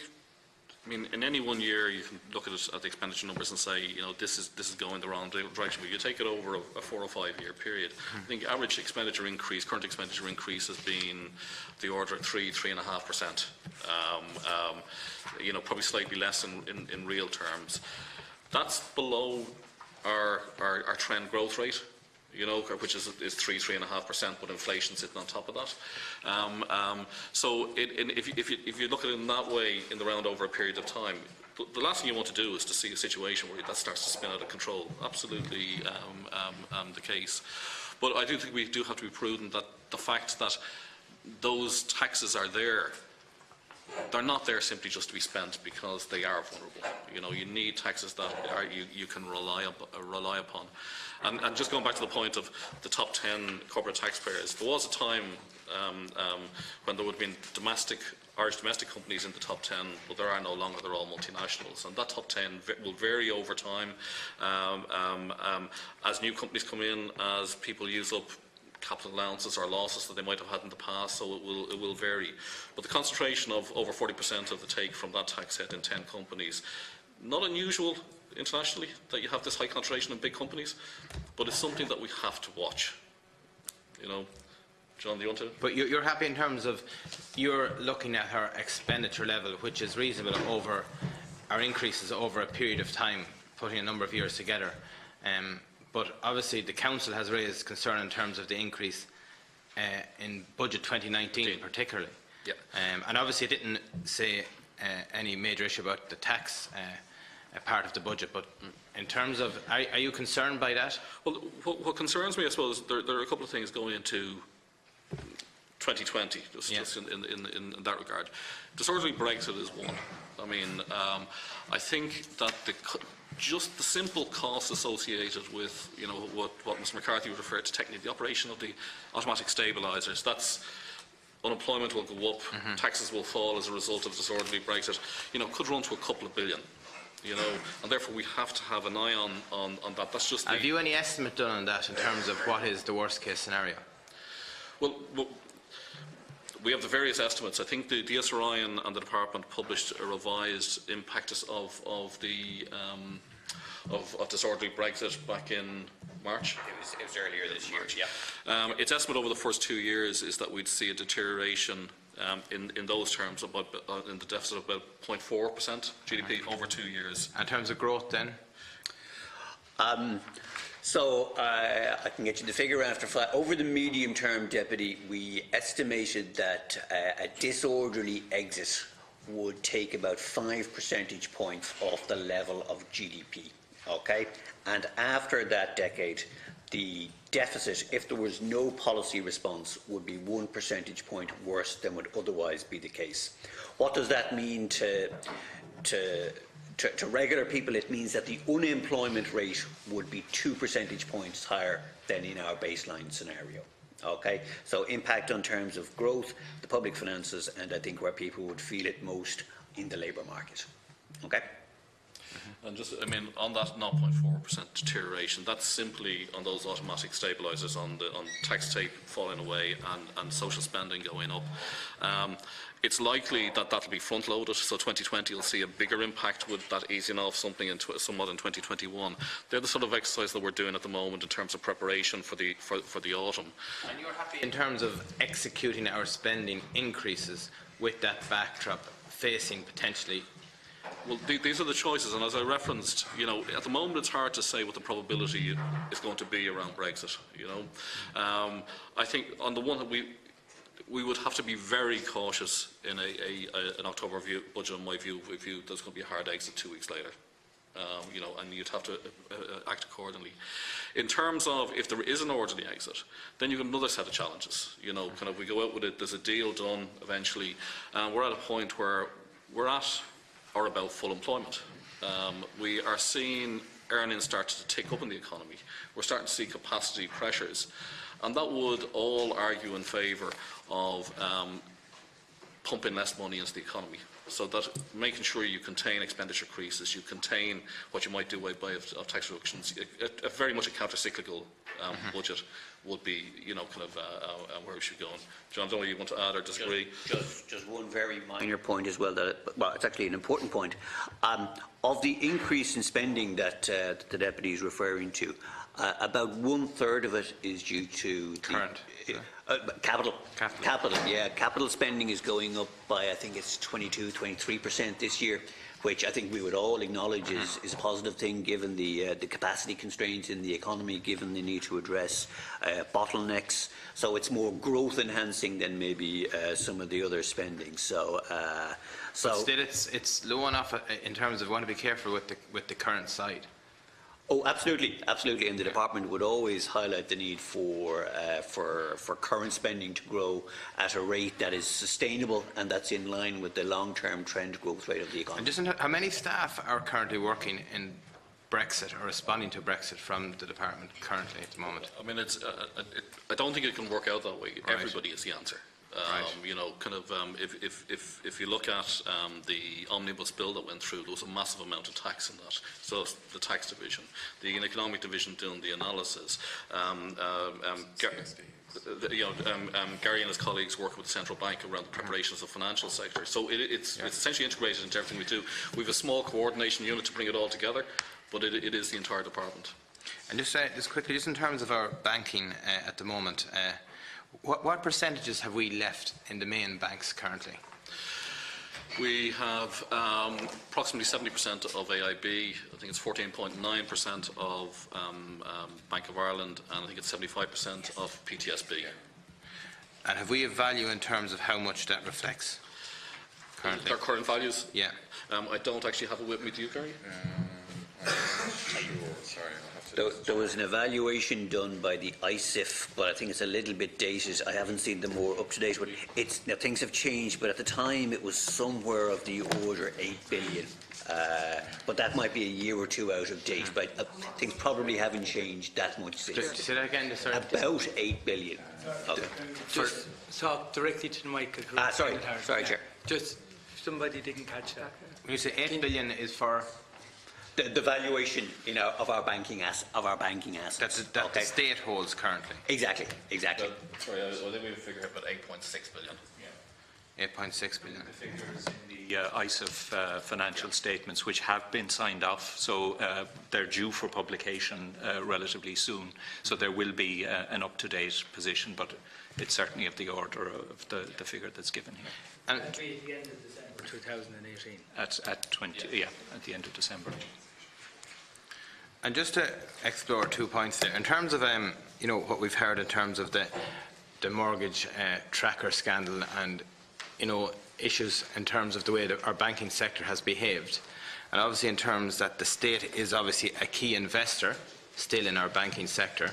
in any one year you can look at the expenditure numbers and say, this is going the wrong direction. But you take it over a 4 or 5 year period. I think average expenditure increase, current expenditure increase, has been the order of 3.5%. Probably slightly less in real terms. That's below our trend growth rate, which is 3.5%, but inflation sitting on top of that. So if you look at it in that way, in the round over a period of time, the last thing you want to do is to see a situation where that starts to spin out of control. Absolutely the case. But I do think we do have to be prudent that the fact that those taxes are there, they're not there simply just to be spent because they are vulnerable. You need taxes that you can rely upon. And just going back to the point of the top 10 corporate taxpayers, there was a time when there would have been Irish domestic companies in the top 10, but there are no longer. They're all multinationals, and that top 10 will vary over time as new companies come in, as people use up capital allowances or losses that they might have had in the past, so it will vary. But the concentration of over 40% of the take from that tax set in 10 companies, not unusual internationally that you have this high concentration in big companies, but it's something that we have to watch. John, do you want to? But you're happy in terms of you're looking at our expenditure level, which is reasonable over our increases over a period of time, putting a number of years together. But obviously the Council has raised concern in terms of the increase in Budget 2019 particularly. Yeah. And obviously it didn't say any major issue about the tax part of the budget, but in terms of, are you concerned by that? Well, what concerns me, I suppose, there are a couple of things going into 2020, just in that regard. Disorderly Brexit is one. I think that just the simple costs associated with, what Mr McCarthy would refer to technically, the operation of the automatic stabilisers, that's unemployment will go up, taxes will fall as a result of disorderly Brexit, could run to a couple of billion. And therefore we have to have an eye on that. That's just. Have you any estimate done on that in terms of what is the worst case scenario? Well, we have the various estimates. I think the DSRI and the department published a revised impact of disorderly Brexit back in March. It was earlier this year. Yeah. Its estimate over the first 2 years is that we'd see a deterioration in those terms in the deficit of about 0.4% GDP over 2 years. In terms of growth, then. So I can get you the figure after flat. Over the medium term, Deputy, we estimated that a disorderly exit would take about 5 percentage points off the level of GDP. Okay? And after that decade, the deficit, if there was no policy response, would be 1 percentage point worse than would otherwise be the case. What does that mean to regular people? It means that the unemployment rate would be 2 percentage points higher than in our baseline scenario. Okay, so impact on terms of growth, the public finances, and I think where people would feel it most in the labour market. Okay. And just, I mean, on that 0.4% deterioration, that's simply on those automatic stabilisers, on tax take falling away and social spending going up. It's likely that that'll be front-loaded, so 2020 will see a bigger impact with that easing off something somewhat in 2021. They're the sort of exercise that we're doing at the moment in terms of preparation for the autumn. And you're happy in terms of executing our spending increases with that backdrop facing potentially? Well, these are the choices, and as I referenced, you know, at the moment it's hard to say what the probability is going to be around Brexit. You know, I think on the one hand we would have to be very cautious in an October budget. In my view, there's going to be a hard exit 2 weeks later. You know, and you'd have to act accordingly. In terms of if there is an orderly exit, then you've got another set of challenges. You know, kind of we go out with it. There's a deal done eventually, and we're at a point where we're at or about full employment. We are seeing earnings start to tick up in the economy. We're starting to see capacity pressures, and that would all argue in favour of pumping less money into the economy. So that making sure you contain expenditure increases, you contain what you might do by way of tax reductions, very much a counter-cyclical budget would be, you know, kind of where we should go. John, don't you want to add or disagree? Just one very minor point as well. Well, it's actually an important point. Of the increase in spending that the Deputy is referring to, about 1/3 of it is due to capital. Yeah, capital spending is going up by, I think it's 22–23% this year, which I think we would all acknowledge is a positive thing given the capacity constraints in the economy, given the need to address bottlenecks. So it's more growth enhancing than maybe some of the other spending. So, but still, it's low enough in terms of we want to be careful with the current side. Oh, absolutely, absolutely. And the department would always highlight the need for current spending to grow at a rate that is sustainable and that's in line with the long-term trend growth rate of the economy. And how many staff are currently working in Brexit or responding to Brexit from the department currently at the moment? I mean, I don't think it can work out that way. Right. Everybody is the answer. Right. You know, kind of, if you look at the omnibus bill that went through, there was a massive amount of tax in that. So the tax division, the economic division doing the analysis, Gary and his colleagues working with the central bank around the preparations of the financial sector. So it's essentially integrated into everything we do. We have a small coordination unit to bring it all together, but it is the entire department. And just quickly, just in terms of our banking at the moment, what percentages have we left in the main banks currently? We have approximately 70% of AIB. I think it's 14.9% of Bank of Ireland, and I think it's 75% of PTSB. And have we a value in terms of how much that reflects currently? Their current values? Yeah. I don't actually have it with me. Do you, Gary? Sorry. There was an evaluation done by the ISIF, but I think it's a little bit dated. I haven't seen the more up-to-date one. Now, things have changed, but at the time it was somewhere of the order 8 billion. But that might be a year or two out of date, but things probably haven't changed that much since. Just say that again. About 8 billion. Okay. Just talk directly to the mic. Sorry, Chair. Just somebody didn't catch that. When you say 8 billion is for? The valuation, you know, of our banking assets. That the state holds currently. Exactly. Sorry, I think we figure about 8.6 billion. Yeah. 8.6 billion. The figures in the ISIF financial statements, which have been signed off, so they're due for publication relatively soon. So there will be an up-to-date position, but it's certainly of the order of the figure that's given here. And at the end of December 2018. At the end of December. And just to explore 2 points there, in terms of what we've heard in terms of the mortgage tracker scandal and issues in terms of the way that our banking sector has behaved, and obviously in terms that the state is obviously a key investor still in our banking sector.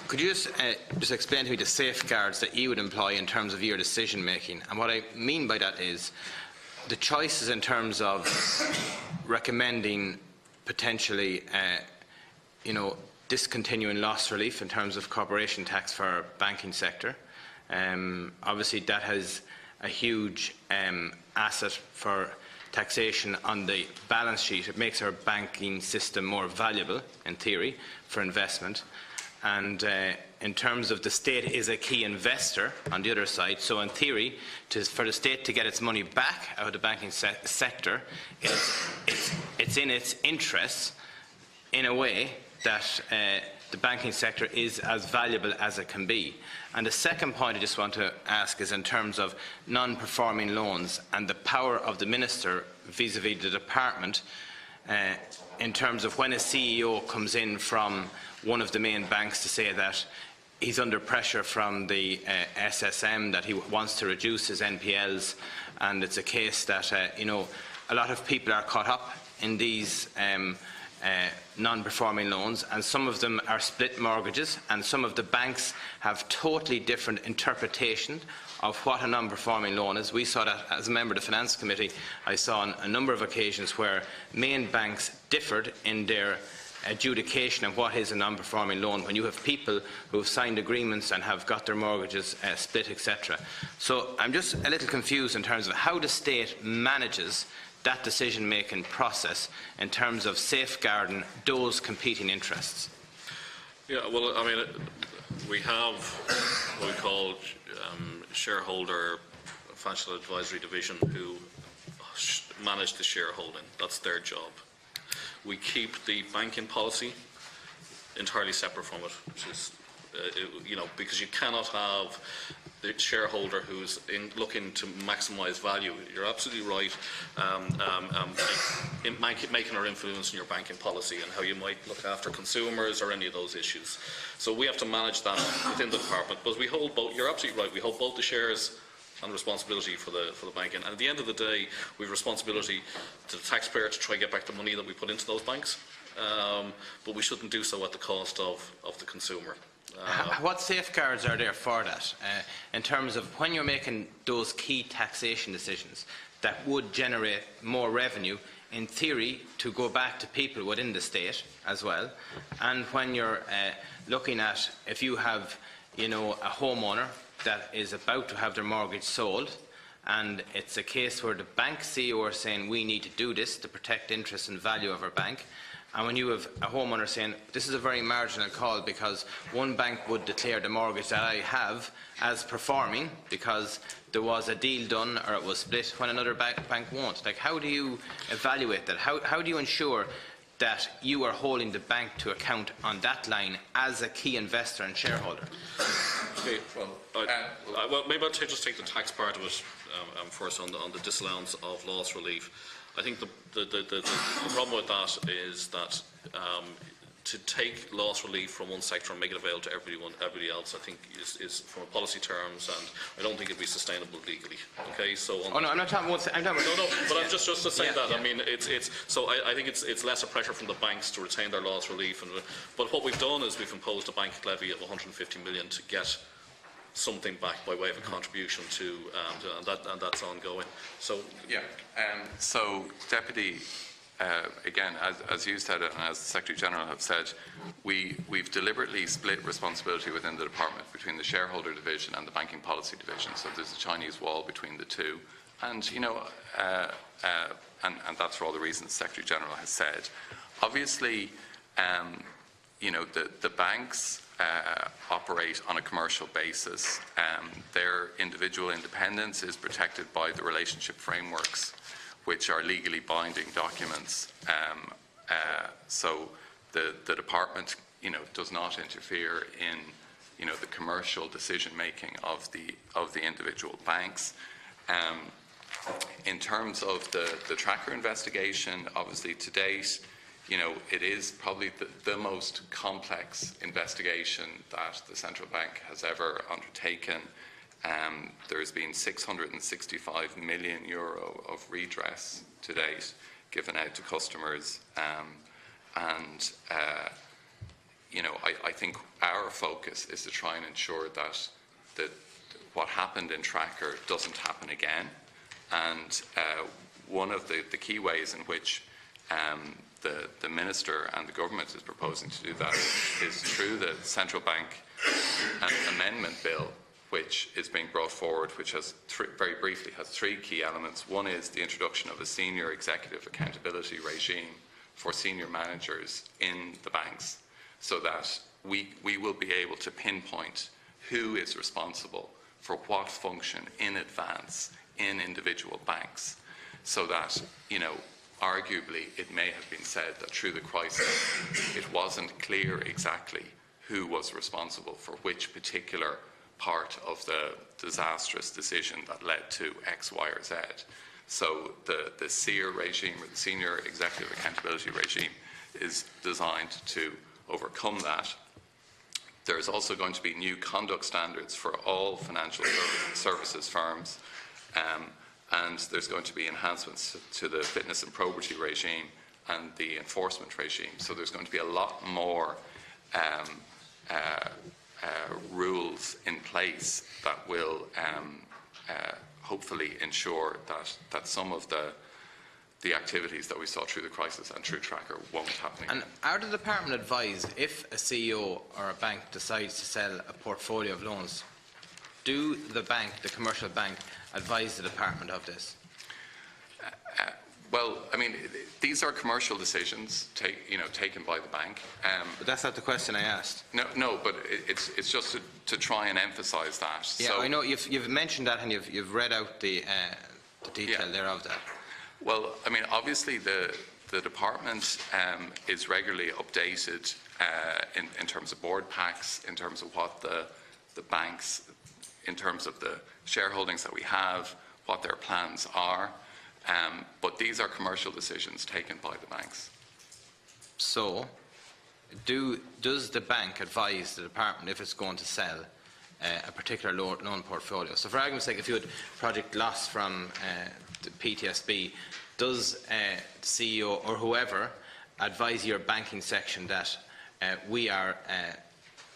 Could you just explain to me the safeguards that you would employ in terms of your decision making? And what I mean by that is the choices in terms of recommending potentially, discontinuing loss relief in terms of corporation tax for our banking sector. Obviously, that has a huge asset for taxation on the balance sheet. It makes our banking system more valuable, in theory, for investment. And in terms of the state is a key investor on the other side, so in theory, for the state to get its money back out of the banking sector, it's in its interests, in a way, that the banking sector is as valuable as it can be. And the second point I just want to ask is in terms of non-performing loans and the power of the Minister vis-à-vis the Department in terms of when a CEO comes in from one of the main banks to say that he's under pressure from the SSM, that he wants to reduce his NPLs, and it's a case that a lot of people are caught up in these non-performing loans, and some of them are split mortgages, and some of the banks have totally different interpretation of what a non-performing loan is. We saw that as a member of the Finance Committee. I saw on a number of occasions where main banks differed in their adjudication of what is a non-performing loan when you have people who have signed agreements and have got their mortgages split, etc. So I'm just a little confused in terms of how the state manages that decision-making process in terms of safeguarding those competing interests. Yeah, well, I mean, we have what we call shareholder financial advisory division who manage the shareholding. That's their job. We keep the banking policy entirely separate from it, which is, because you cannot have the shareholder who's looking to maximise value. You're absolutely right in making our influence in your banking policy and how you might look after consumers or any of those issues. So we have to manage that within the department. But we hold both. You're absolutely right. We hold both the shares and responsibility for the banking. And at the end of the day, we have responsibility to the taxpayer to try and get back the money that we put into those banks. But we shouldn't do so at the cost of the consumer. What safeguards are there for that in terms of when you're making those key taxation decisions that would generate more revenue, in theory, to go back to people within the state as well, and when you're looking at if you have a homeowner that is about to have their mortgage sold, and it's a case where the bank CEO are saying we need to do this to protect interest and value of our bank, and when you have a homeowner saying this is a very marginal call because one bank would declare the mortgage that I have as performing because there was a deal done or it was split when another bank won't. Like, how do you evaluate that? How do you ensure that you are holding the bank to account on that line as a key investor and shareholder? Okay, well, maybe I'll just take the tax part of it first on the disallowance of loss relief. I think the problem with that is that to take loss relief from one sector and make it available to everybody else, I think is from a policy terms, and I don't think it'd be sustainable legally. Okay, so no, I'm not talking about. No, but I'm just to say that. Yeah. I mean, I think it's less a pressure from the banks to retain their loss relief, but what we've done is we've imposed a bank levy of 150 million to get something back by way of a contribution to, and that's ongoing. So yeah, so Deputy, again, as you said and as the Secretary General have said, we've deliberately split responsibility within the department between the shareholder division and the banking policy division. So there's a Chinese wall between the two, and and that's for all the reasons the Secretary General has said. Obviously, the banks operate on a commercial basis. Their individual independence is protected by the relationship frameworks, which are legally binding documents. So the department, does not interfere in, the commercial decision making of the individual banks. In terms of the tracker investigation, obviously to date, it is probably the most complex investigation that the central bank has ever undertaken. There has been €665 million of redress to date given out to customers, and I think our focus is to try and ensure that what happened in Tracker doesn't happen again. And one of the key ways in which the Minister and the Government is proposing to do that is through the Central Bank Amendment Bill, which is being brought forward, which has very briefly has three key elements. One is the introduction of a senior executive accountability regime for senior managers in the banks, so that we will be able to pinpoint who is responsible for what function in advance in individual banks, so that, arguably it may have been said that through the crisis it wasn't clear exactly who was responsible for which particular part of the disastrous decision that led to X, Y, or Z. So the SEER regime, or the Senior Executive Accountability Regime, is designed to overcome that. There's also going to be new conduct standards for all financial services firms, and there's going to be enhancements to the fitness and probity regime and the enforcement regime. So there's going to be a lot more rules in place that will hopefully ensure that some of the activities that we saw through the crisis and through Tracker won't happen again. And are the department advised, if a CEO or a bank decides to sell a portfolio of loans, do the bank, the commercial bank, advise the department of this? Well, I mean, these are commercial decisions taken by the bank. But that's not the question I asked. No, but it's just to try and emphasise that. Yeah, so, I know you've mentioned that, and you've read out the detail there of that. Well, I mean, obviously the department is regularly updated in terms of board packs, in terms of what the banks, in terms of the shareholdings that we have, what their plans are. But these are commercial decisions taken by the banks. So, does the bank advise the department if it's going to sell a particular loan portfolio? So, for argument's sake, if you had project loss from the PTSB, does the CEO or whoever advise your banking section that we are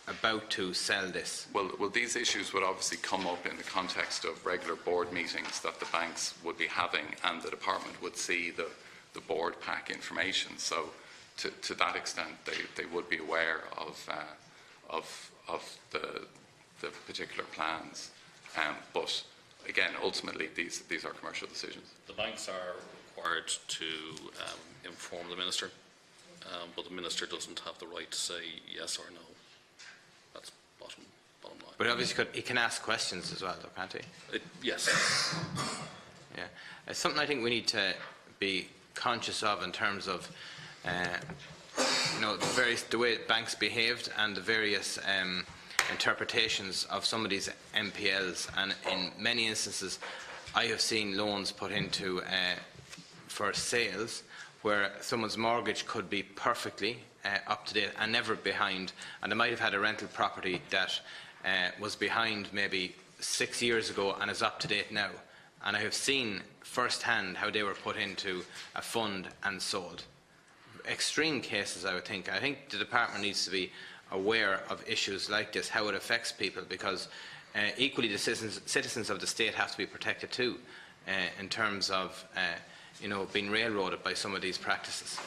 about to sell this? Well, these issues would obviously come up in the context of regular board meetings that the banks would be having, and the department would see the board pack information. So, to that extent, they would be aware of the particular plans. But again, ultimately, these are commercial decisions. The banks are required to inform the Minister, but the Minister doesn't have the right to say yes or no. That's bottom line. But obviously he can ask questions as well, though, can't he? Yes. Yeah. It's something I think we need to be conscious of in terms of the way banks behaved and the various interpretations of some of these MPLs, and in many instances I have seen loans put into for sales where someone's mortgage could be perfectly up to date and never behind, and they might have had a rental property that was behind maybe 6 years ago and is up to date now, and I have seen firsthand how they were put into a fund and sold. Extreme cases, I would think. I think the department needs to be aware of issues like this, how it affects people, because equally the citizens of the state have to be protected too, in terms of being railroaded by some of these practices.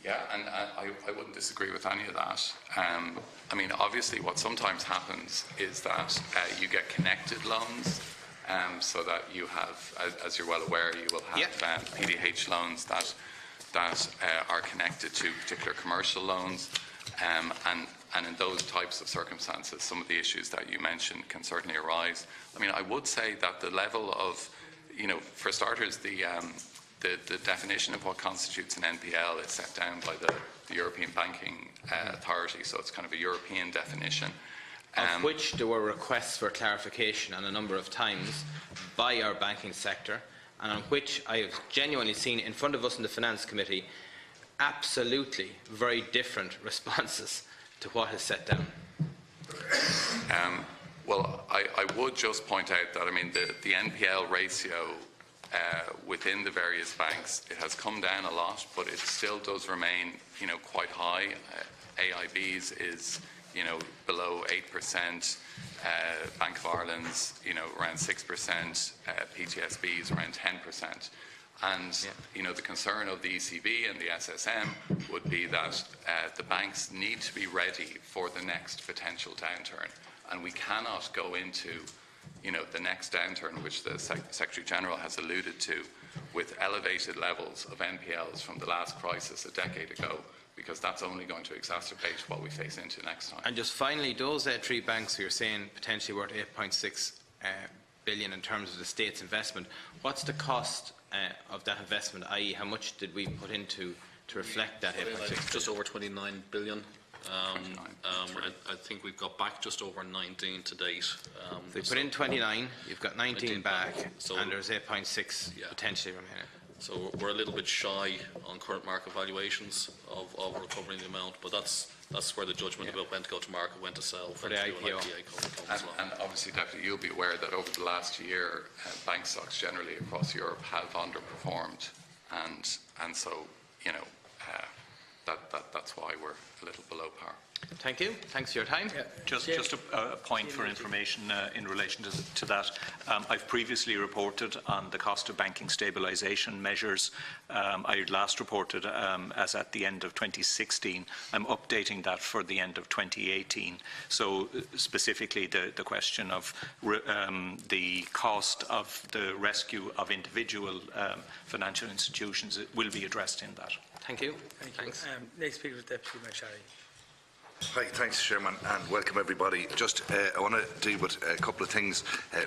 Yeah, and I wouldn't disagree with any of that. I mean, obviously what sometimes happens is that you get connected loans, so that you have, as you're well aware, you will have PDH loans that are connected to particular commercial loans, and in those types of circumstances, some of the issues that you mentioned can certainly arise. I mean, I would say that the level of, for starters, the definition of what constitutes an NPL is set down by the European Banking Authority, so it's kind of a European definition. Of which there were requests for clarification on a number of times by our banking sector, and on which I have genuinely seen in front of us in the Finance Committee absolutely very different responses to what is set down. Well, I would just point out that, I mean, the NPL ratio within the various banks, it has come down a lot, but it still does remain, quite high. AIB's is, below 8%, Bank of Ireland's, around 6%, PTSB's around 10%. And, the concern of the ECB and the SSM would be that the banks need to be ready for the next potential downturn. And we cannot go into, the next downturn, which the Secretary-General has alluded to, with elevated levels of NPLs from the last crisis a decade ago, because that's only going to exacerbate what we face into next time. And just finally, those three banks who you're saying potentially worth 8.6 billion in terms of the state's investment, what's the cost of that investment, i.e. how much did we put into to reflect that 8.6? Just over 29 billion. I think we've got back just over 19 to date. They put in 29, you've got 19 back, so, and there's 8.6 potentially remaining. So we're a little bit shy on current market valuations of recovering the amount, but that's where the judgment about when to go to market, when to sell for the IPO. And obviously, Deputy, you'll be aware that over the last year, bank stocks generally across Europe have underperformed, and so that's why we're a little below par. Thank you. Thanks for your time. Just a point for information in relation to that. I've previously reported on the cost of banking stabilisation measures. I had last reported as at the end of 2016. I'm updating that for the end of 2018. So specifically the question of the cost of the rescue of individual financial institutions will be addressed in that. Thank you. Thanks. Next speaker is Deputy MacSharry. Hi, thanks, Chairman, and welcome everybody. Just, I want to deal with a couple of things.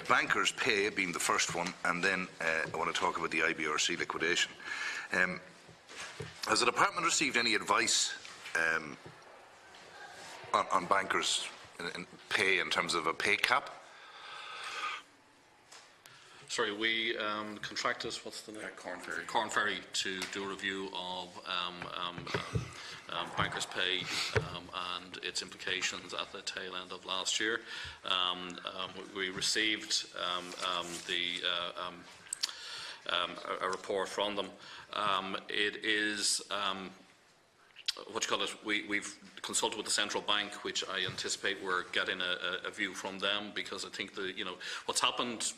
Bankers' pay being the first one, and then I want to talk about the IBRC liquidation. Has the department received any advice on bankers' pay in terms of a pay cap? Sorry, we contracted, what's the name? Corn Ferry to do a review of bankers' pay and its implications at the tail end of last year. We received a report from them. It is we've consulted with the central bank, which I anticipate we're getting a view from them, because I think what's happened,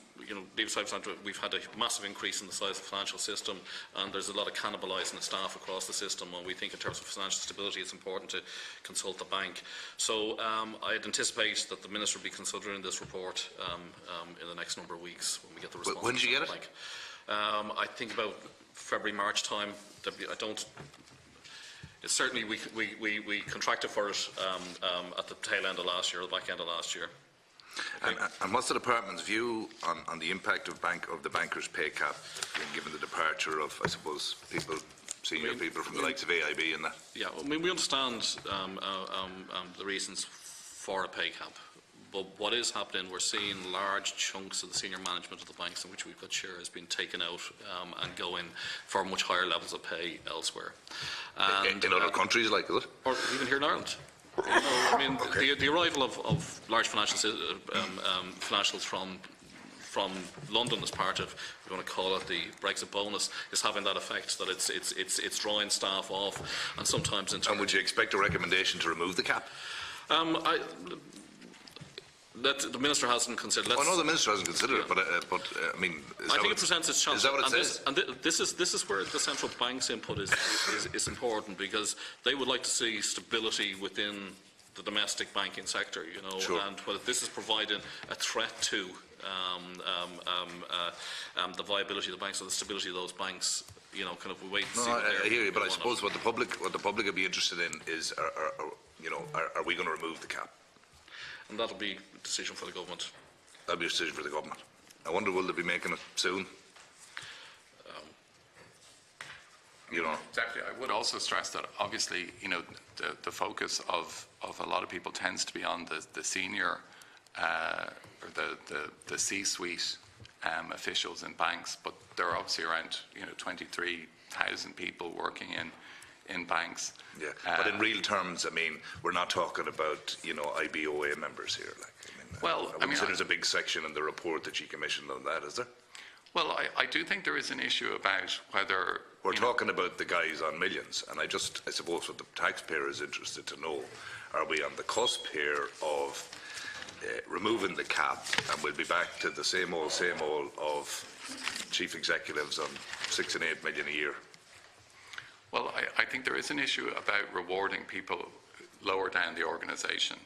we've had a massive increase in the size of the financial system, and there's a lot of cannibalising of staff across the system, and we think in terms of financial stability it's important to consult the bank. So I'd anticipate that the Minister will be considering this report in the next number of weeks when we get the response. When did you get it? I think about February, March time. Certainly, we contracted for it at the tail end of last year, or the back end of last year. And what's the department's view on the impact of the bankers' pay cap, given the departure of, I suppose, senior people from the likes of AIB and that? Yeah, we understand the reasons for a pay cap. But what is happening, we're seeing large chunks of the senior management of the banks in which we've got shares being taken out and going for much higher levels of pay elsewhere. And, in other countries, like, is it? Or even here in Ireland. The arrival of large financials from London as part of, we want to call it the Brexit bonus, is having that effect, that it's drawing staff off, and sometimes in And would you expect a recommendation to remove the cap? The Minister hasn't considered. I know the Minister hasn't considered it, but I mean, I think it presents its chance. Is that what it says? This is where the central bank's input is important, because they would like to see stability within the domestic banking sector, Sure. and whether this is providing a threat to the viability of the banks or the stability of those banks. Kind of we wait and see. I hear you, but I suppose what the public would be interested in is, are we going to remove the cap? And that'll be a decision for the government. That'll be a decision for the government. I wonder, will they be making it soon? Exactly. I would also stress that obviously, the focus of a lot of people tends to be on the senior or the C-suite officials in banks, but there are obviously around 23,000 people working in banks. Yeah, but in real terms, I mean, we're not talking about IBOA members here. Well, I mean, there's a big section in the report that she commissioned on that, is there? Well, I do think there is an issue about whether... We're talking about the guys on millions, and I suppose what the taxpayer is interested to know, are we on the cusp here of removing the cap, and we'll be back to the same old of chief executives on 6 and 8 million a year? Well, I think there is an issue about rewarding people lower down the organisation.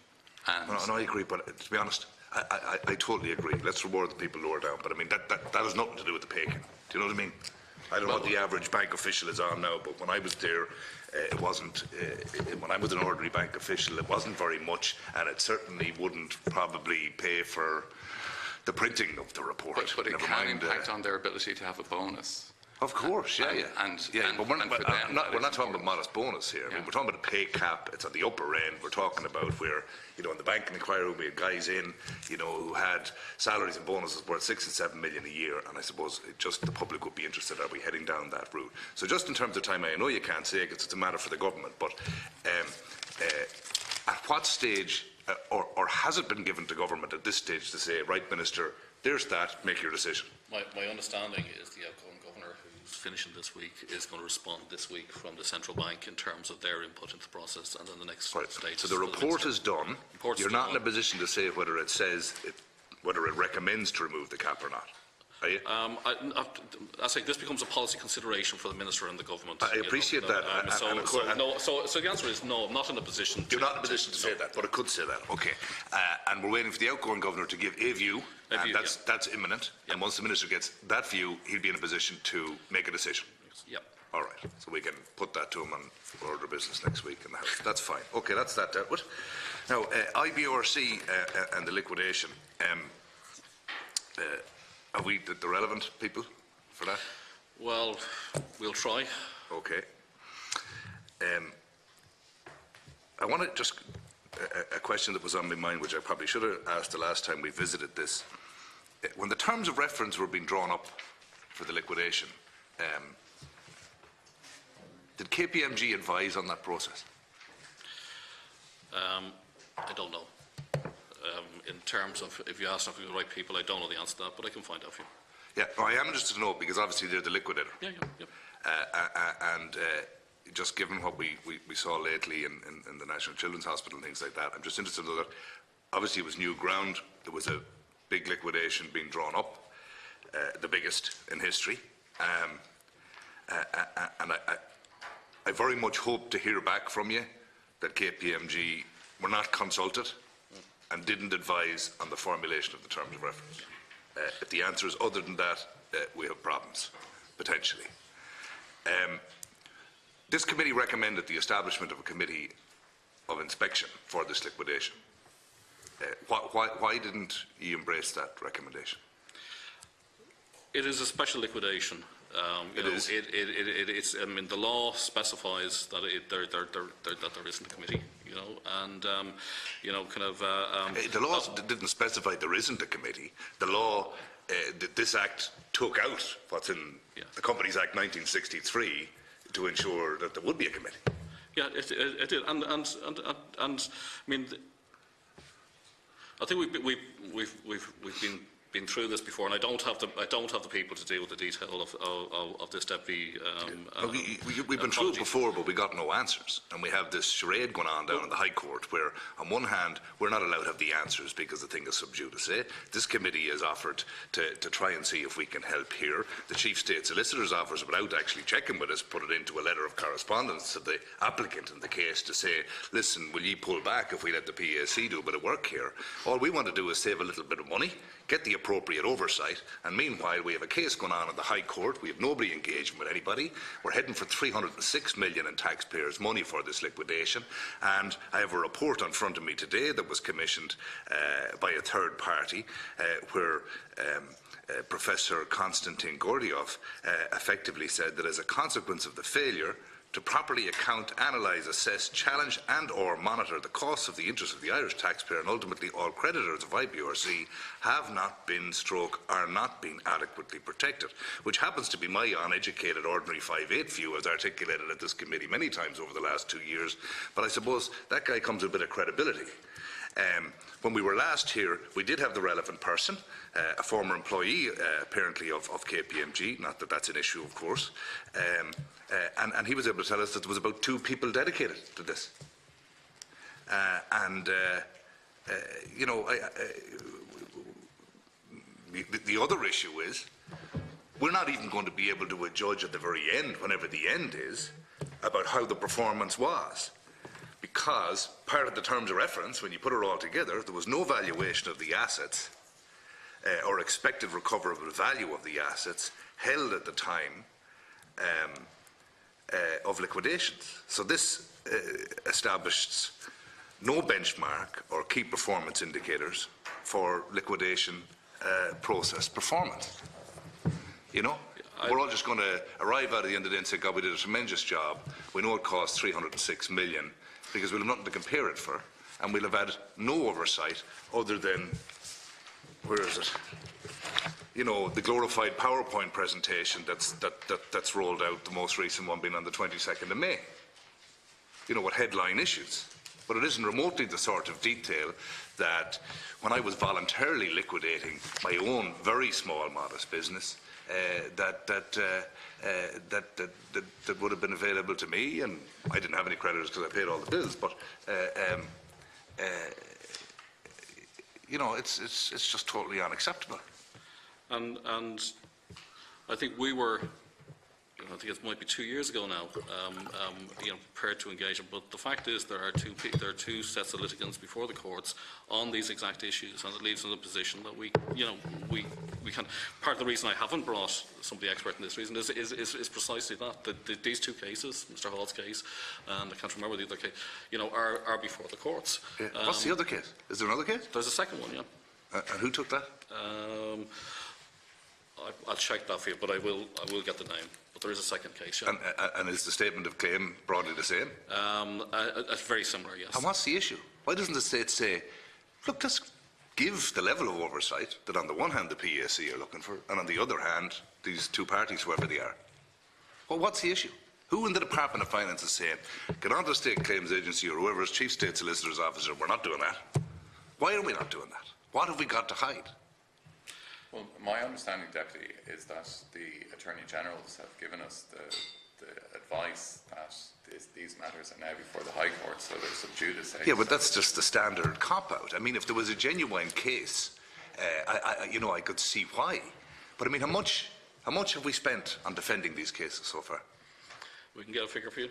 No, I agree, but to be honest, I totally agree. Let's reward the people lower down, but I mean, that has nothing to do with the pay cap. Do you know what I mean? I don't know what the average bank official is on now, but when I was there, it wasn't, when I was an ordinary bank official, it wasn't very much, and it certainly wouldn't probably pay for the printing of the report. But it can impact on their ability to have a bonus. Of course, but we're not talking about modest bonus here. I mean, we're talking about a pay cap. It's at the upper end. We're talking about where, in the banking inquiry, we had guys in, who had salaries and bonuses worth 6 and 7 million a year, and I suppose the public would be interested, are we heading down that route? So just in terms of time, I know you can't say it because it's a matter for the government, but at what stage, or has it been given to government at this stage to say, right, Minister, there's that, make your decision? My understanding is the outgoing governor, who's finishing this week, is going to respond this week from the central bank in terms of their input into the process, and then the next stage. So the report is done. You're not in a position to say whether it recommends to remove the cap or not, are you? I say this becomes a policy consideration for the minister and the government. I appreciate that. So the answer is no. I'm not in a position. You're not in a position to say that, but it could say that. Okay, and we're waiting for the outgoing governor to give a view. And that's imminent. And once the minister gets that view, he'll be in a position to make a decision. Yep. All right. So we can put that to him and order business next week in the House. That's fine. Okay, that's that dealt with. Now, IBRC and the liquidation. Are we the relevant people for that? Well, we'll try. Okay. I want to just a question that was on my mind, which I probably should have asked the last time we visited this. When the terms of reference were being drawn up for the liquidation, did KPMG advise on that process? I don't know. In terms of, if you ask if we're the right people, I don't know the answer to that, but I can find out for you. Yeah, well, I am interested to know, because obviously they're the liquidator. Yeah. And just given what we saw lately in the National Children's Hospital and things like that, I'm just interested to know that obviously it was new ground. There was a big liquidation being drawn up, the biggest in history. And I very much hope to hear back from you that KPMG were not consulted and didn't advise on the formulation of the terms of reference. If the answer is other than that, we have problems, potentially. This committee recommended the establishment of a committee of inspection for this liquidation. Why didn't you embrace that recommendation? It is a special liquidation. It's. I mean, the law specifies that there isn't a committee. And kind of. The law didn't specify there isn't a committee. The law, this Act took out what's in the Companies Act 1963 to ensure that there would be a committee. Yeah, it did, and I mean, I think we've been through this before, and I don't have the people to deal with the detail of this deputy. We've been through it before, but we got no answers, and we have this charade going on down in the High Court, where on one hand we're not allowed to have the answers because the thing is sub judice. This committee has offered to try and see if we can help here. The Chief State Solicitor's Office, without actually checking with us, put it into a letter of correspondence to the applicant in the case to say, listen, will you pull back if we let the PAC do a bit of work here? All we want to do is save a little bit of money, get the appropriate oversight, and meanwhile we have a case going on in the High Court. We have nobody engaging with anybody. We're heading for 306 million in taxpayers' money for this liquidation, and I have a report in front of me today that was commissioned by a third party where Professor Konstantin Gordiev effectively said that as a consequence of the failure to properly account, analyse, assess, challenge and/or monitor the costs of the interests of the Irish taxpayer and ultimately all creditors of IBRC have not been are not being adequately protected, which happens to be my uneducated ordinary 5/8 view as articulated at this committee many times over the last 2 years, but I suppose that guy comes with a bit of credibility. When we were last here, we did have the relevant person, a former employee, apparently, of KPMG, not that that's an issue, of course, and he was able to tell us that there was about 2 people dedicated to this. You know, the other issue is, we're not even going to be able to judge at the very end, whenever the end is, about how the performance was. Because part of the terms of reference, when you put it all together, there was no valuation of the assets or expected recoverable value of the assets held at the time of liquidations. So this established no benchmark or key performance indicators for liquidation process performance. You know? We're all just going to arrive out at the end of the day and say, God, we did a tremendous job. We know it cost 306 million, because we'll have nothing to compare it for, and we'll have had no oversight other than, where is it? You know, the glorified PowerPoint presentation that's rolled out, the most recent one being on the 22nd of May. You know, with headline issues. But it isn't remotely the sort of detail that when I was voluntarily liquidating my own very small, modest business, that would have been available to me, and I didn't have any creditors because I paid all the bills. But you know, it's just totally unacceptable. And I think we were, I think it might be 2 years ago now, prepared to engage them. But the fact is, there are two sets of litigants before the courts on these exact issues, and it leaves us in a position that we can. Part of the reason I haven't brought somebody expert in this reason is precisely that these 2 cases, Mr. Hall's case, and I can't remember the other case, are before the courts. Yeah. What's the other case? Is there another case? There's a second one, yeah. And who took that? I'll check that for you, but I will get the name. But there is a second case, yeah. And is the statement of claim broadly the same? Very similar, yes. And what's the issue? Why doesn't the state say, look, let's give the level of oversight that on the one hand the PAC are looking for, and on the other hand these 2 parties, whoever they are? Well, what's the issue? Who in the Department of Finance is saying, get on to the State Claims Agency or whoever is Chief State Solicitor's Officer, we're not doing that? Why are we not doing that? What have we got to hide? Well, my understanding, Deputy, is that the Attorney Generals have given us the advice that these matters are now before the High Court, so they're sub judice. Yeah, but that's just the standard cop-out. I mean, if there was a genuine case, I could see why. But I mean, how much have we spent on defending these cases so far? We can get a figure for you.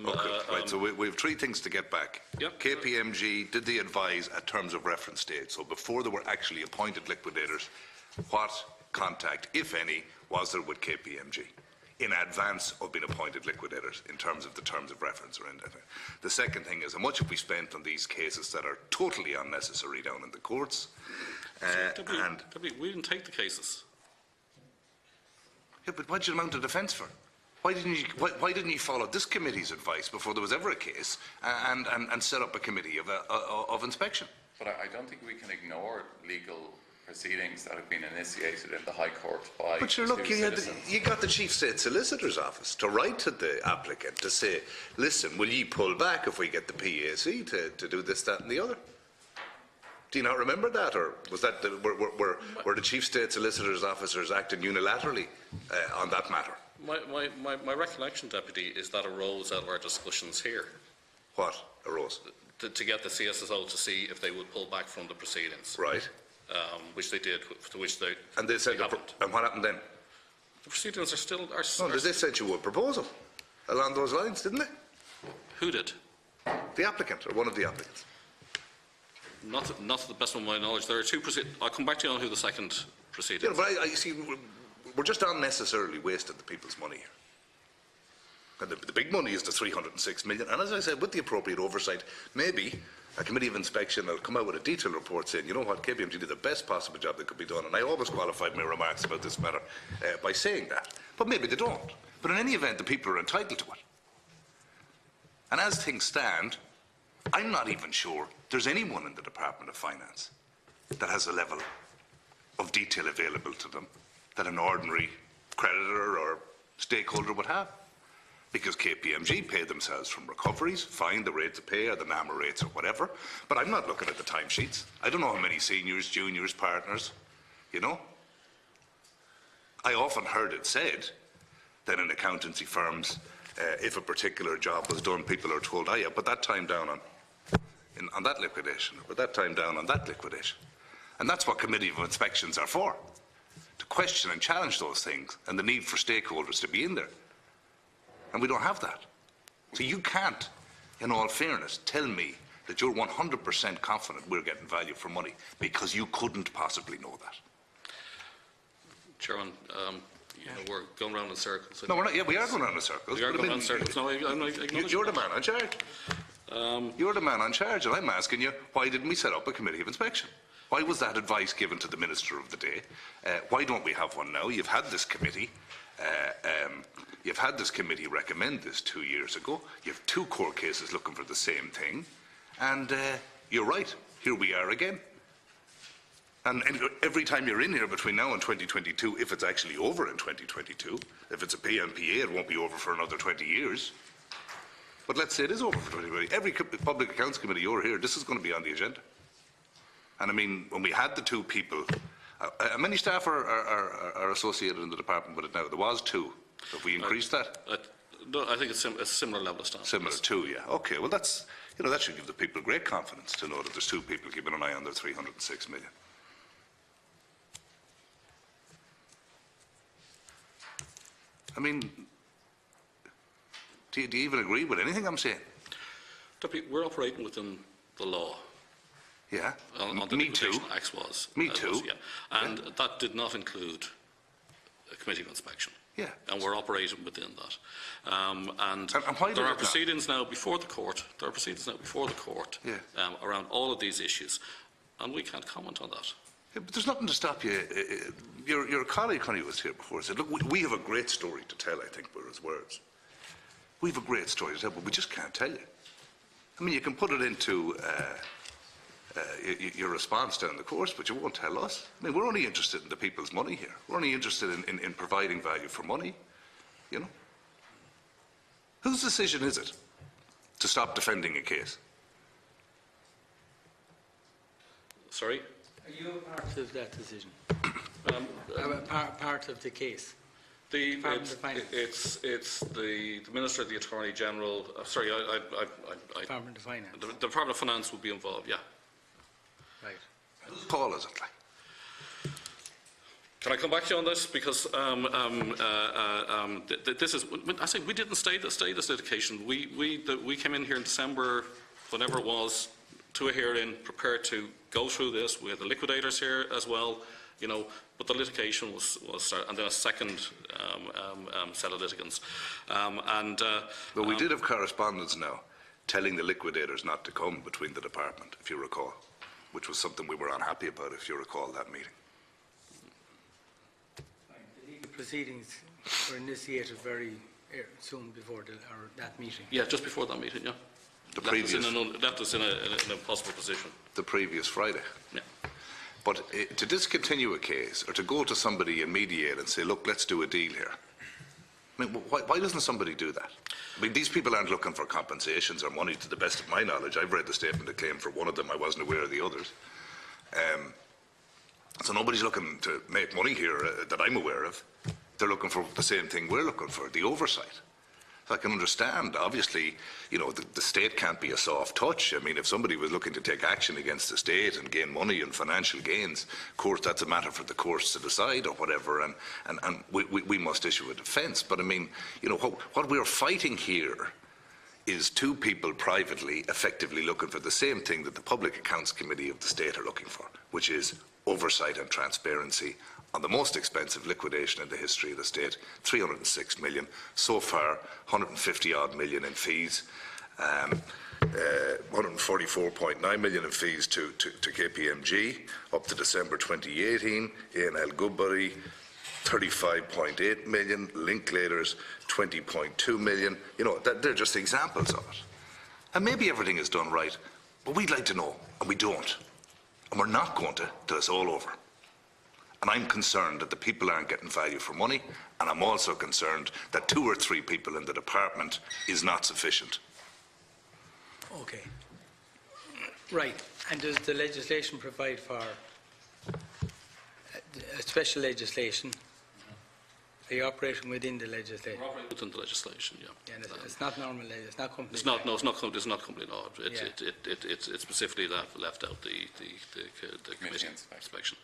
Okay, right. So we have 3 things to get back. Yep. KPMG, did they advise at terms of reference date? So before they were actually appointed liquidators, what contact, if any, was there with KPMG in advance of being appointed liquidators in terms of the terms of reference or anything? The second thing is, how much have we spent on these cases that are totally unnecessary down in the courts? We didn't take the cases. Yeah, but what did you mount a defence for? Why didn't you follow this committee's advice before there was ever a case and set up a committee of inspection? But I don't think we can ignore legal proceedings that have been initiated in the High Court by But sure, look, citizens. you got the Chief State Solicitor's Office to write to the applicant to say, listen, will ye pull back if we get the PAC to do this, that and the other? Do you not remember that? Or was that were the Chief State Solicitor's Officers acting unilaterally on that matter? My recollection, Deputy, is that arose out of our discussions here. What arose? To get the CSSO to see if they would pull back from the proceedings. Right. Which they did, to which they And they said, and what happened then? The proceedings are still... They sent you a proposal along those lines, didn't they? Who did? The applicant, or one of the applicants. Not to the best of my knowledge. There are 2 proceedings. I'll come back to you on who the second proceedings. Yeah, but I see, we're just unnecessarily wasting the people's money here. And the big money is the 306 million. And as I said, with the appropriate oversight, maybe a committee of inspection will come out with a detailed report saying, you know what, KPMG did the best possible job that could be done. And I always qualified my remarks about this matter by saying that. But maybe they don't. But in any event, the people are entitled to it. And as things stand, I'm not even sure there's anyone in the Department of Finance that has a level of detail available to them that an ordinary creditor or stakeholder would have. because KPMG pay themselves from recoveries, fine, the rates of pay or the NAMA rates or whatever. But I'm not looking at the timesheets. I don't know how many seniors, juniors, partners, you know. I often heard it said that in accountancy firms, if a particular job was done, people are told, yeah, put that time down on that liquidation, or put that time down on that liquidation. And that's what committee of inspections are for, to question and challenge those things and the need for stakeholders to be in there. And we don't have that. So you can't, in all fairness, tell me that you're 100% confident we're getting value for money, because you couldn't possibly know that. Chairman, we're going round in circles. No, we're not. Yeah, we are going round in circles. We are going round in circles. No, you're the man in charge. You're the man in charge, and I'm asking you, why didn't we set up a committee of inspection? Why was that advice given to the Minister of the day? Why don't we have one now? You've had this committee. You've had this committee recommend this 2 years ago. You have 2 court cases looking for the same thing. And you're right. Here we are again. And every time you're in here between now and 2022, if it's actually over in 2022, if it's a PMPA, it won't be over for another 20 years. But let's say it is over for 2020. Every Public Accounts Committee you're here, this is going to be on the agenda. And I mean, when we had the 2 people, many staff are associated in the department with it now. There was 2. Have we increased that? No, I think it's a similar level of staff. Similar to 2, yeah. Okay, well that's, that should give the people great confidence to know that there's 2 people keeping an eye on their 306 million. I mean, do you even agree with anything I'm saying? Deputy, we're operating within the law. Yeah, me too. Act was. Me too. Yeah. And that did not include a committee of inspection. Yeah. And we're operating within that. And why there are proceedings now before the court. There are proceedings now before the court around all of these issues, and we can't comment on that. Yeah, but there's nothing to stop you. Your colleague, Connolly, was here before and said, look, we have a great story to tell, I think were his words. We have a great story to tell, but we just can't tell you. I mean, you can put it into your response down the course, but you won't tell us. I mean, we're only interested in the people's money here. We're only interested in providing value for money, you know. Whose decision is it to stop defending a case? Sorry? Are you a part of that decision? Part of the case? It's the Minister, the Attorney General. Sorry, Department of Finance. The Department of Finance will be involved. Yeah. Right. Whose call is it like? Can I come back to you on this? Because this is. I say we didn't stay this litigation. We came in here in December, whenever it was, to a hearing, prepared to go through this. We had the liquidators here as well, you know. But the litigation was and then a second set of litigants. Well, we did have correspondence now telling the liquidators not to come between the department, if you recall, which was something we were unhappy about, if you recall that meeting. The legal proceedings were initiated very soon before that meeting. Yeah, just before that meeting, yeah. Left us in an impossible position. The previous Friday. Yeah. But to discontinue a case or to go to somebody and mediate and say, look, let's do a deal here. I mean, why doesn't somebody do that? I mean, these people aren't looking for compensations or money, to the best of my knowledge. I've read the statement of claim for one of them. I wasn't aware of the others. So nobody's looking to make money here that I'm aware of. They're looking for the same thing we're looking for, the oversight. I can understand, obviously, you know, the state can't be a soft touch. I mean, if somebody was looking to take action against the state and gain money and financial gains, of course, that's a matter for the courts to decide or whatever, and we must issue a defence. But I mean, you know, what we're fighting here is 2 people privately effectively looking for the same thing that the Public Accounts Committee of the state are looking for, which is oversight and transparency on the most expensive liquidation in the history of the state, 306 million. So far, 150 odd million in fees, 144.9 million in fees to KPMG up to December 2018. A&L Goodbury, 35.8 million. Linklaters, 20.2 million. You know, they're just examples of it. And maybe everything is done right, but we'd like to know, and we don't. And we're not going to till it's all over. And I'm concerned that the people aren't getting value for money, and I'm also concerned that 2 or 3 people in the department is not sufficient. Okay. Right. And does the legislation provide for a special legislation? Are you operating within the legislation? We're operating within the legislation, yeah. Yeah, it's not normal. It's not company. It's not. No, it's not company law. Yeah. It specifically left out the committee inspection.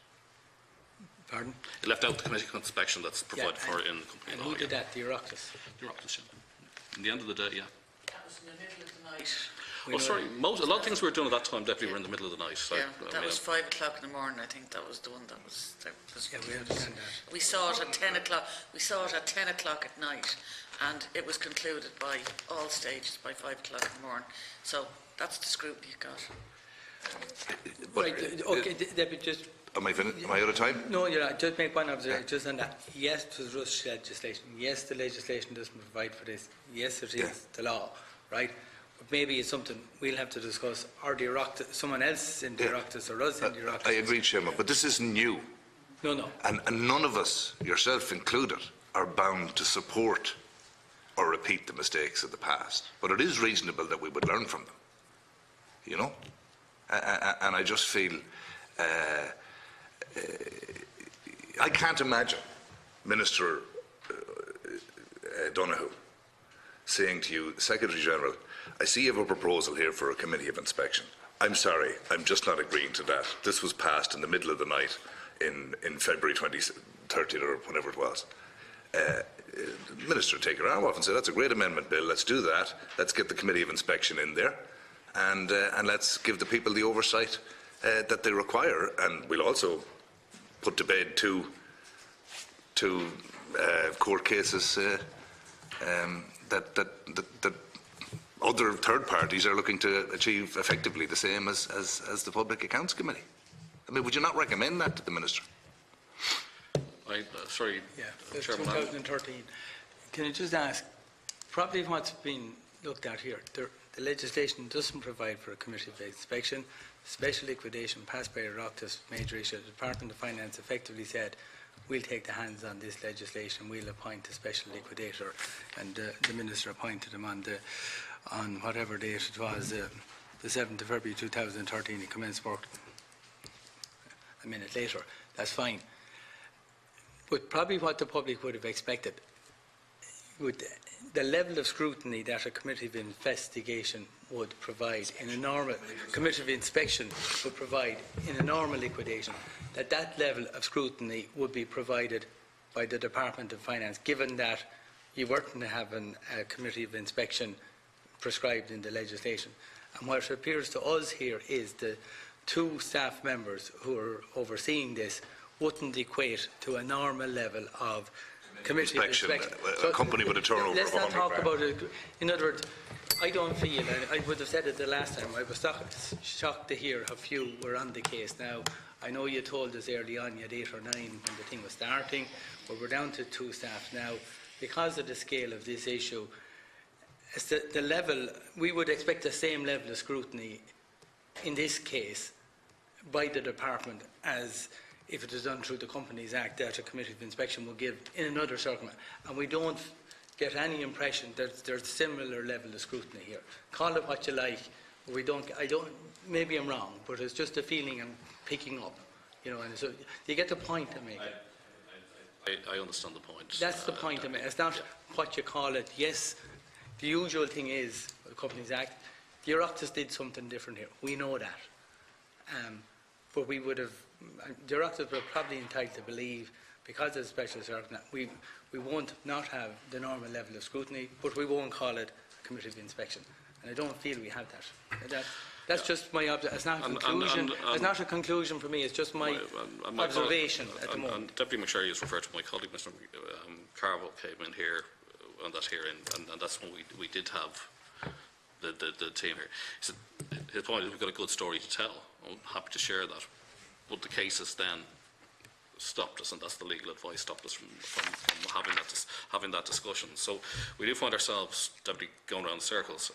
Pardon? It left out the committee inspection that's provided for in the company and law. who did that? The Oireachtas? The Oireachtas, yeah. In the end of the day, yeah. That was in the middle of the night. Oh, sorry. A lot of things we were doing at that time, definitely were in the middle of the night. So, Yeah, that was 5 o'clock in the morning. I think that was the one that was. Yeah, we understand that. We saw it at 10 o'clock. We saw it at 10 o'clock at night, and it was concluded by all stages by 5 o'clock in the morning. So that's the scrutiny you got. Right. Okay, Deputy, just. Am I out of time? No, you're not. Just make one observation. Just on that. Yes, it was Rush legislation. Yes, the legislation doesn't provide for this. Yes, it is the law, right? But maybe it's something we'll have to discuss, or the Oireachtas, someone else in the Oireachtas, or us in the Oireachtas. I agree, Chairman, but this isn't new. No. And none of us, yourself included, are bound to support or repeat the mistakes of the past. But it is reasonable that we would learn from them, you know? And I just feel, I can't imagine Minister Donoghue saying to you, Secretary General, I see you have a proposal here for a committee of inspection. I'm sorry, I'm just not agreeing to that. This was passed in the middle of the night in February 2013 or whenever it was. The Minister would take her arm off and say, that's a great amendment bill, let's do that. Let's get the committee of inspection in there and let's give the people the oversight that they require. And we'll also put to bed two court cases that other third parties are looking to achieve effectively the same as the Public Accounts Committee. I mean, would you not recommend that to the Minister? Sorry, Yeah, Chairman. 2013. Can I just ask, probably what's been looked at here, the legislation doesn't provide for a committee of inspection. Special liquidation passed by Oireachtas, major issue. The Department of Finance effectively said, we'll take the hands on this legislation, we'll appoint a special liquidator, and the Minister appointed him on whatever date it was, the 7th of February 2013, he commenced work a minute later. That's fine. But probably what the public would have expected, would the level of scrutiny that a committee of investigation would provide in a normal committee of inspection would provide in a normal liquidation, that level of scrutiny would be provided by the Department of Finance, given that you weren't having a committee of inspection prescribed in the legislation. And what appears to us here is the 2 staff members who are overseeing this wouldn't equate to a normal level of committee inspection. A company with a turnover let's of not 100 talk grand. about it. In other words, I don't feel, and I would have said it the last time, I was shocked to hear how few were on the case now. I know you told us early on you had 8 or 9 when the thing was starting, but we're down to 2 staff now. Because of the scale of this issue, it's the level, we would expect the same level of scrutiny in this case by the department as if it is done through the Companies Act that a committee of inspection will give in another circumstance. And we don't get any impression that there's a similar level of scrutiny here. Call it what you like. Maybe I'm wrong, but it's just a feeling I'm picking up. You know, and so you get the point I make. I understand the point. That's the point I make. It's not what you call it. Yes, the usual thing is the Companies Act. The Oireachtas did something different here. We know that. But we would have, the Oireachtas were probably entitled to believe, because of the special circumstance, we won't not have the normal level of scrutiny, but we won't call it a committee of inspection. And I don't feel we have that. That's just my observation. It's not a conclusion. It's not a conclusion for me. It's just my observation at the moment. And Deputy MacSharry has referred to my colleague, Mr. Carville, came in here on that hearing, and that's when we did have the team here. He said, his point is we've got a good story to tell. I'm happy to share that. But the cases then stopped us, and that's the legal advice, stopped us from having that discussion. So we do find ourselves, Deputy, going around in circles,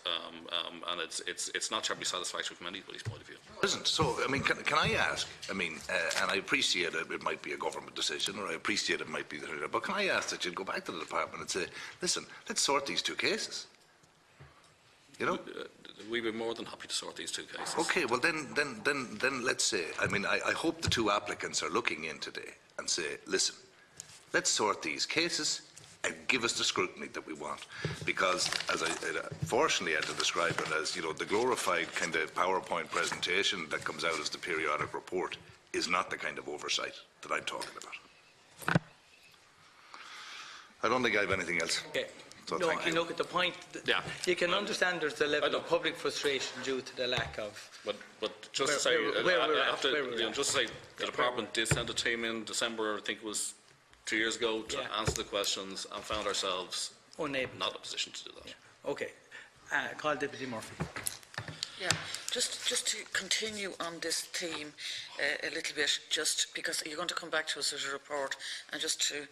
and it's not terribly satisfactory from anybody's point of view. Isn't. So, I mean, can I ask, I mean, and I appreciate it might be a government decision, or I appreciate it might be, but can I ask that you go back to the department and say, listen, let's sort these two cases? You know? We'd be more than happy to sort these two cases. Okay, well then let's say, I mean, I hope the two applicants are looking in today and say, listen, let's sort these cases and give us the scrutiny that we want. Because, as fortunately I had to describe it as, you know, the glorified kind of PowerPoint presentation that comes out as the periodic report is not the kind of oversight that I'm talking about. I don't think I have anything else. Okay. So no, thank you. and look at the point. Yeah. You can understand there's a level of public frustration due to the lack of. But just to say, just to say, the department did send a team in December, I think it was 2 years ago, to answer the questions, and found ourselves unable, not in a position to do that. Yeah. Okay. Call Deputy Murphy. Yeah, just to continue on this theme a little bit, just because you're going to come back to us with a report, and just to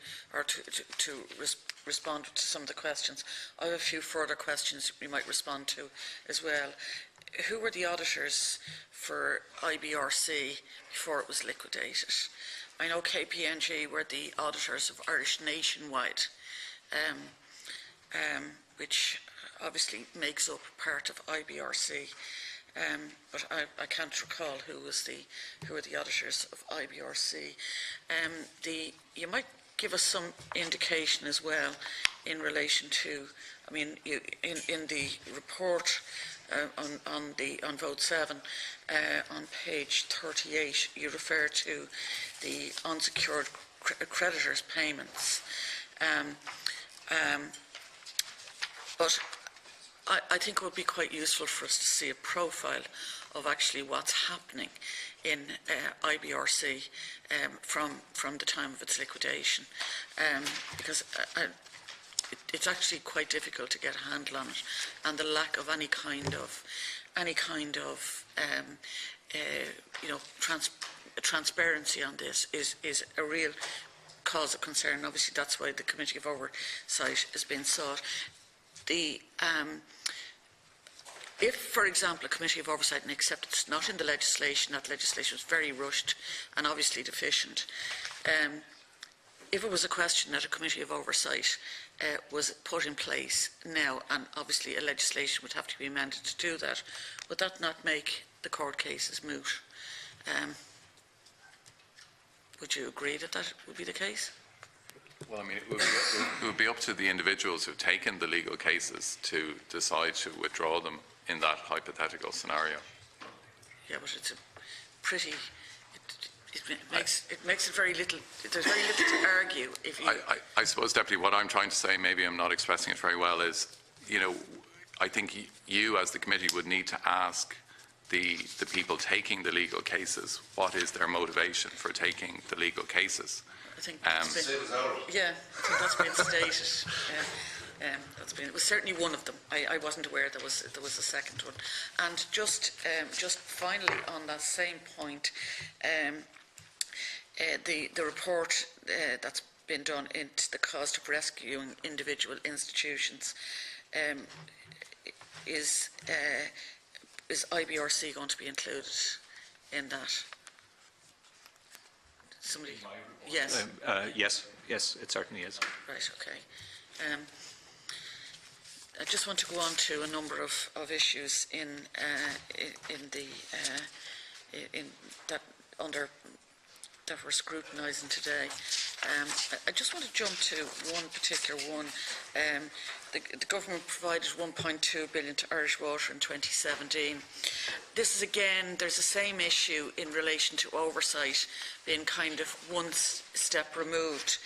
respond to some of the questions. I have a few further questions we might respond to as well. Who were the auditors for IBRC before it was liquidated? I know KPMG were the auditors of Irish Nationwide, which obviously makes up part of IBRC, but I can't recall who were the auditors of IBRC. You might give us some indication as well in relation to, I mean, in the report on vote 7 on page 38, you refer to the unsecured creditors' payments, but I think it would be quite useful for us to see a profile of actually what's happening in IBRC from the time of its liquidation, because it's actually quite difficult to get a handle on it, and the lack of any kind of you know, transparency on this is a real cause of concern. Obviously, that's why the Committee of Oversight has been sought. If, for example, a Committee of Oversight, and except it's not in the legislation, that legislation was very rushed and obviously deficient, if it was a question that a Committee of Oversight was put in place now, and obviously a legislation would have to be amended to do that, would that not make the court cases moot? Would you agree that that would be the case? Well, I mean, it would be up to the individuals who've taken the legal cases to decide to withdraw them in that hypothetical scenario. Yeah, but it's a pretty. It makes it very little. There's very little to argue if you. I suppose, Deputy, what I'm trying to say, maybe I'm not expressing it very well, is, you know, I think you as the committee would need to ask the people taking the legal cases what is their motivation for taking the legal cases. I think that's been stated. It was certainly one of them. I wasn't aware there was a second one. And just finally on that same point, the report that's been done into the cost of rescuing individual institutions, is IBRC going to be included in that? Somebody? Yes. Yes, it certainly is. Right. Okay. I just want to go on to a number of issues in that we're scrutinising today. I just want to jump to one particular one. The government provided 1.2 billion to Irish Water in 2017. This is again, there's the same issue in relation to oversight being kind of one step removed,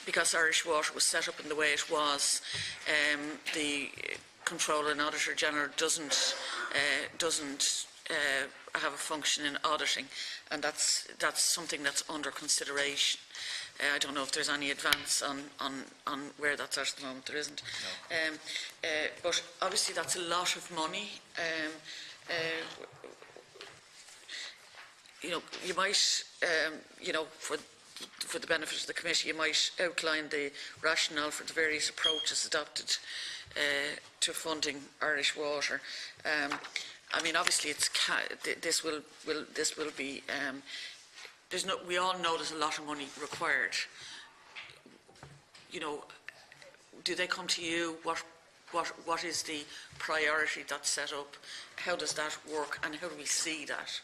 because Irish Water was set up in the way it was. The Controller and Auditor General doesn't have a function in auditing, and that's something that's under consideration. I don't know if there's any advance on where that's at the moment. There isn't. No. But obviously that's a lot of money. You know, you might, you know, for the benefit of the committee, you might outline the rationale for the various approaches adopted to funding Irish Water. I mean, obviously, this will be. We all know there's a lot of money required. You know, do they come to you? What is the priority that's set up? How does that work, and how do we see that?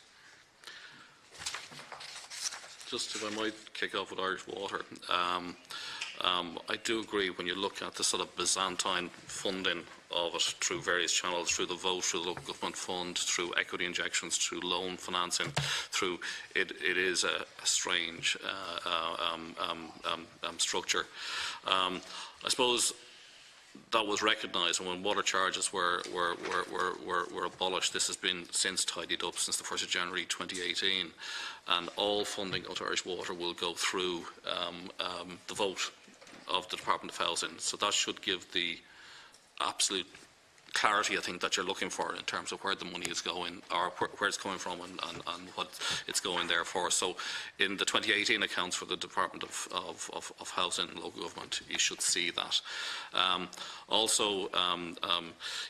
Just if I might kick off with Irish Water, I do agree when you look at the sort of Byzantine funding of it through various channels, through the vote, through the local government fund, through equity injections, through loan financing, through it is a strange structure. I suppose that was recognised, and when water charges were abolished, this has been since tidied up since the 1st of January 2018, and all funding out of Irish Water will go through the vote of the Department of Housing. So that should give the absolute clarity, I think, that you're looking for in terms of where the money is going, or where it's coming from, and what it's going there for. So in the 2018 accounts for the Department of Housing and Local Government, you should see that. Also,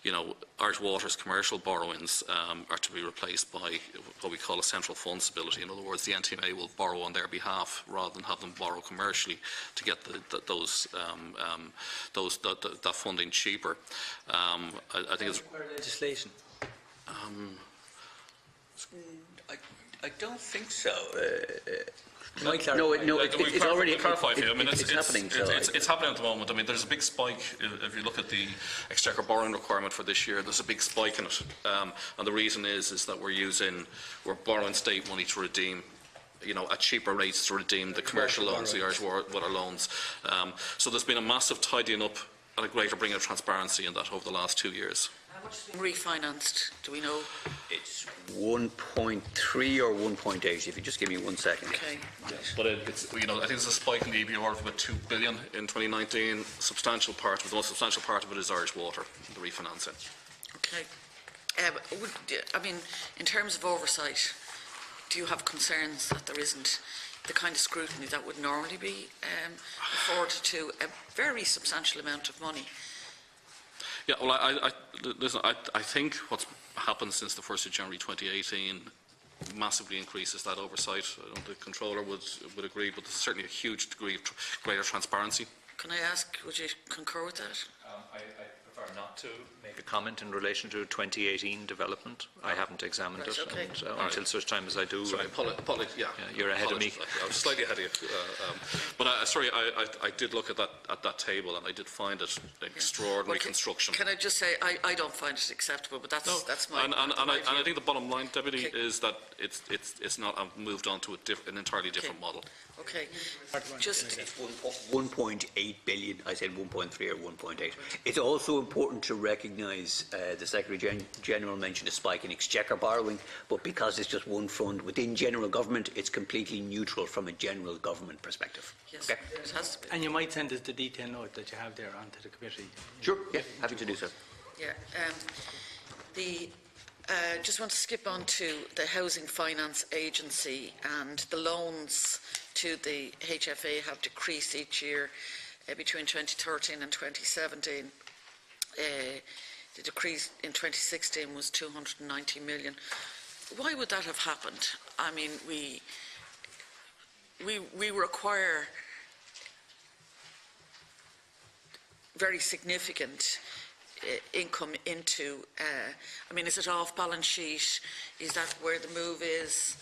you know, Irish Water's commercial borrowings are to be replaced by what we call a central fund stability. In other words, the NTMA will borrow on their behalf rather than have them borrow commercially to get that funding cheaper. I think it's legislation. I don't think so. No, it's already clarified here. I mean, it's happening. It's happening at the moment. I mean, there's a big spike. If you look at the exchequer borrowing requirement for this year, there's a big spike in it, and the reason is that we're borrowing state money to redeem, you know, at cheaper rates to redeem the commercial loans, the Irish Water loans. So there's been a massive tidying up and a greater bringing of transparency in that over the last 2 years. How much has been refinanced? Do we know? It's 1.3 or 1.8. If you just give me 1 second. Okay. Yes. But it's, you know, I think there's a spike in the EBR of about 2 billion in 2019. The most substantial part of it is Irish Water, the refinancing. Okay. I mean, in terms of oversight, do you have concerns that there isn't the kind of scrutiny that would normally be afforded to a very substantial amount of money? Yeah, well, listen, I think what's happened since the 1st of January 2018 massively increases that oversight. I don't think the controller would agree, but there's certainly a huge degree of greater transparency. Can I ask, would you concur with that? I prefer not to make a comment in relation to 2018 development. I haven't examined it, okay. and until such time as I do, Sorry, you're ahead of me. I was slightly ahead of you. But sorry, I did look at that table, and I did find it extraordinary construction. Can I just say, I don't find it acceptable, but that's my and I think the bottom line, Deputy, okay. is that it's not moved on to an entirely different model. Okay. Just 1.8 billion. I said 1.3 or 1.8. It's also important to recognise the Secretary General mentioned a spike in exchequer borrowing, but because it's just one fund within general government, it's completely neutral from a general government perspective. Yes, okay? it has to be. And you might send us the detailed note that you have there onto the committee. Sure. Yeah, happy to do so. Yeah. Just want to skip on to the Housing Finance Agency, and the loans to the HFA have decreased each year between 2013 and 2017. The decrease in 2016 was 290 million. Why would that have happened? I mean, we require very significant income into, I mean, is it off balance sheet? Is that where the move is?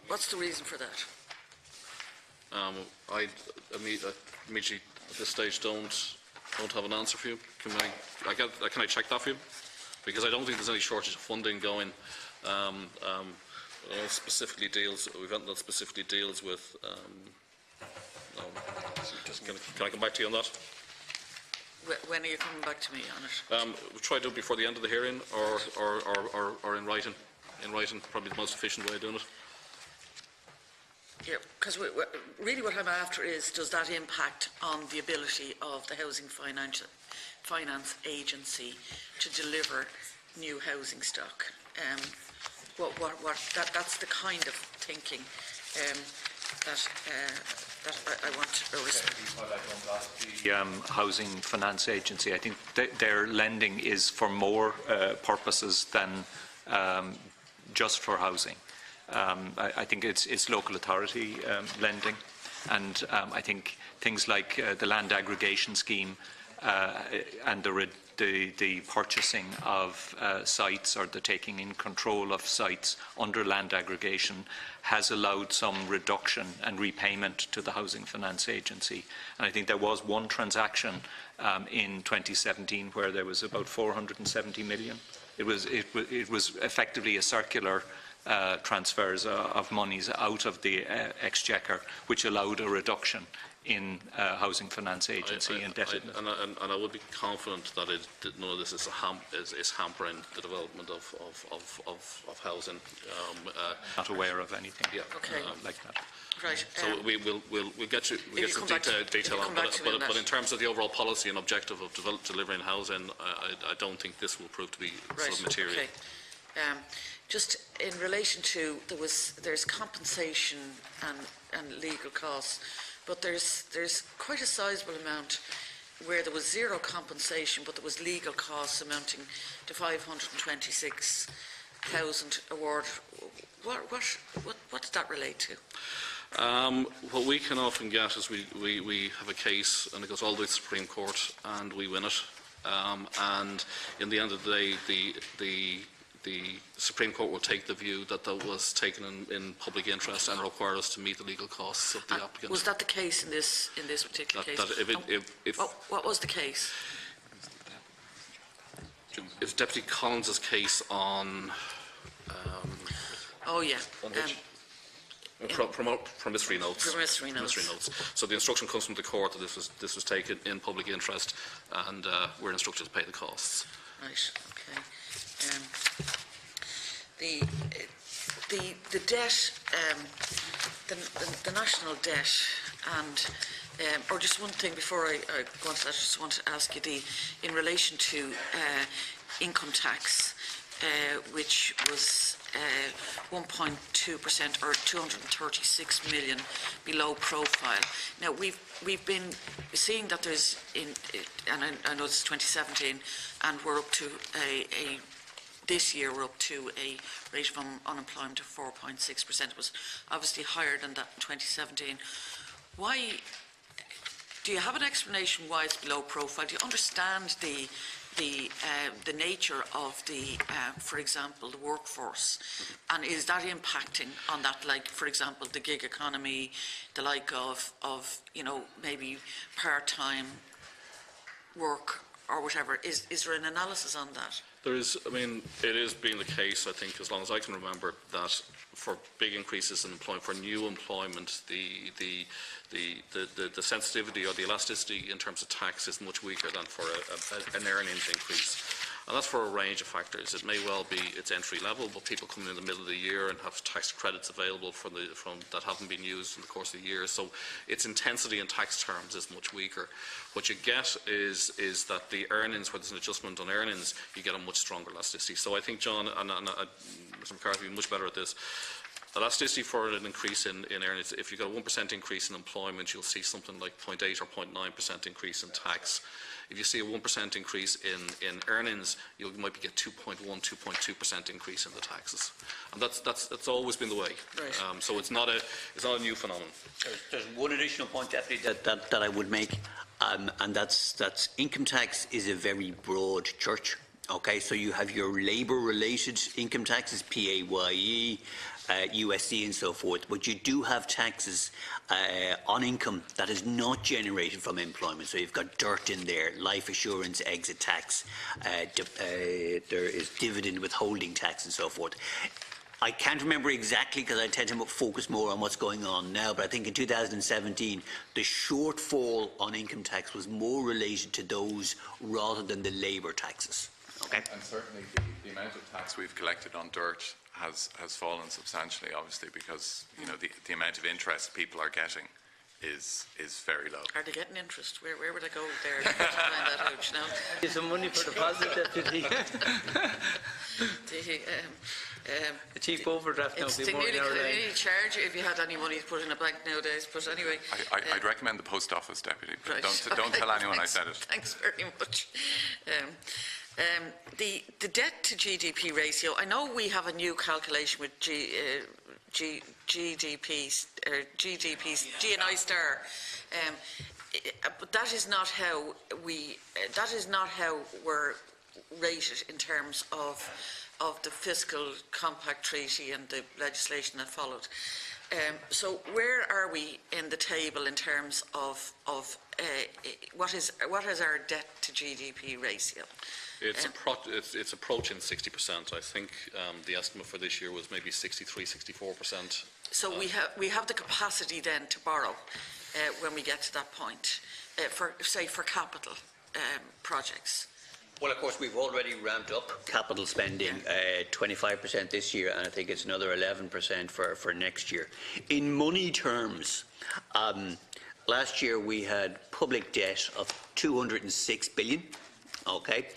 What's the reason for that? I immediately at this stage don't have an answer for you. Can I check that for you? Because I don't think there's any shortage of funding going. Specifically deals. We've not specifically deals with. Can I come back to you on that? When are you coming back to me on it? We'll try to do it before the end of the hearing, or in writing. In writing, probably the most efficient way of doing it. Yeah, because really what I'm after is, does that impact on the ability of the Housing Finance Agency to deliver new housing stock? That's the kind of thinking that I want not a The Housing Finance Agency, I think their lending is for more purposes than just for housing. I think it's local authority lending, and I think things like the land aggregation scheme and the purchasing of sites, or the taking in control of sites under land aggregation, has allowed some reduction and repayment to the Housing Finance Agency. And I think there was one transaction in 2017 where there was about 470 million. It was effectively a circular transfers of monies out of the Exchequer, which allowed a reduction in Housing Finance Agency indebtedness. And I would be confident that none of this is hampering the development of housing. Not aware of anything like that. Right. So we'll get you some detail on that. But in terms of the overall policy and objective of delivering housing, I don't think this will prove to be sort of material. Okay. Just in relation to there's compensation and legal costs, but there's quite a sizable amount where there was zero compensation, but there was legal costs amounting to 526,000 award. What did that relate to? What we can often get is we have a case and it goes all the way to the Supreme Court and we win it. And in the end of the day, the Supreme Court will take the view that that was taken in public interest and require us to meet the legal costs of the applicant. Was that the case in this particular case? What was the case? It's Deputy Collins' case on. Oh yeah. Promissory notes. Promissory notes. So the instruction comes from the court that this was taken in public interest, and we're instructed to pay the costs. Right. Okay. The debt, the national debt, and or just one thing before I go on to that, I just want to ask you in relation to income tax, which was 1.2% or 236 million below profile. Now we've been seeing that there's and I know it's 2017, and we're up to this year we're up to a rate of unemployment of 4.6%. It was obviously higher than that in 2017. Why? Do you have an explanation why it's below profile? Do you understand the nature of for example, the workforce, and is that impacting on that? Like, for example, the gig economy, the like of maybe part-time work or whatever. Is there an analysis on that? There is. I mean, it has been the case, I think, as long as I can remember, that for big increases in employment, for new employment, the sensitivity or the elasticity in terms of tax is much weaker than for an earnings increase. And that's for a range of factors. It may well be it's entry level, but people come in the middle of the year and have tax credits available from that haven't been used in the course of the year. So its intensity in tax terms is much weaker. What you get is that the earnings, where there's an adjustment on earnings, you get a much stronger elasticity. So I think, John, and Mr. McCarthy will be much better at this. Elasticity for an increase in earnings, if you've got a 1% increase in employment, you'll see something like 0.8 or 0.9% increase in tax. If you see a 1% increase in earnings, you might get 2.1, 2.2% increase in the taxes, and that's always been the way. Right. So it's not a new phenomenon. There's one additional point, Deputy, that I would make, and that's income tax is a very broad church. Okay, so you have your labour-related income taxes, PAYE, USD and so forth, but you do have taxes on income that is not generated from employment. So you've got dirt in there, life assurance, exit tax, there is dividend withholding tax and so forth. I can't remember exactly because I tend to focus more on what's going on now, but I think in 2017 the shortfall on income tax was more related to those rather than the labour taxes. Okay. And certainly the amount of tax we've collected on dirt has fallen substantially, obviously, because the amount of interest people are getting is very low. Are they getting interest? Where would I go there to find that out, you know? Is some money for deposit, Deputy? The cheap overdraft now. They nearly charge you if you had any money to put in a bank nowadays, but anyway. I'd recommend the post office, Deputy, but Right. don't tell anyone I said it. Thanks very much. The debt to GDP ratio, I know we have a new calculation with GDPs, GNI star, but that is not how we're rated in terms of the fiscal compact treaty and the legislation that followed. So where are we in the table in terms of what is our debt to GDP ratio? It's approaching 60%. I think the estimate for this year was maybe 63, 64%. So we have the capacity then to borrow when we get to that point, for capital projects. Well, of course, we've already ramped up capital spending, 25% this year, and I think it's another 11% for next year. In money terms, last year we had public debt of 206 billion. Okay.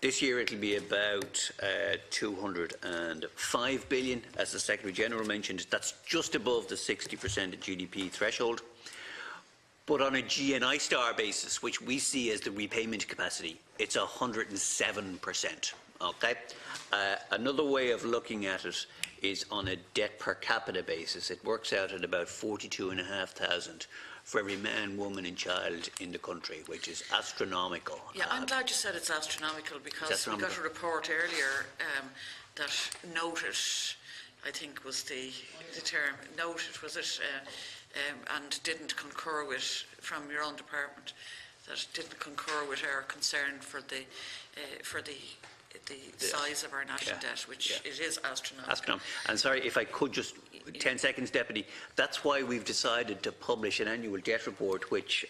This year it'll be about 205 billion, as the Secretary General mentioned. That's just above the 60% of GDP threshold. But on a GNI star basis, which we see as the repayment capacity, it's 107%. Okay. Another way of looking at it is on a debt per capita basis. It works out at about 42,500 for every man, woman and child in the country, which is astronomical. Yeah, I'm glad you said it's astronomical, because we got a report earlier that noted, I think was the term, noted, was it, and didn't concur with, from your own department, that didn't concur with our concern for the size of our national debt, which it is astronomical. And sorry, if I could just, 10 seconds, Deputy. That's why we've decided to publish an annual debt report, which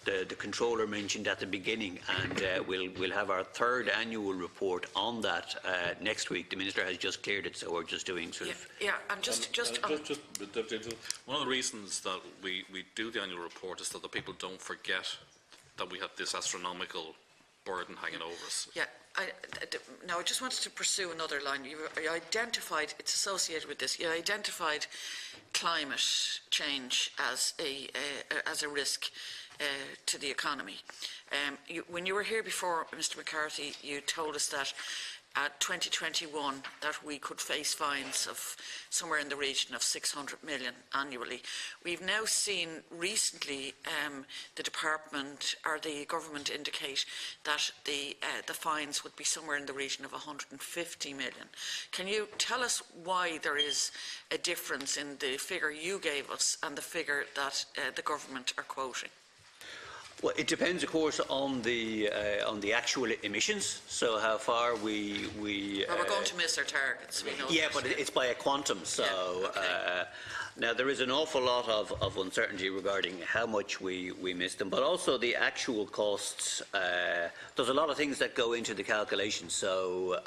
the Controller mentioned at the beginning, and we'll have our third annual report on that next week. The Minister has just cleared it, so we're just doing sort of... Yeah, and just one of the reasons that we do the annual report is that the people don't forget that we have this astronomical burden hanging over us. Yeah. Now, I just wanted to pursue another line. You identified, it's associated with this, you identified climate change as a risk to the economy. When you were here before, Mr. McCarthy, you told us that at 2021 that we could face fines of somewhere in the region of 600 million annually. We've now seen recently the department or the government indicate that the fines would be somewhere in the region of 150 million. Can you tell us why there is a difference in the figure you gave us and the figure that the government are quoting? Well, it depends, of course, on the actual emissions. So how far we well, we're going to miss our targets. We know that. But it's by a quantum. So now there is an awful lot of uncertainty regarding how much we miss them, but also the actual costs. There's a lot of things that go into the calculation. So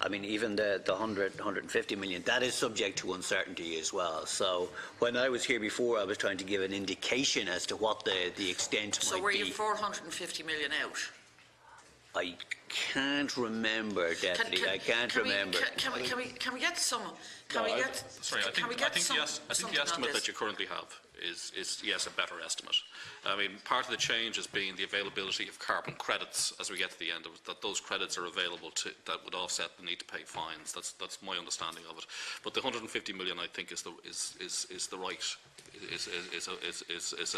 I mean, even the 150 million, that is subject to uncertainty as well. So when I was here before, I was trying to give an indication as to what the extent might be. So were you 450 million out? I can't remember, Deputy. I can't remember. Can we get some? I think the estimate that you currently have is yes, a better estimate. I mean, part of the change has been the availability of carbon credits as we get to the end of it, that those credits are available that would offset the need to pay fines. That's my understanding of it. But the 150 million, I think, is a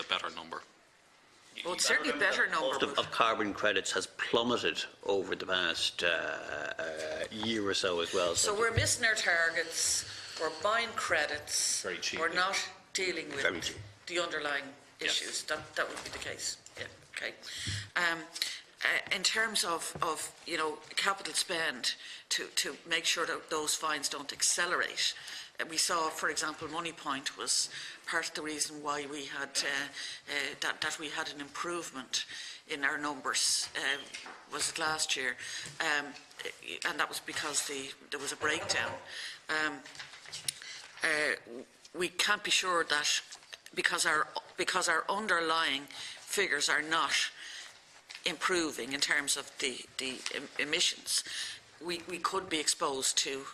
better number. Well, it's certainly a better number. The cost of carbon credits has plummeted over the past year or so as well. So we're missing our targets, we're buying credits, very cheap, we're not dealing with the underlying issues. That would be the case. Yeah, okay. In terms of capital spend to make sure that those fines don't accelerate, we saw, for example, Moneypoint was part of the reason why we had that we had an improvement in our numbers. Was it last year? And that was because there was a breakdown. we can't be sure that because our underlying figures are not improving in terms of the emissions, we could be exposed to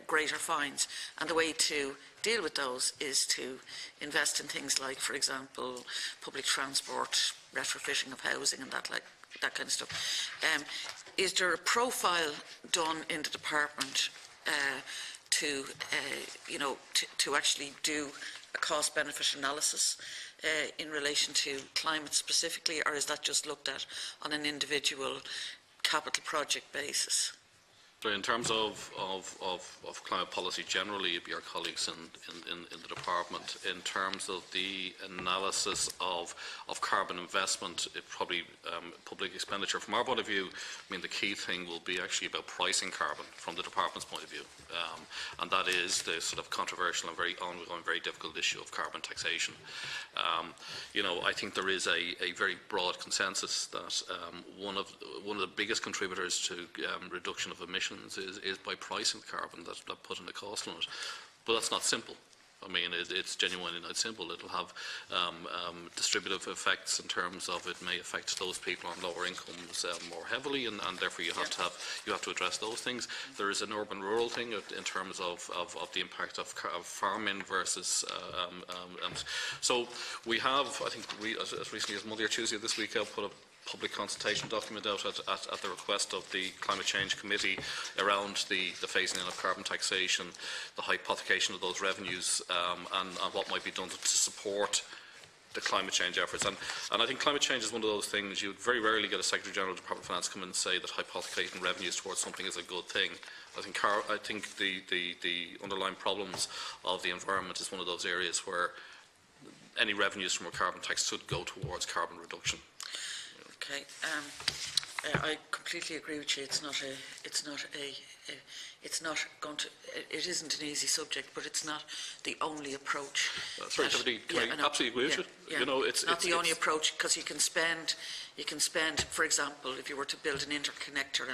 greater fines, and the way to deal with those is to invest in things like, for example, public transport, retrofitting of housing and that kind of stuff. Is there a profile done in the department to actually do a cost-benefit analysis in relation to climate specifically, or is that just looked at on an individual capital project basis? In terms of climate policy generally, it'd be our colleagues in the department. In terms of the analysis of carbon investment, it probably public expenditure. From our point of view, I mean, the key thing will be actually about pricing carbon from the department's point of view, and that is the sort of controversial and very ongoing, very difficult issue of carbon taxation. I think there is a very broad consensus that one of the biggest contributors to reduction of emissions is by pricing the carbon that's put in the cost limit. But that's not simple. I mean, it's genuinely not simple. It'll have distributive effects in terms of it may affect those people on lower incomes more heavily, and therefore you have to address those things. There is an urban-rural thing in terms of the impact of farming versus. So we have, I think, as recently as Monday or Tuesday this week, I'll put a public consultation document out at the request of the Climate Change Committee around the phasing in of carbon taxation, the hypothecation of those revenues, and what might be done to support the climate change efforts. And I think climate change is one of those things. You very rarely get a Secretary General of the Department of Finance come in and say that hypothecating revenues towards something is a good thing. I think the underlying problems of the environment is one of those areas where any revenues from a carbon tax should go towards carbon reduction. Okay, I completely agree with you. It isn't an easy subject, but it's not the only approach. Sorry, I absolutely agree with you. Yeah. It's not the only approach, because you can spend, for example, if you were to build an interconnector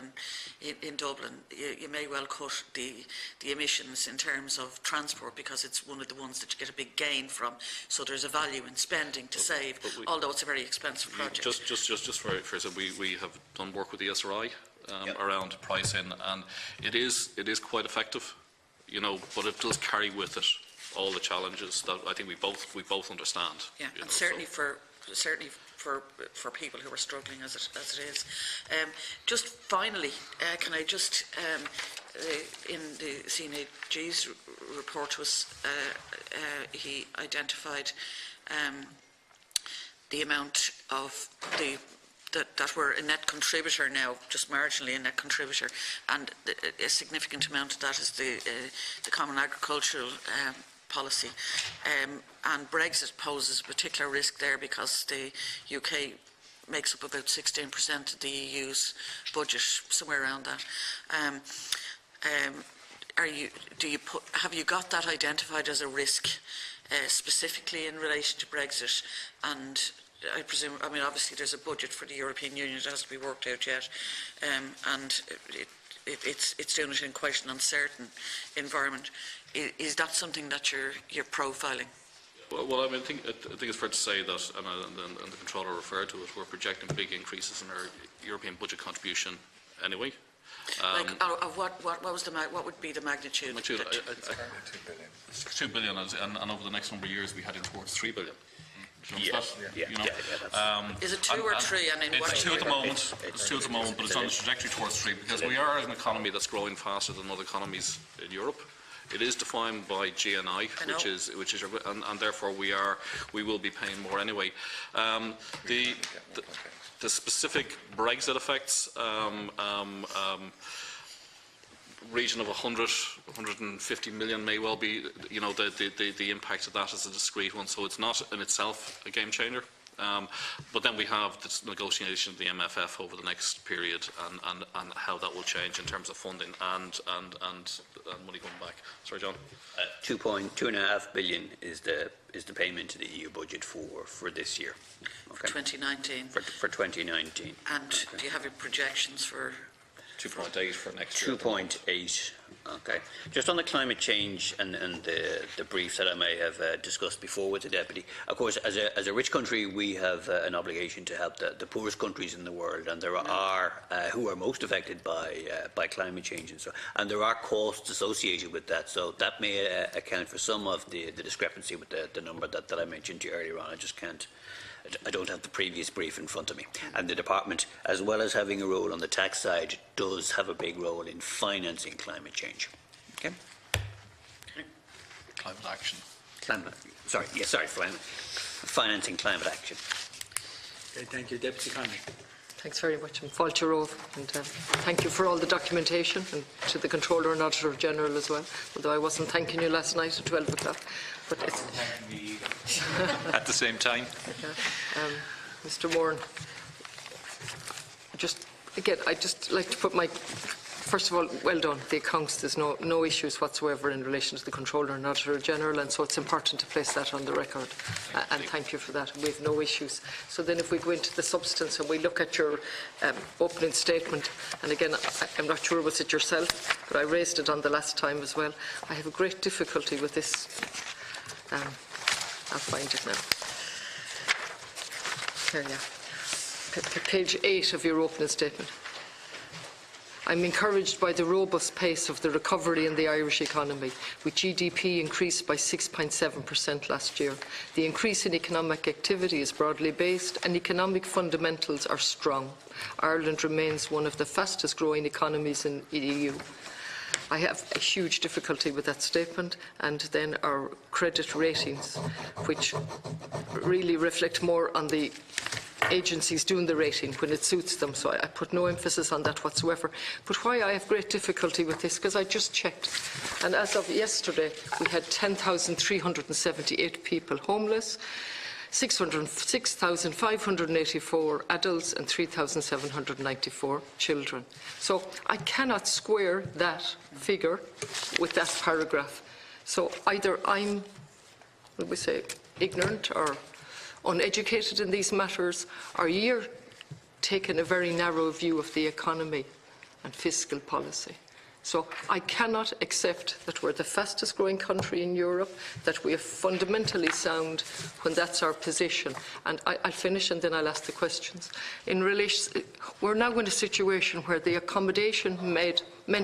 in Dublin, you may well cut the emissions in terms of transport, because it's one of the ones that you get a big gain from. So there's a value in spending to save, although it's a very expensive project. Just for we have done work with the SRI around pricing, and it is quite effective, but it does carry with it all the challenges that I think we both understand. Yeah, and certainly for people who are struggling as it is. Just finally, can I just in the CNAG's report to us, he identified the amount of that we're a net contributor now, just marginally a net contributor, and a significant amount of that is the Common Agricultural Policy. And Brexit poses a particular risk there, because the UK makes up about 16% of the EU's budget, somewhere around that. Have you got that identified as a risk specifically in relation to Brexit? And I presume, obviously there's a budget for the European Union that has to be worked out yet, and it's doing it in quite an uncertain environment. Is that something that you're profiling? Well, I think it's fair to say that, and the controller referred to it, we're projecting big increases in our European budget contribution anyway. What would be the magnitude? It's currently 2 billion. It's 2 billion, and over the next number of years we head in towards 3 billion. Is it 2 or 3? It's 2 at the moment. It's 2 at the moment, but it's on the trajectory towards 3, because we are an economy that's growing faster than other economies in Europe. It is defined by GNI, which is, and therefore we will be paying more anyway. The specific Brexit effects, region of 150 million may well be, the impact of that is a discrete one, so it's not in itself a game changer. But then we have this negotiation of the MFF over the next period, and how that will change in terms of funding and money coming back. Sorry, John. 2.5 billion is the payment to the EU budget for this year. Okay. For 2019. For 2019. And do you have your projections for 2.8 for next year. 2.8. Okay. Just on the climate change and the brief that I may have discussed before with the Deputy, of course, as a rich country, we have an obligation to help the poorest countries in the world, and there are who are most affected by climate change, and there are costs associated with that. So that may account for some of the discrepancy with the number that I mentioned to you earlier on. I don't have the previous brief in front of me. And the department, as well as having a role on the tax side, does have a big role in financing climate change. Okay? Climate action. Financing climate action. Okay, thank you. Deputy Connolly. Thanks very much, and Fáilte Rómh, and thank you for all the documentation, and to the Controller and Auditor General as well, although I wasn't thanking you last night at 12 o'clock. But it's at the same time. Mr. Moran, I'd just like to put my, first of all, well done. The accounts, there's no issues whatsoever in relation to the Controller and Auditor General, and so it's important to place that on the record. And thank you for that. We have no issues. So then if we go into the substance and we look at your opening statement, and again, I'm not sure was it yourself, but I raised it on the last time as well. I have a great difficulty with this. I'll find it now. Here, yeah. Page 8 of your opening statement. I'm encouraged by the robust pace of the recovery in the Irish economy, with GDP increased by 6.7% last year. The increase in economic activity is broadly based and economic fundamentals are strong. Ireland remains one of the fastest growing economies in the EU. I have a huge difficulty with that statement, and then our credit ratings, which really reflect more on the agencies doing the rating when it suits them, so I put no emphasis on that whatsoever. But why I have great difficulty with this, because I just checked, and as of yesterday we had 10,378 people homeless, 6,584 adults and 3,794 children. So I cannot square that figure with that paragraph. So either I'm, what we say, ignorant or uneducated in these matters, or you're taking a very narrow view of the economy and fiscal policy. So I cannot accept that we're the fastest growing country in Europe, that we are fundamentally sound when that's our position. And I'll finish and then I'll ask the questions. In relation, we're now in a situation where the accommodation meant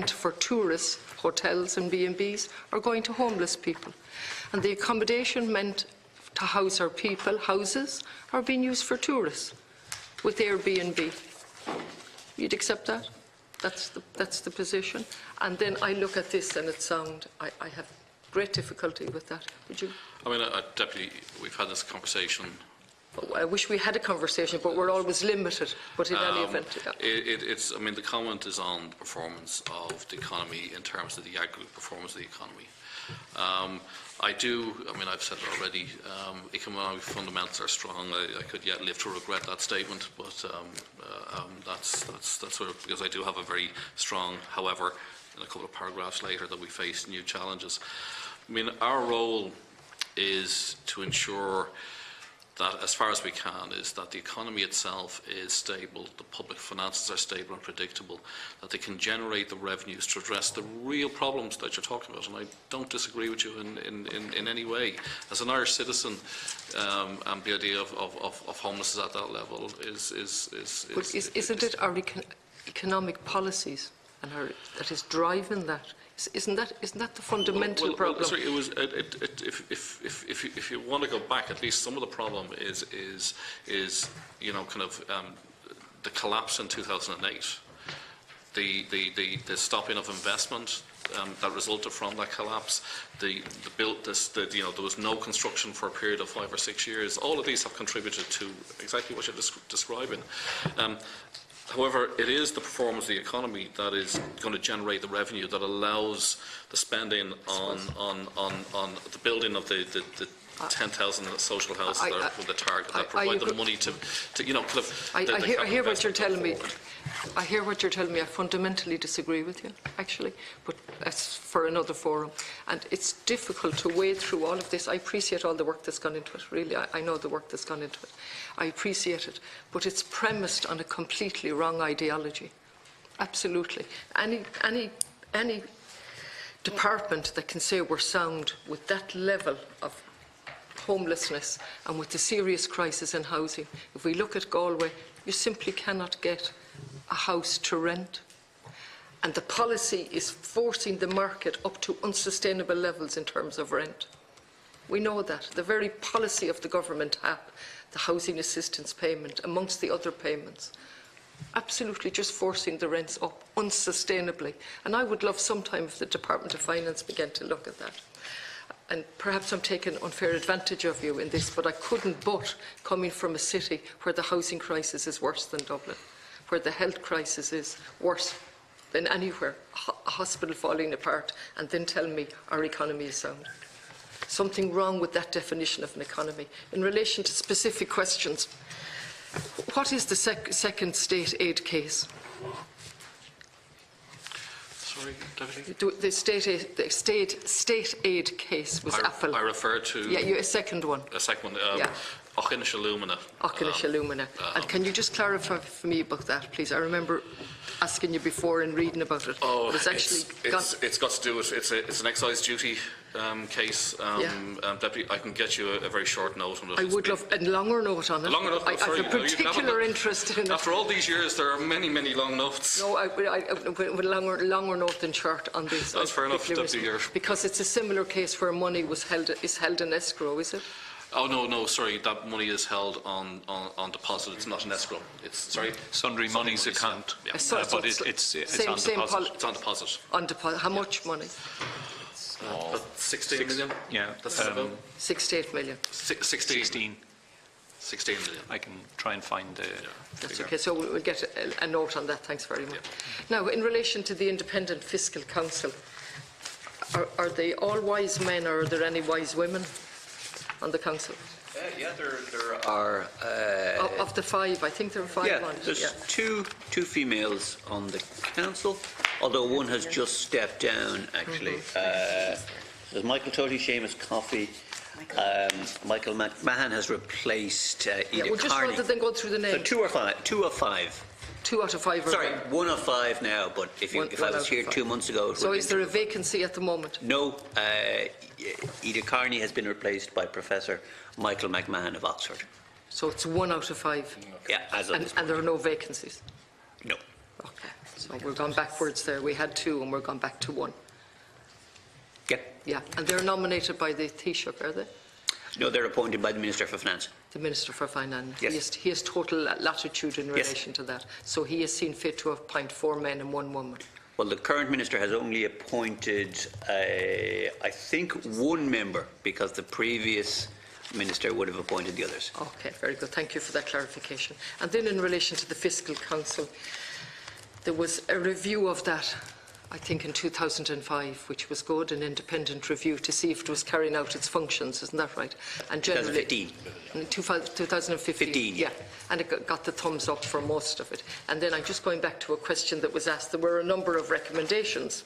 for tourists, hotels and B&Bs, are going to homeless people. And the accommodation meant to house our people, houses, are being used for tourists with Airbnb. You'd accept that? That's the position. And then I look at this and it's sound. I have great difficulty with that. Would you? I mean, Deputy, we've had this conversation. I wish we had a conversation, but we're always limited. But in any event, I mean, the comment is on the performance of the economy in terms of the aggregate performance of the economy. I've said it already, economic fundamentals are strong. I could yet live to regret that statement, but that's sort of because I do have a very strong, however, in a couple of paragraphs later that we face new challenges. I mean, our role is to ensure that as far as we can is that the economy itself is stable, the public finances are stable and predictable, that they can generate the revenues to address the real problems that you're talking about. And I don't disagree with you in any way. As an Irish citizen, and the idea of homelessness at that level isn't it our economic policies and that is driving that? Isn't that the fundamental problem? Well, sorry, if you want to go back, at least some of the problem is the collapse in 2008, the stopping of investment that resulted from that collapse, there was no construction for a period of 5 or 6 years. All of these have contributed to exactly what you're describing. However, it is the performance of the economy that is going to generate the revenue that allows the spending on the building of the 10,000 social houses that are the target, that provide the money to I hear what you're telling me. I hear what you're telling me. I fundamentally disagree with you, actually, but that's for another forum. And it's difficult to wade through all of this. I appreciate all the work that's gone into it, really. I know the work that's gone into it. I appreciate it. But it's premised on a completely wrong ideology. Absolutely. Any department that can say we're sound with that level of homelessness and with the serious crisis in housing, if we look at Galway, you simply cannot get a house to rent. And the policy is forcing the market up to unsustainable levels in terms of rent. We know that. The very policy of the government HAP, the housing assistance payment, amongst the other payments, absolutely just forcing the rents up unsustainably. And I would love sometime if the Department of Finance began to look at that. And perhaps I'm taking unfair advantage of you in this, but I couldn't but, coming from a city where the housing crisis is worse than Dublin, where the health crisis is worse than anywhere, a hospital falling apart, and then tell me our economy is sound. Something wrong with that definition of an economy. In relation to specific questions, what is the second state aid case? Sorry, Deputy? The state aid case was Apple. I refer to... Yeah, a second one. A second one. Yeah. Oireachtas Lumina. Lumina. And can you just clarify for me about that, please? I remember asking you before and reading about it. Oh, but it's got to do with it's an excise duty case. Deputy, I can get you a very short note on it. I would love a longer note on it. A longer note? I have a particular interest in it. After all these years, there are many, many long notes. No, with longer note than short on this. That's fair enough, Deputy. Because it's a similar case where money is held in escrow, is it? Oh no, sorry. That money is held on deposit. It's not an escrow. It's sundry monies account. Yeah. But it's on deposit. It's on deposit. On deposit. How much money? 16 million. Yeah, that's 68 million. 16 million. I can try and find the That's figure. okay. So we'll get a note on that. Thanks very much. Yeah. Now, in relation to the Independent Fiscal Council, are they all wise men, or are there any wise women on the council? Yeah, there are. Of the five, I think there are five. Yeah, there's two females on the council, although one has just stepped down, actually. There's Michael Toty, Seamus Coffey. Michael McMahon has replaced Ida well, just Carney. rather than go through the names. So 2 of 5. 2 out of 5 are Sorry, women. 1 of 5 now, but if I was here 2 months ago... So is there a vacancy at the moment? No. Ida Carney has been replaced by Professor Michael McMahon of Oxford. So it's 1 out of 5? Yeah, as of and there are no vacancies? No. Okay, so we've gone backwards there. We had 2 and we're gone back to 1. Yep. Yeah, and they're nominated by the Taoiseach, are they? No, they're appointed by the Minister for Finance. The Minister for Finance. Yes. He has total latitude in relation to that. So he has seen fit to appoint 4 men and 1 woman. Well, the current Minister has only appointed, I think, 1 member, because the previous Minister would have appointed the others. Okay, very good. Thank you for that clarification. And then in relation to the Fiscal Council, there was a review of that, I think in 2005, which was good, an independent review to see if it was carrying out its functions, isn't that right? And generally, 2015. In 2015, yeah, and it got the thumbs up for most of it. And then I'm just going back to a question that was asked. There were a number of recommendations.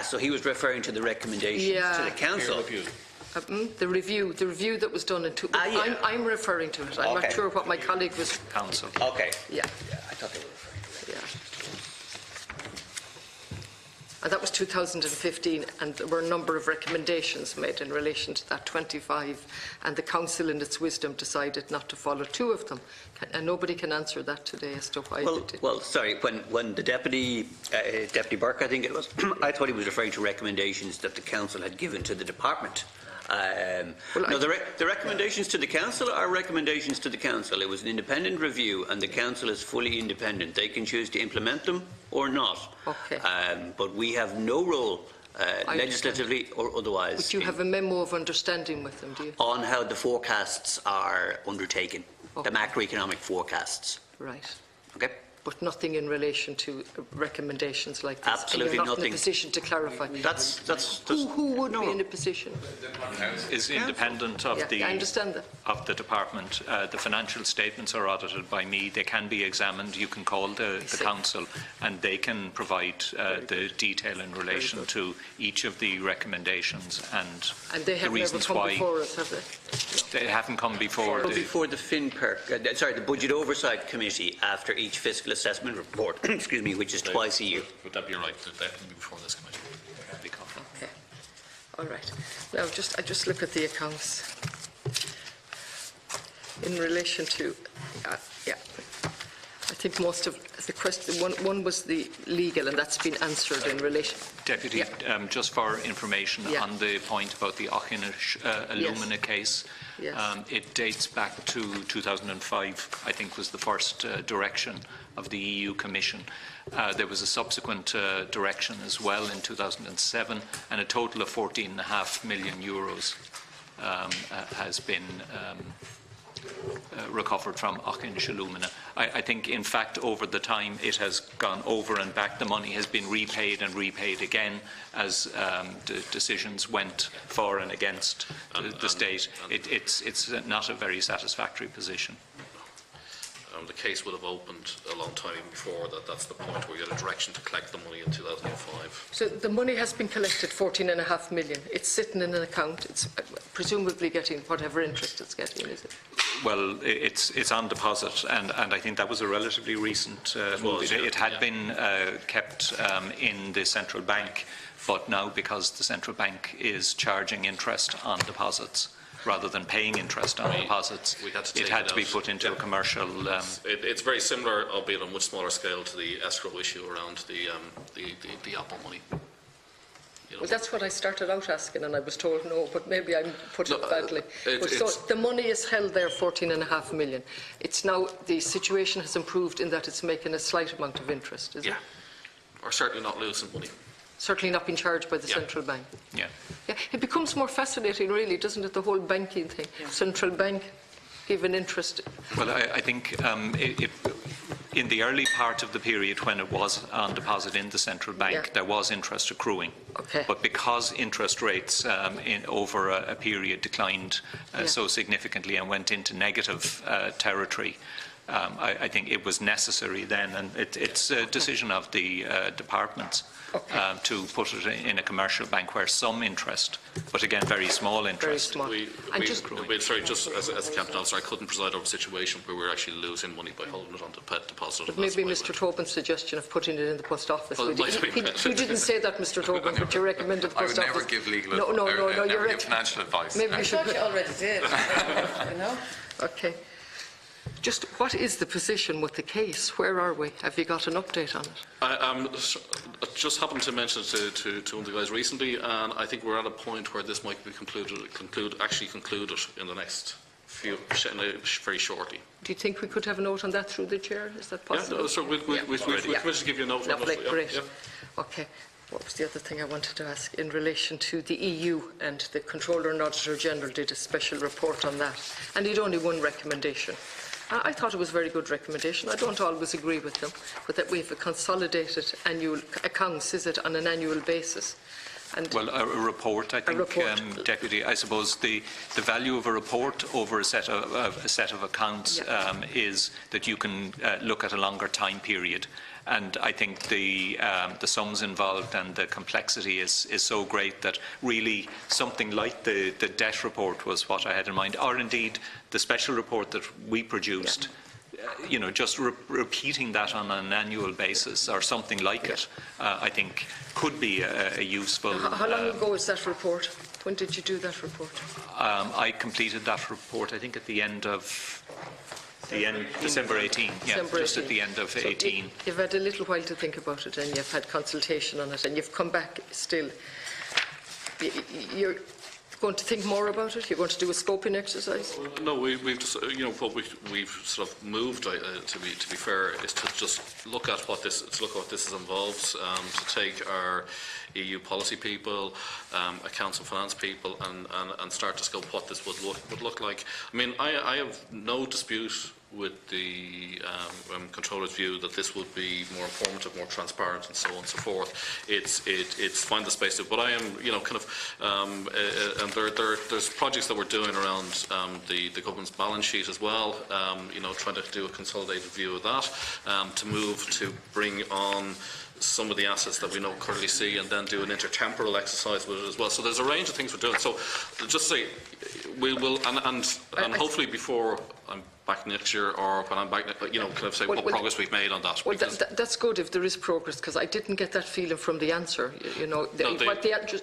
So he was referring to the recommendations to the council. The review that was done in I'm referring to it. I'm not sure what my colleague was. Council. Okay. Yeah. I thought they were referring to it. Yeah. And that was 2015, and there were a number of recommendations made in relation to that 25, and the council in its wisdom decided not to follow 2 of them. And nobody can answer that today as to why they did. Well, sorry, when the Deputy Burke, I think it was, I thought he was referring to recommendations that the council had given to the department. The recommendations to the council are recommendations to the council. It was an independent review, and the council is fully independent. They can choose to implement them or not. Okay. But we have no role, legislatively or otherwise. But you have a memo of understanding with them, do you? On how the forecasts are undertaken, the macroeconomic forecasts. Right. Okay. but nothing in relation to recommendations like this. Absolutely and you're not nothing. in a position to clarify. Who would be in a position? Is independent of I understand that. of the department. The financial statements are audited by me. They can be examined. You can call the council, and they can provide the detail in relation to each of the recommendations and they have the reasons never come why. Before us, have they? They haven't come before. Before the the Budget Oversight Committee after each fiscal assessment report, excuse me, which is twice a year. Would that be right? That can be before this committee? Okay. All right. Now, I just look at the accounts in relation to, yeah. I think most of the question, one was the legal, and that's been answered in relation. Deputy, just for information on the point about the Auchinnish alumina case, it dates back to 2005, I think was the first direction of the EU Commission. There was a subsequent direction as well in 2007, and a total of 14.5 million euros has been recovered from Auchinnish alumina. I think, in fact, over the time it has gone over and back. The money has been repaid and repaid again as the decisions went for and against the state. It's not a very satisfactory position. The case would have opened a long time before that. That's the point where you had a direction to collect the money in 2005. So the money has been collected, 14.5 million. It's sitting in an account. It's presumably getting whatever interest it's getting, is it? Well, it's on deposit, and I think that was a relatively recent move. It had been kept in the central bank, but now because the central bank is charging interest on deposits, rather than paying interest on deposits, it had to be put into a commercial... It's very similar, albeit on a much smaller scale, to the escrow issue around the Apple money. Well, that's what I started out asking, and I was told no, but maybe I put it badly. So the money is held there, 14.5 million. It's now, the situation has improved in that it's making a slight amount of interest, is it? Yeah. Or certainly not losing money. Certainly not being charged by the central bank. Yeah. It becomes more fascinating, really, doesn't it, the whole banking thing? Central bank giving interest. Well, I think in the early part of the period when it was on deposit in the central bank, there was interest accruing. Okay. But because interest rates over a period declined so significantly and went into negative territory, I think it was necessary then, and it's a decision of the departments to put it in a commercial bank where some interest, but again very small interest. Very small. Sorry, just as a captain officer, I couldn't preside over a situation where we're actually losing money by holding it on deposit. But maybe Mr. Tobin's suggestion of putting it in the post office. We didn't say that, Mr. Tobin, but you recommended the post office. I would never give legal advice. No, you're give financial advice. Maybe you should. You already did. You know. Okay. Just what is the position with the case? Where are we? Have you got an update on it? I just happened to mention it to one of the guys recently, and I think we're at a point where this might be concluded in the next very shortly. Do you think we could have a note on that through the chair? Is that possible? Yeah, no, so we'll just give you a note. Lovely, great. Okay. What was the other thing I wanted to ask in relation to the EU? And the Controller and Auditor General did a special report on that, and he'd only one recommendation. I thought it was a very good recommendation. I don't always agree with them, but that we have a consolidated annual accounts, is it, on an annual basis? And well, a report, I think, Deputy. I suppose the value of a report over a set of accounts is that you can look at a longer time period. And I think the sums involved and the complexity is so great that really something like the debt report was what I had in mind, or indeed the special report that we produced. You know, just repeating that on an annual basis or something like it, I think could be a useful... How long ago is that report? When did you do that report? I completed that report, I think, at the end of... December 18, December just 18. at the end of 18. You've had a little while to think about it, and you've had consultation on it, and you've come back still. You're going to think more about it? You're going to do a scoping exercise? No, we've just, what we've sort of moved, to be fair, is to just look at what this involves, to take our EU policy people, accounts and finance people, and start to scope what this would look like. I mean, I have no dispute with the controller's view that this would be more informative, more transparent, and so on and so forth. It's find the space to. But I am, and there's projects that we're doing around the government's balance sheet as well. Trying to do a consolidated view of that to move to bring on some of the assets that we know currently see, and then do an intertemporal exercise with it as well. So there's a range of things we're doing. So just say we will, and hopefully before I'm back next year, or when I'm back, kind of say what progress we've made on that. Well, that's good if there is progress, because I didn't get that feeling from the answer.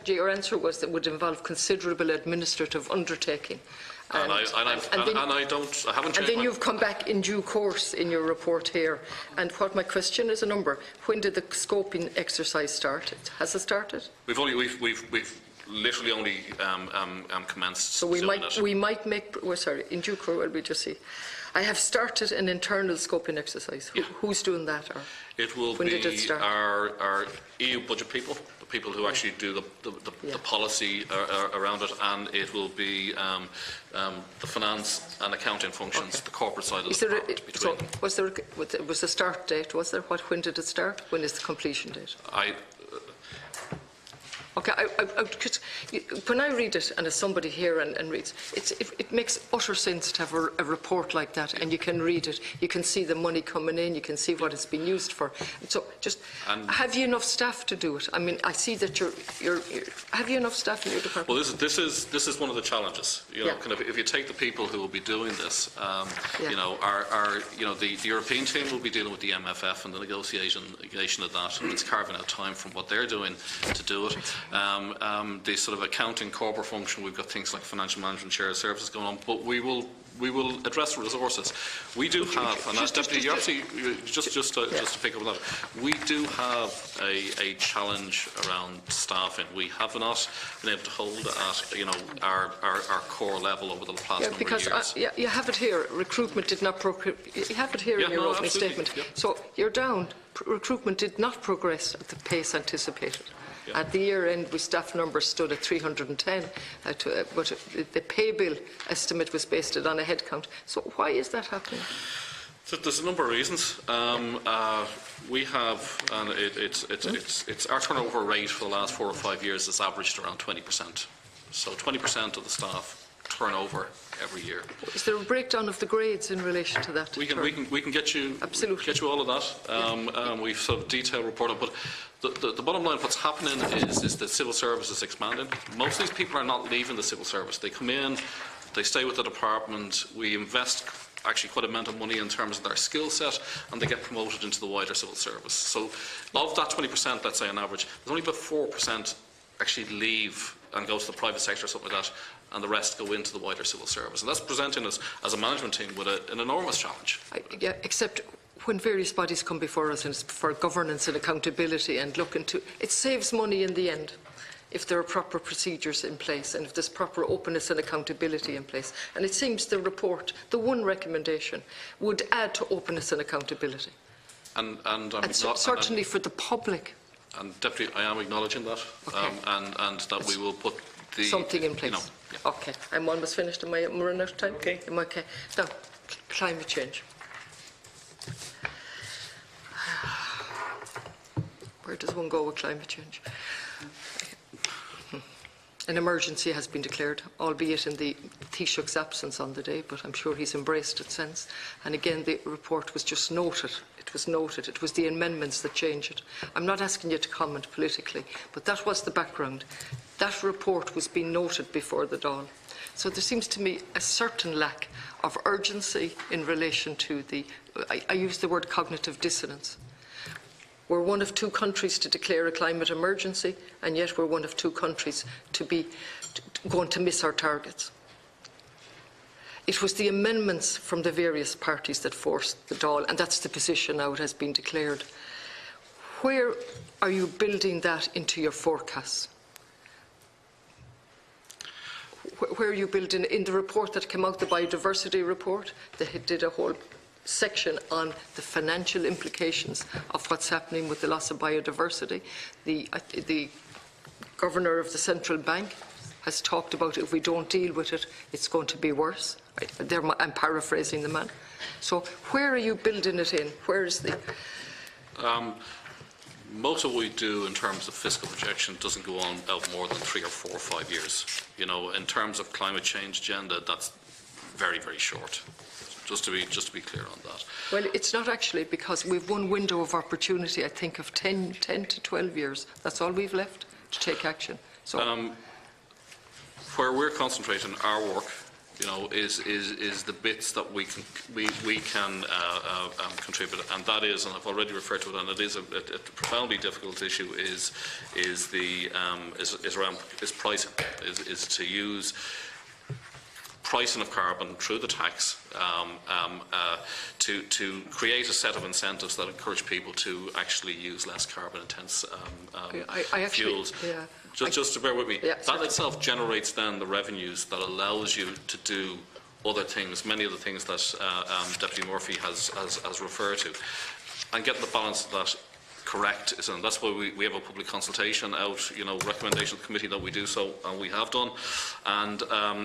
Your answer was that would involve considerable administrative undertaking. I haven't. And then you've come back in due course in your report here. And what my question is a number. When did the scoping exercise start? Has it started? We've literally only commenced. So we might make. Sorry, in due course. Let me just see. I have started an internal scoping exercise. Who's doing that? Or it will when be did it start? our EU budget people. People who actually do the policy around it, and it will be the finance and accounting functions, the corporate side of the department. So was the start date? Was there? When did it start? When is the completion date? Okay, when I read it, and as somebody here and reads, it makes utter sense to have a report like that, and you can read it, you can see the money coming in, you can see what it's been used for. So, have you enough staff to do it? I mean, I see that have you enough staff in your department? Well, this is one of the challenges. Kind of, if you take the people who will be doing this, the European team will be dealing with the MFF and the negotiation of that, and it's carving out time from what they're doing to do it. The sort of accounting corporate function, we've got things like financial management, shared services going on, but we will address the resources. We do have, and that's definitely, just to pick up on that, we do have a challenge around staffing. We have not been able to hold at our core level over the past number of years. You have it here. Recruitment did not progress. You have it here in your opening statement. Yeah. So you're down. Recruitment did not progress at the pace anticipated. Yeah. At the year end, the staff numbers stood at 310, but the pay bill estimate was based on a head count. So why is that happening? So there's a number of reasons. We have, and it's our turnover rate for the last 4 or 5 years has averaged around 20%. So 20% of the staff turnover every year. Is there a breakdown of the grades in relation to that? We can get you absolutely get you all of that. We've sort of detailed reported, but the bottom line, what's happening is that civil service is expanding. Most of these people are not leaving the civil service. They come in, they stay with the department. We invest actually quite a amount of money in terms of their skill set, and they get promoted into the wider civil service. So of that 20%, let's say on average, there's only about 4% actually leave and go to the private sector or something like that, and the rest go into the wider civil service. And that's presenting us as a management team with an enormous challenge. Yeah, except when various bodies come before us and it's for governance and accountability and look into it, saves money in the end if there are proper procedures in place and if there's proper openness and accountability in place. And it seems the report, the one recommendation, would add to openness and accountability. And certainly for the public. And Deputy, I am acknowledging that, okay. and that we will put something in place. Okay, I'm almost finished. Am I running out of time? Okay. Am I okay? Now, climate change. Where does one go with climate change? An emergency has been declared, albeit in the Taoiseach's absence on the day, but I'm sure he's embraced it since. And again, the report was just noted. It was noted. It was the amendments that changed it. I'm not asking you to comment politically, but that was the background. That report was being noted before the Dáil. So there seems to me a certain lack of urgency in relation to the, I use the word cognitive dissonance. We're one of 2 countries to declare a climate emergency, and yet we're one of 2 countries to be going to miss our targets. It was the amendments from the various parties that forced the Dáil, and that's the position now it has been declared. Where are you building that into your forecasts? Where are you building in the report that came out, the biodiversity report? They did a whole section on the financial implications of what's happening with the loss of biodiversity. The governor of the central bank has talked about if we don't deal with it, it's going to be worse. I'm paraphrasing the man. So where are you building it in? Where is the... Most of what we do in terms of fiscal projection doesn't go on out more than 3 or 4 or 5 years. You know, in terms of climate change agenda, that's very, very short. Just to be clear on that. Well, it's not actually, because we've one window of opportunity, I think, of 10 to 12 years. That's all we've left to take action. So, where we're concentrating our work, you know, is the bits that we can contribute, and that is, and I've already referred to it, and it is a profoundly difficult issue. Is pricing? Is to use pricing of carbon through the tax to create a set of incentives that encourage people to actually use less carbon-intense fuels. Yeah. Just to bear with me, yeah, that itself generates then the revenues that allows you to do other things, many of the things that Deputy Murphy has referred to, and get the balance of that correct. And that's why we have a public consultation out, you know, recommendation of the committee that we do so, and we have done, and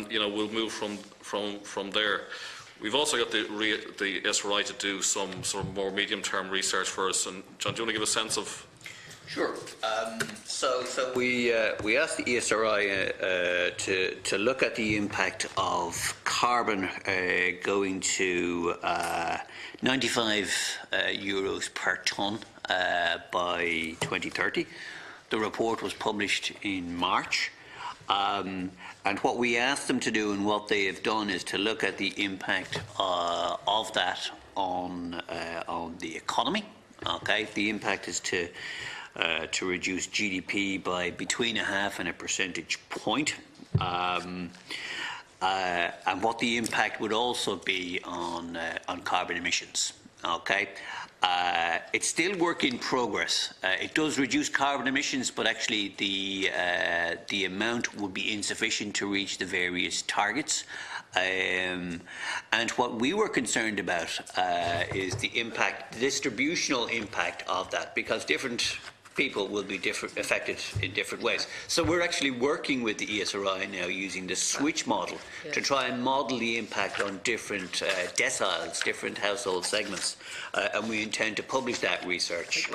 you know, we'll move from there. We've also got the SRI to do some sort of more medium-term research for us. And John, do you want to give a sense of? Sure. So we asked the ESRI to look at the impact of carbon going to 95 euros per tonne by 2030. The report was published in March. And what we asked them to do, and what they have done, is to look at the impact of that on the economy. Okay, the impact is to reduce GDP by between 0.5 and a percentage point, and what the impact would also be on carbon emissions. Okay, it's still work in progress. It does reduce carbon emissions, but actually the amount would be insufficient to reach the various targets. And what we were concerned about is the impact, the distributional impact of that, because different people will be affected in different ways. So we're actually working with the ESRI now using the switch model to try and model the impact on different deciles, different household segments, and we intend to publish that research.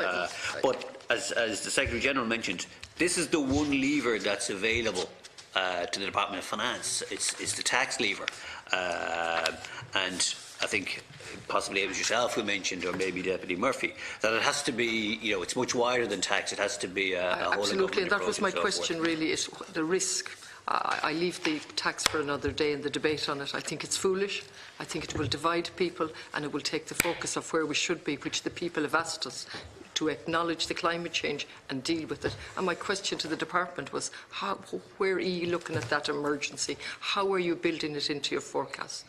But as the Secretary General mentioned, this is the one lever that's available to the Department of Finance. It's the tax lever, and I think possibly it was yourself who mentioned, or maybe Deputy Murphy, that it has to be, you know, it's much wider than tax. It has to be a whole absolutely, and that was my question really, is the risk. I leave the tax for another day and the debate on it. I think it's foolish. I think it will divide people, and it will take the focus of where we should be, which the people have asked us to acknowledge the climate change and deal with it. And my question to the department was, where are you looking at that emergency? How are you building it into your forecast?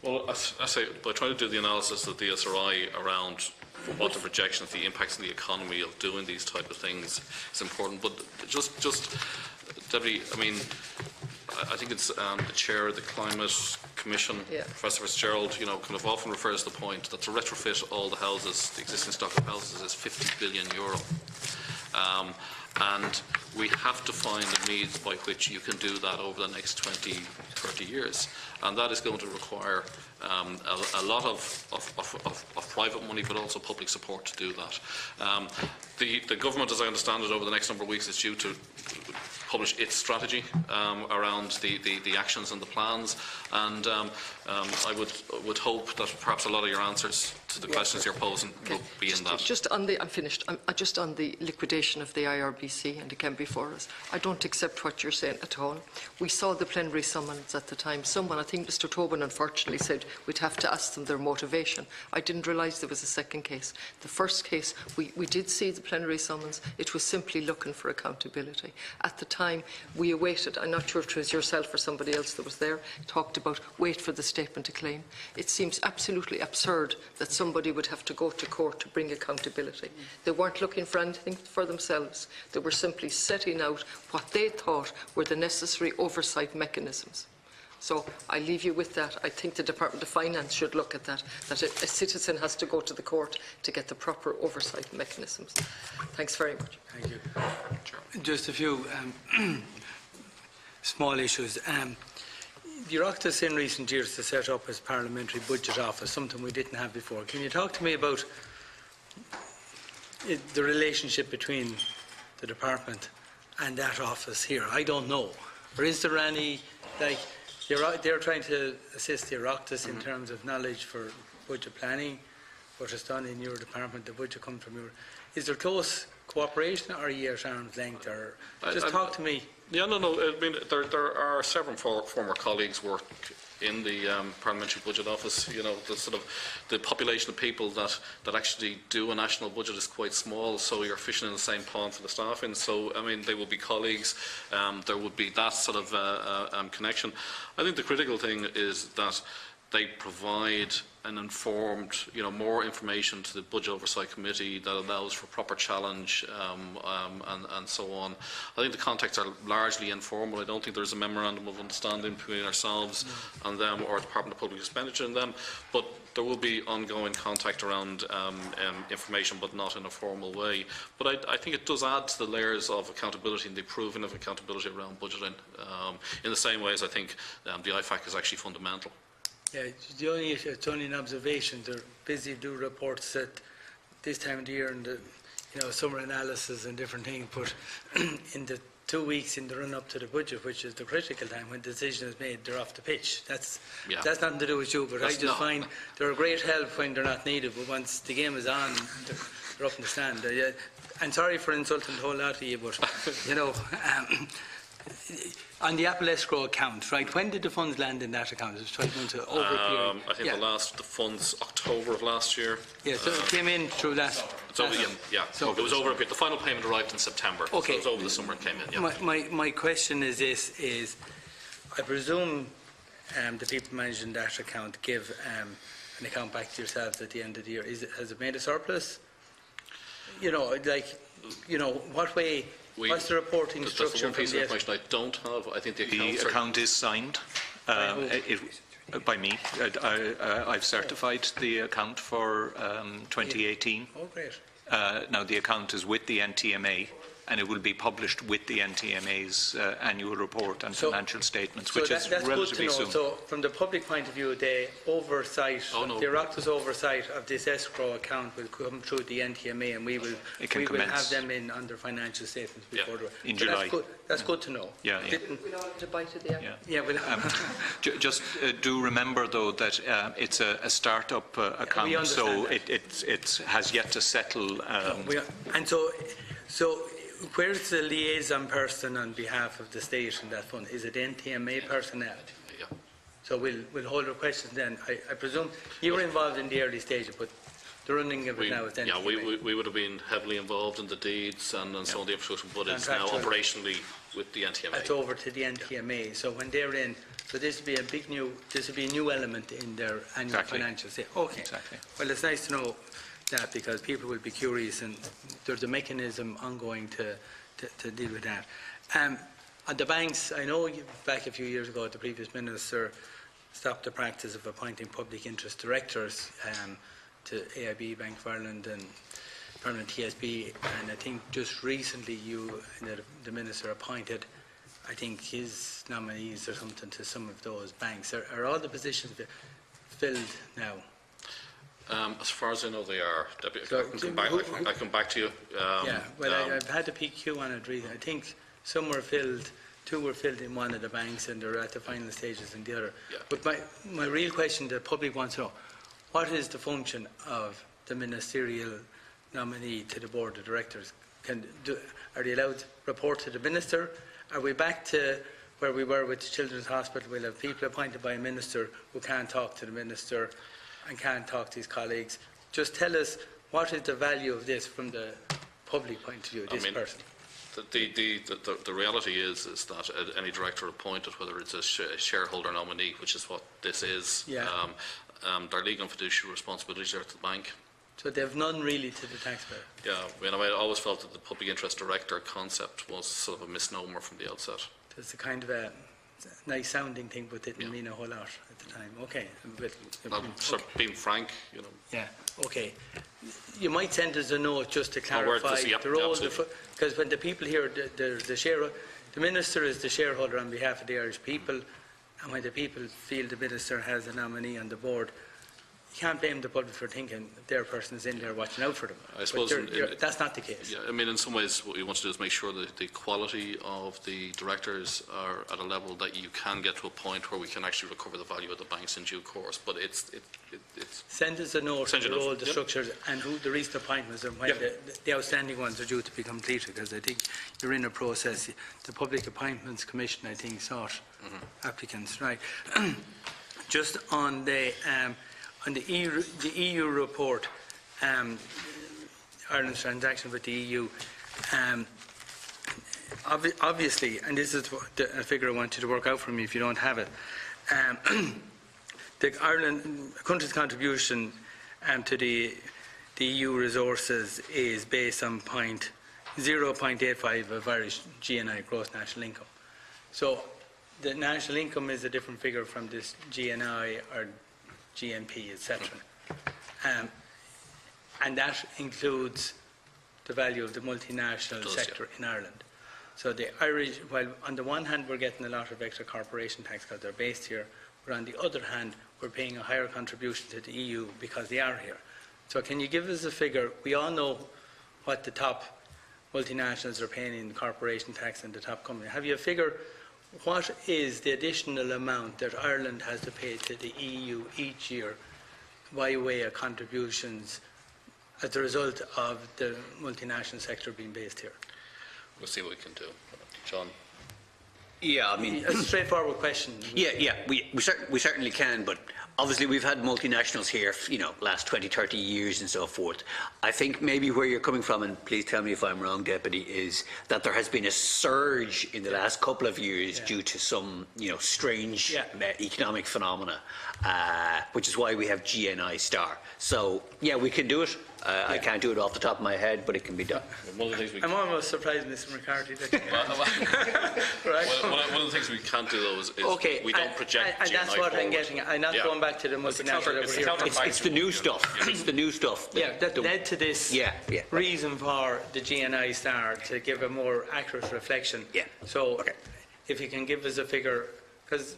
Well, I say, by trying to do the analysis of the SRI around what the projections, the impacts on the economy of doing these type of things is important. But just Deputy, I mean, I think it's the chair of the Climate Commission, Professor Fitzgerald, you know, kind of often refers to the point that to retrofit all the houses, the existing stock of houses, is €50 billion. And we have to find the means by which you can do that over the next 20, 30 years. And that is going to require a lot of private money, but also public support to do that. The government, as I understand it, over the next number of weeks is due to publish its strategy around the actions and the plans, and I would hope that perhaps a lot of your answers to the questions you're posing will be in that. Just on the, I'm finished. Just on the liquidation of the IRBC, and again before us, I don't accept what you're saying at all. We saw the plenary summons at the time. Someone, I think Mr. Tobin, unfortunately said we'd have to ask them their motivation. I didn't realise there was a second case. The first case, we did see the plenary summons. It was simply looking for accountability. At the time, we awaited, I'm not sure if it was yourself or somebody else that was there, talked about wait for the statement of claim. It seems absolutely absurd that somebody would have to go to court to bring accountability. They weren't looking for anything for themselves. They were simply setting out what they thought were the necessary oversight mechanisms. So I leave you with that. I think the Department of Finance should look at that a citizen has to go to the court to get the proper oversight mechanisms. Thanks very much. Thank you. Just a few small issues. The Oireachtas in recent years has set up as Parliamentary Budget Office, something we didn't have before. Can you talk to me about the relationship between the department and that office here? I don't know. Or is there any, like, they're trying to assist the Oireachtas in terms of knowledge for budget planning, what is done in your department, the budget comes from your... Is there close cooperation, or are you at arm's length? Or just talk to me. Yeah, no. I mean, there are several former colleagues work in the Parliamentary Budget Office. You know, the population of people that actually do a national budget is quite small, so you're fishing in the same pond for the staffing. So, I mean, they will be colleagues. There would be that sort of connection. I think the critical thing is that they provide an informed, more information to the Budget Oversight Committee that allows for proper challenge and so on. I think the contacts are largely informal. I don't think there's a memorandum of understanding between ourselves and them, or the Department of Public Expenditure and them, but there will be ongoing contact around information, but not in a formal way. But I think it does add to the layers of accountability and the proving of accountability around budgeting, in the same way as I think the IFAC is actually fundamental. Yeah, it's only an observation. They're busy doing reports at this time of the year and the summer analysis and different things, but in the 2 weeks in the run-up to the budget, which is the critical time when the decision is made, they're off the pitch. That's nothing to do with you, but I just find they're a great help when they're not needed, but once the game is on, they're up in the stand. I'm sorry for insulting the whole lot of you, but, on the Apple escrow account, right, when did the funds land in that account? It was 12 months over a period. I think the funds October of last year. Yeah, so it came in through that. So it was over a period. The final payment arrived in September. Okay. So it was over the summer it came in. Yeah. My question is this: I presume the people managing that account give an account back to yourselves at the end of the year. Has it made a surplus? What way? What's the reporting structure? That's the one piece of information I don't have. I think the account is signed by me. I've certified the account for 2018. Oh, great. Now the account is with the NTMA, and it will be published with the NTMA's annual report and financial statements, which is relatively soon. So from the public point of view, the oversight, the Oireachtas oversight of this escrow account will come through the NTMA, and we will have them in under financial statements before in July. That's good to know. We'll all have to bite at the apple. Just do remember, though, that it's a start-up account, so it has yet to settle. So where's the liaison person on behalf of the state in that fund? Is it NTMA personnel? Yeah. So we'll hold our questions then. I presume you were involved in the early stages, but the running of it now is NTMA. Yeah, we would have been heavily involved in the deeds and some of the infrastructure, but it's now operationally with the NTMA. It's over to the NTMA. So when they're in, so this will be a new element in their annual financial statement. Okay. Exactly. Well, it's nice to know that, because people will be curious, and there's a mechanism ongoing to deal with that. On the banks, I know back a few years ago the previous minister stopped the practice of appointing public interest directors to AIB, Bank of Ireland and Permanent TSB, and I think just recently the minister appointed, I think, his nominees or something to some of those banks. Are all the positions filled now? As far as I know, they are. I come back to you. I've had the PQ on it. I think some were filled, 2 were filled in one of the banks, and they're at the final stages in the other. Yeah. But my real question the public wants to know: what is the function of the ministerial nominee to the board of directors? Are they allowed to report to the minister? Are we back to where we were with the Children's Hospital? We'll have people appointed by a minister who can't talk to the minister and can't talk to his colleagues. Just tell us, what is the value of this from the public point of view, this person? The reality is that any director appointed, whether it's a shareholder nominee, which is what this is, their legal and fiduciary responsibilities are to the bank. So they have none really to the taxpayer? Yeah, I always felt that the public interest director concept was sort of a misnomer from the outset. It's a kind of a a nice sounding thing, but didn't mean a whole lot at the time. Okay. Being frank, Yeah, okay. You might send us a note just to clarify yeah, the role, absolutely. because when the people here, the Minister is the shareholder on behalf of the Irish people, and when the people feel the Minister has a nominee on the board, you can't blame the public for thinking their person is in there watching out for them. I suppose that's not the case. Yeah, I mean, in some ways, what we want to do is make sure that the quality of the directors are at a level that you can get to a point where we can actually recover the value of the banks in due course. But it's Send us a note on the role, the structures, and who the recent appointments and when the outstanding ones are due to be completed. Because I think you're in a process. The Public Appointments Commission, I think, sought applicants. Right. Just on the EU report, Ireland's transaction with the EU, obviously, and this is a figure I want you to work out for me if you don't have it, the country's contribution to the EU resources is based on 0.85 of Irish GNI, gross national income. So the national income is a different figure from this GNI or GNP, etc. And that includes the value of the multinational sector in Ireland. So the Irish, while on the one hand we're getting a lot of extra corporation tax because they're based here, but on the other hand we're paying a higher contribution to the EU because they are here. So can you give us a figure? We all know what the top multinationals are paying in corporation tax and the top company. Have you a figure? What is the additional amount that Ireland has to pay to the EU each year by way of contributions as a result of the multinational sector being based here? we'll see what we can do. John? Yeah, I mean... A straightforward question. Yeah, we certainly can, but obviously we've had multinationals here, last 20, 30 years and so forth. I think maybe where you're coming from, and please tell me if I'm wrong, Deputy, is that there has been a surge in the last couple of years due to some, strange economic phenomena, which is why we have GNI star. So, yeah, we can do it. I can't do it off the top of my head, but it can be done. I'm almost surprised, Mr. McCarthy. Right. One of the things we can't do, though, is we don't project and GNI that's what forward. I'm getting at. I'm not going back to the multinational over here. It's the new stuff. It's the new stuff. That led to this reason for the GNI star, to give a more accurate reflection. So if you can give us a figure, because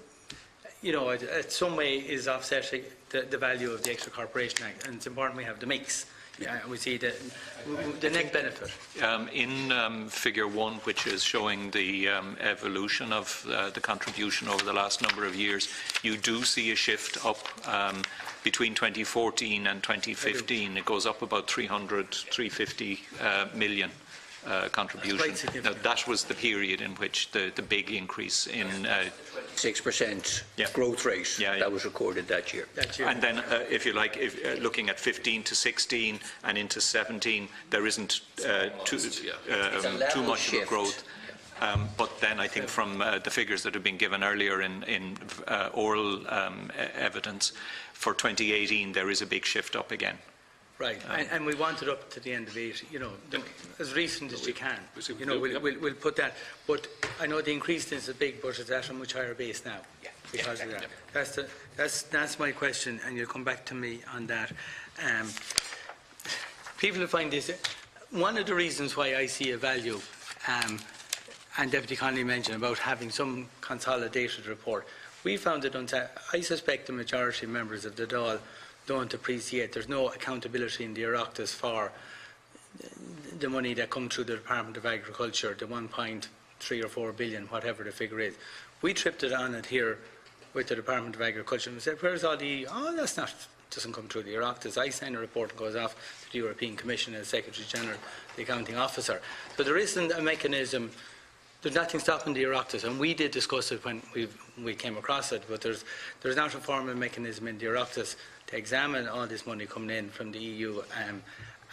it some way is offsetting the value of the extra corporation act, and it's important we have the mix. We see the net benefit. In Figure 1, which is showing the evolution of the contribution over the last number of years, you do see a shift up between 2014 and 2015. It goes up about 350 million. Contribution. Now, that was the period in which the big increase in 6% growth rate that was recorded that year. And then, if you like, looking at 15 to 16 and into 17, there isn't too much of a growth. But then I think from the figures that have been given earlier in oral evidence, for 2018 there is a big shift up again. Right, and we want it up to the end of it, as recent as you can. We'll put that. But I know the increase is big, but it's at a much higher base now because of that. That's my question, and you'll come back to me on that. People will find this one of the reasons why I see a value, and Deputy Connolly mentioned about having some consolidated report. We found it I suspect the majority of members of the Dáil don't appreciate there's no accountability in the Oireachtas for the money that comes through the Department of Agriculture, the 1.3 or 4 billion, whatever the figure is. We tripped it on it here with the Department of Agriculture and we said, where's all doesn't come through the Oireachtas. I sign a report and goes off to the European Commission as Secretary General, the accounting officer. So there isn't a mechanism. There's nothing stopping the Oireachtas, and we did discuss it when we came across it, but there's not a formal mechanism in the Oireachtas to examine all this money coming in from the EU,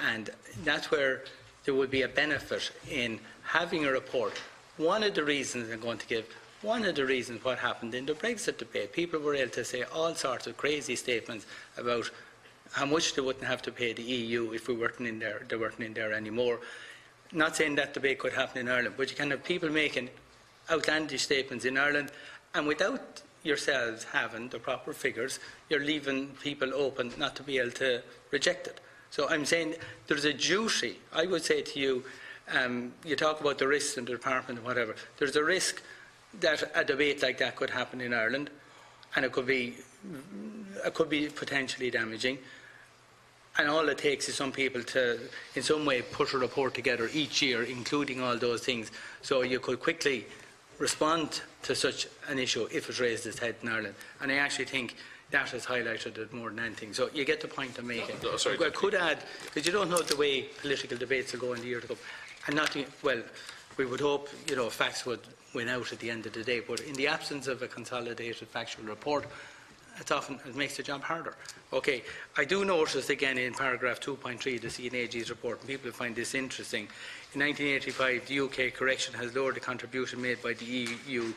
and that's where there would be a benefit in having a report. One of the reasons what happened in the Brexit debate, people were able to say all sorts of crazy statements about how much they wouldn't have to pay the EU if they weren't in there anymore. Not saying that debate could happen in Ireland, but you can have people making outlandish statements in Ireland And without yourselves having the proper figures, you're leaving people open not to be able to reject it. So I'm saying there's a duty. I would say to you, you talk about the risks in the department and whatever. There's a risk that a debate like that could happen in Ireland, and it could be potentially damaging. And all it takes is some people to, in some way, put a report together each year, including all those things, so you could quickly respond to such an issue if it raised its head in Ireland. And I actually think that has highlighted it more than anything. So you get the point I'm making. I could add, because you don't know the way political debates will go in the year to come. And nothing, well, we would hope, facts would win out at the end of the day, but in the absence of a consolidated factual report, it makes the job harder. Okay, I do notice again in paragraph 2.3 the CNAG's report, and people find this interesting. In 1985, the UK correction has lowered the contribution made by the EU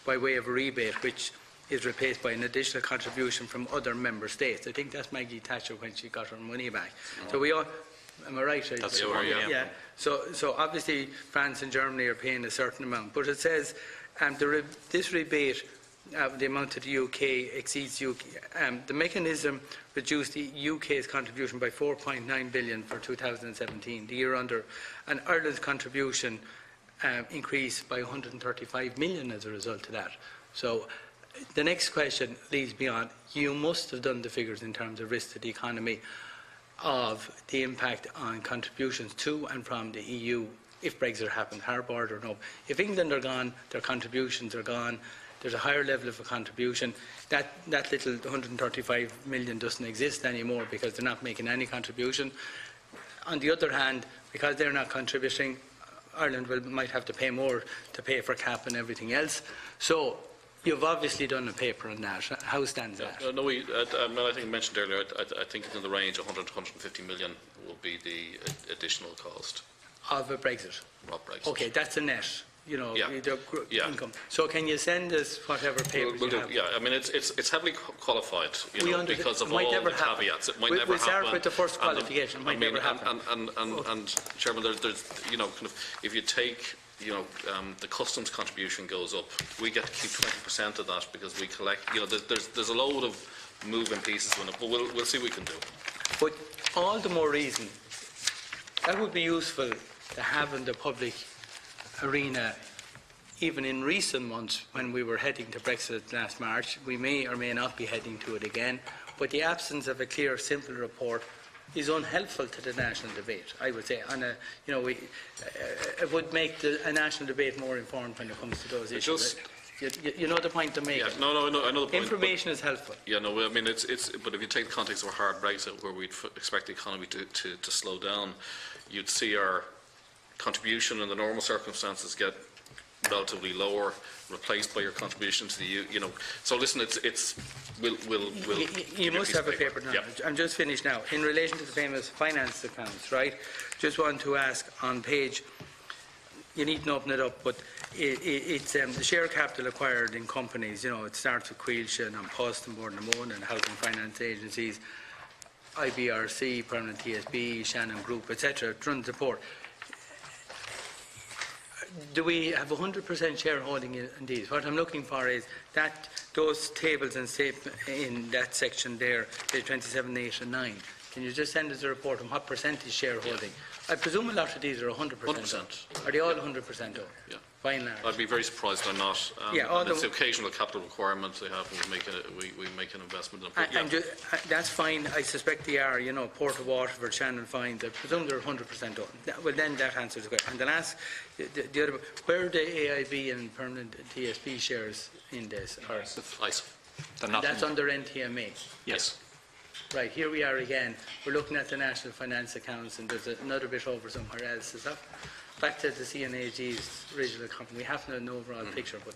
by way of a rebate, which is replaced by an additional contribution from other member states. I think that's Maggie Thatcher when she got her money back. So we all, am I right? That's right, yeah. So obviously France and Germany are paying a certain amount, but it says this rebate, the amount to the UK exceeds UK. The mechanism reduced the UK's contribution by 4.9 billion for 2017, the year under, and Ireland's contribution increased by 135 million as a result of that. So the next question leads beyond. You must have done the figures in terms of risk to the economy of the impact on contributions to and from the EU if Brexit happened, hard border or no. If England are gone, their contributions are gone. There's a higher level of a contribution. That little 135 million doesn't exist anymore because they're not making any contribution. On the other hand, because they're not contributing, Ireland might have to pay more to pay for CAP and everything else. So you've obviously done a paper on that. How stands that? I think I mentioned earlier, I think it's in the range of 100 to 150 million will be the additional cost. Of a Brexit? Of Brexit. Okay, that's a net. Yeah. Income. So can you send us whatever papers you have? Yeah, I mean, it's heavily qualified, because of all the caveats. It might never happen. We'll start with the first qualification. It might never happen. And Chairman, there's if you take, the customs contribution goes up, we get to keep 20% of that because we collect, there's a load of moving pieces in it, but we'll see what we can do. But all the more reason, that would be useful to have in the public arena, even in recent months when we were heading to Brexit last March. We may or may not be heading to it again, but the absence of a clear, simple report is unhelpful to the national debate, I would say. It would make a national debate more informed when it comes to those issues. You know the point I'm making? Yeah, no, I know the point. Information is helpful. Yeah, no, I mean, but if you take the context of a hard Brexit where we'd expect the economy to slow down, you'd see our contribution in the normal circumstances get relatively lower, replaced by your contribution to the EU. So listen, we'll you must have a paper now. Yeah. I'm just finished now. In relation to the famous finance accounts, right? Just want to ask on page. You need to open it up, but it's the share capital acquired in companies. It starts with Coilse and Post and Board and and housing finance agencies, IBRC, Permanent TSB, Shannon Group, etc. It runs the report. Do we have 100% shareholding in these? What I'm looking for is that those tables and in that section there, page 27, 8 and 9. Can you just send us a report on what percentage shareholding? Yeah. I presume a lot of these are 100%. 100%. Are they all 100% own? Yeah. By and large. I'd be very surprised they're not. It's the occasional capital requirements they have, and we make an investment in them. That's fine. I suspect they are. Port of Waterford, Shannon Fines. I presume they're 100% own. Well, then that answers the question. And the last, the other, where are the AIB and Permanent TSB shares in this? That's under NTMA. Yes. Right, here we are again. We're looking at the national finance accounts, and there's another bit over somewhere else. Is that back to the CNAG's original company? We haven't an overall picture, but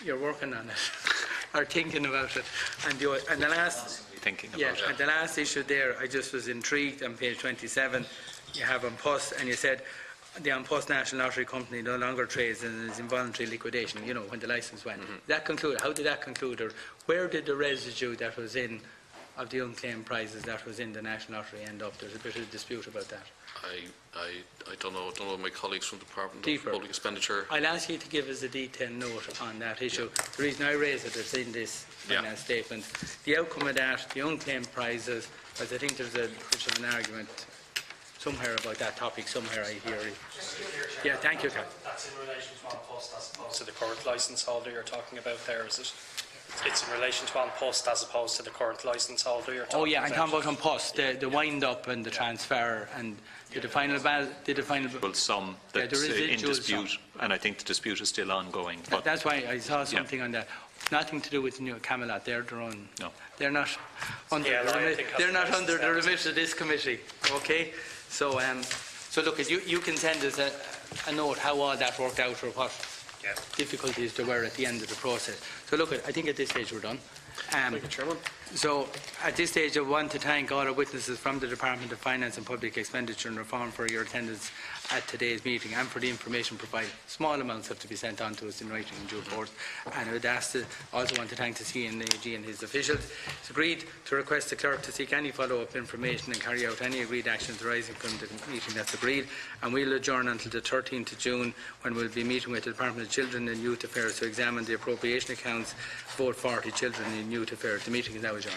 you're working on it, or thinking about it. And the last, and the last issue there, I just was intrigued on page 27. You have on Post, and you said the An Post National Lottery Company no longer trades and is in voluntary liquidation. When the licence went. That concluded. How did that conclude? Or where did the residue that was in of the unclaimed prizes that was in the National Lottery end up. There's a bit of dispute about that. I don't know. My colleagues from the Department Deeper. of Public Expenditure. I'll ask you to give us a detailed note on that issue. The reason I raise it is in this finance statement. The outcome of that, the unclaimed prizes, as I think there's a bit of an argument somewhere about that topic, somewhere I hear it. Yeah, thank you, Cal. That's in relation to one post as opposed to the current licence holder you're talking about there, is it? It's in relation to one post as opposed to the current licence holder you're talking about. Oh yeah, I'm talking about on post, the wind-up and the transfer and the final... Well, some that's in dispute, and I think the dispute is still ongoing. But that's why I saw something on that. Nothing to do with the new Camelot. They're their own. No. They're not under the remit of this committee. Okay. So so look, you can send us a note how all that worked out or what difficulties there were at the end of the process. So look, I think at this stage we're done. Thank you, Chairman. So at this stage I want to thank all our witnesses from the Department of Finance and Public Expenditure and Reform for your attendance at today's meeting and for the information provided. Small amounts have to be sent on to us in writing in due course. And I would also want to thank the CNAG and his officials. It's agreed to request the clerk to seek any follow-up information and carry out any agreed actions arising from the meeting that's agreed. And we'll adjourn until the 13th of June when we'll be meeting with the Department of Children and Youth Affairs to examine the appropriation accounts of about 40 children in youth affairs. The meeting is now adjourned.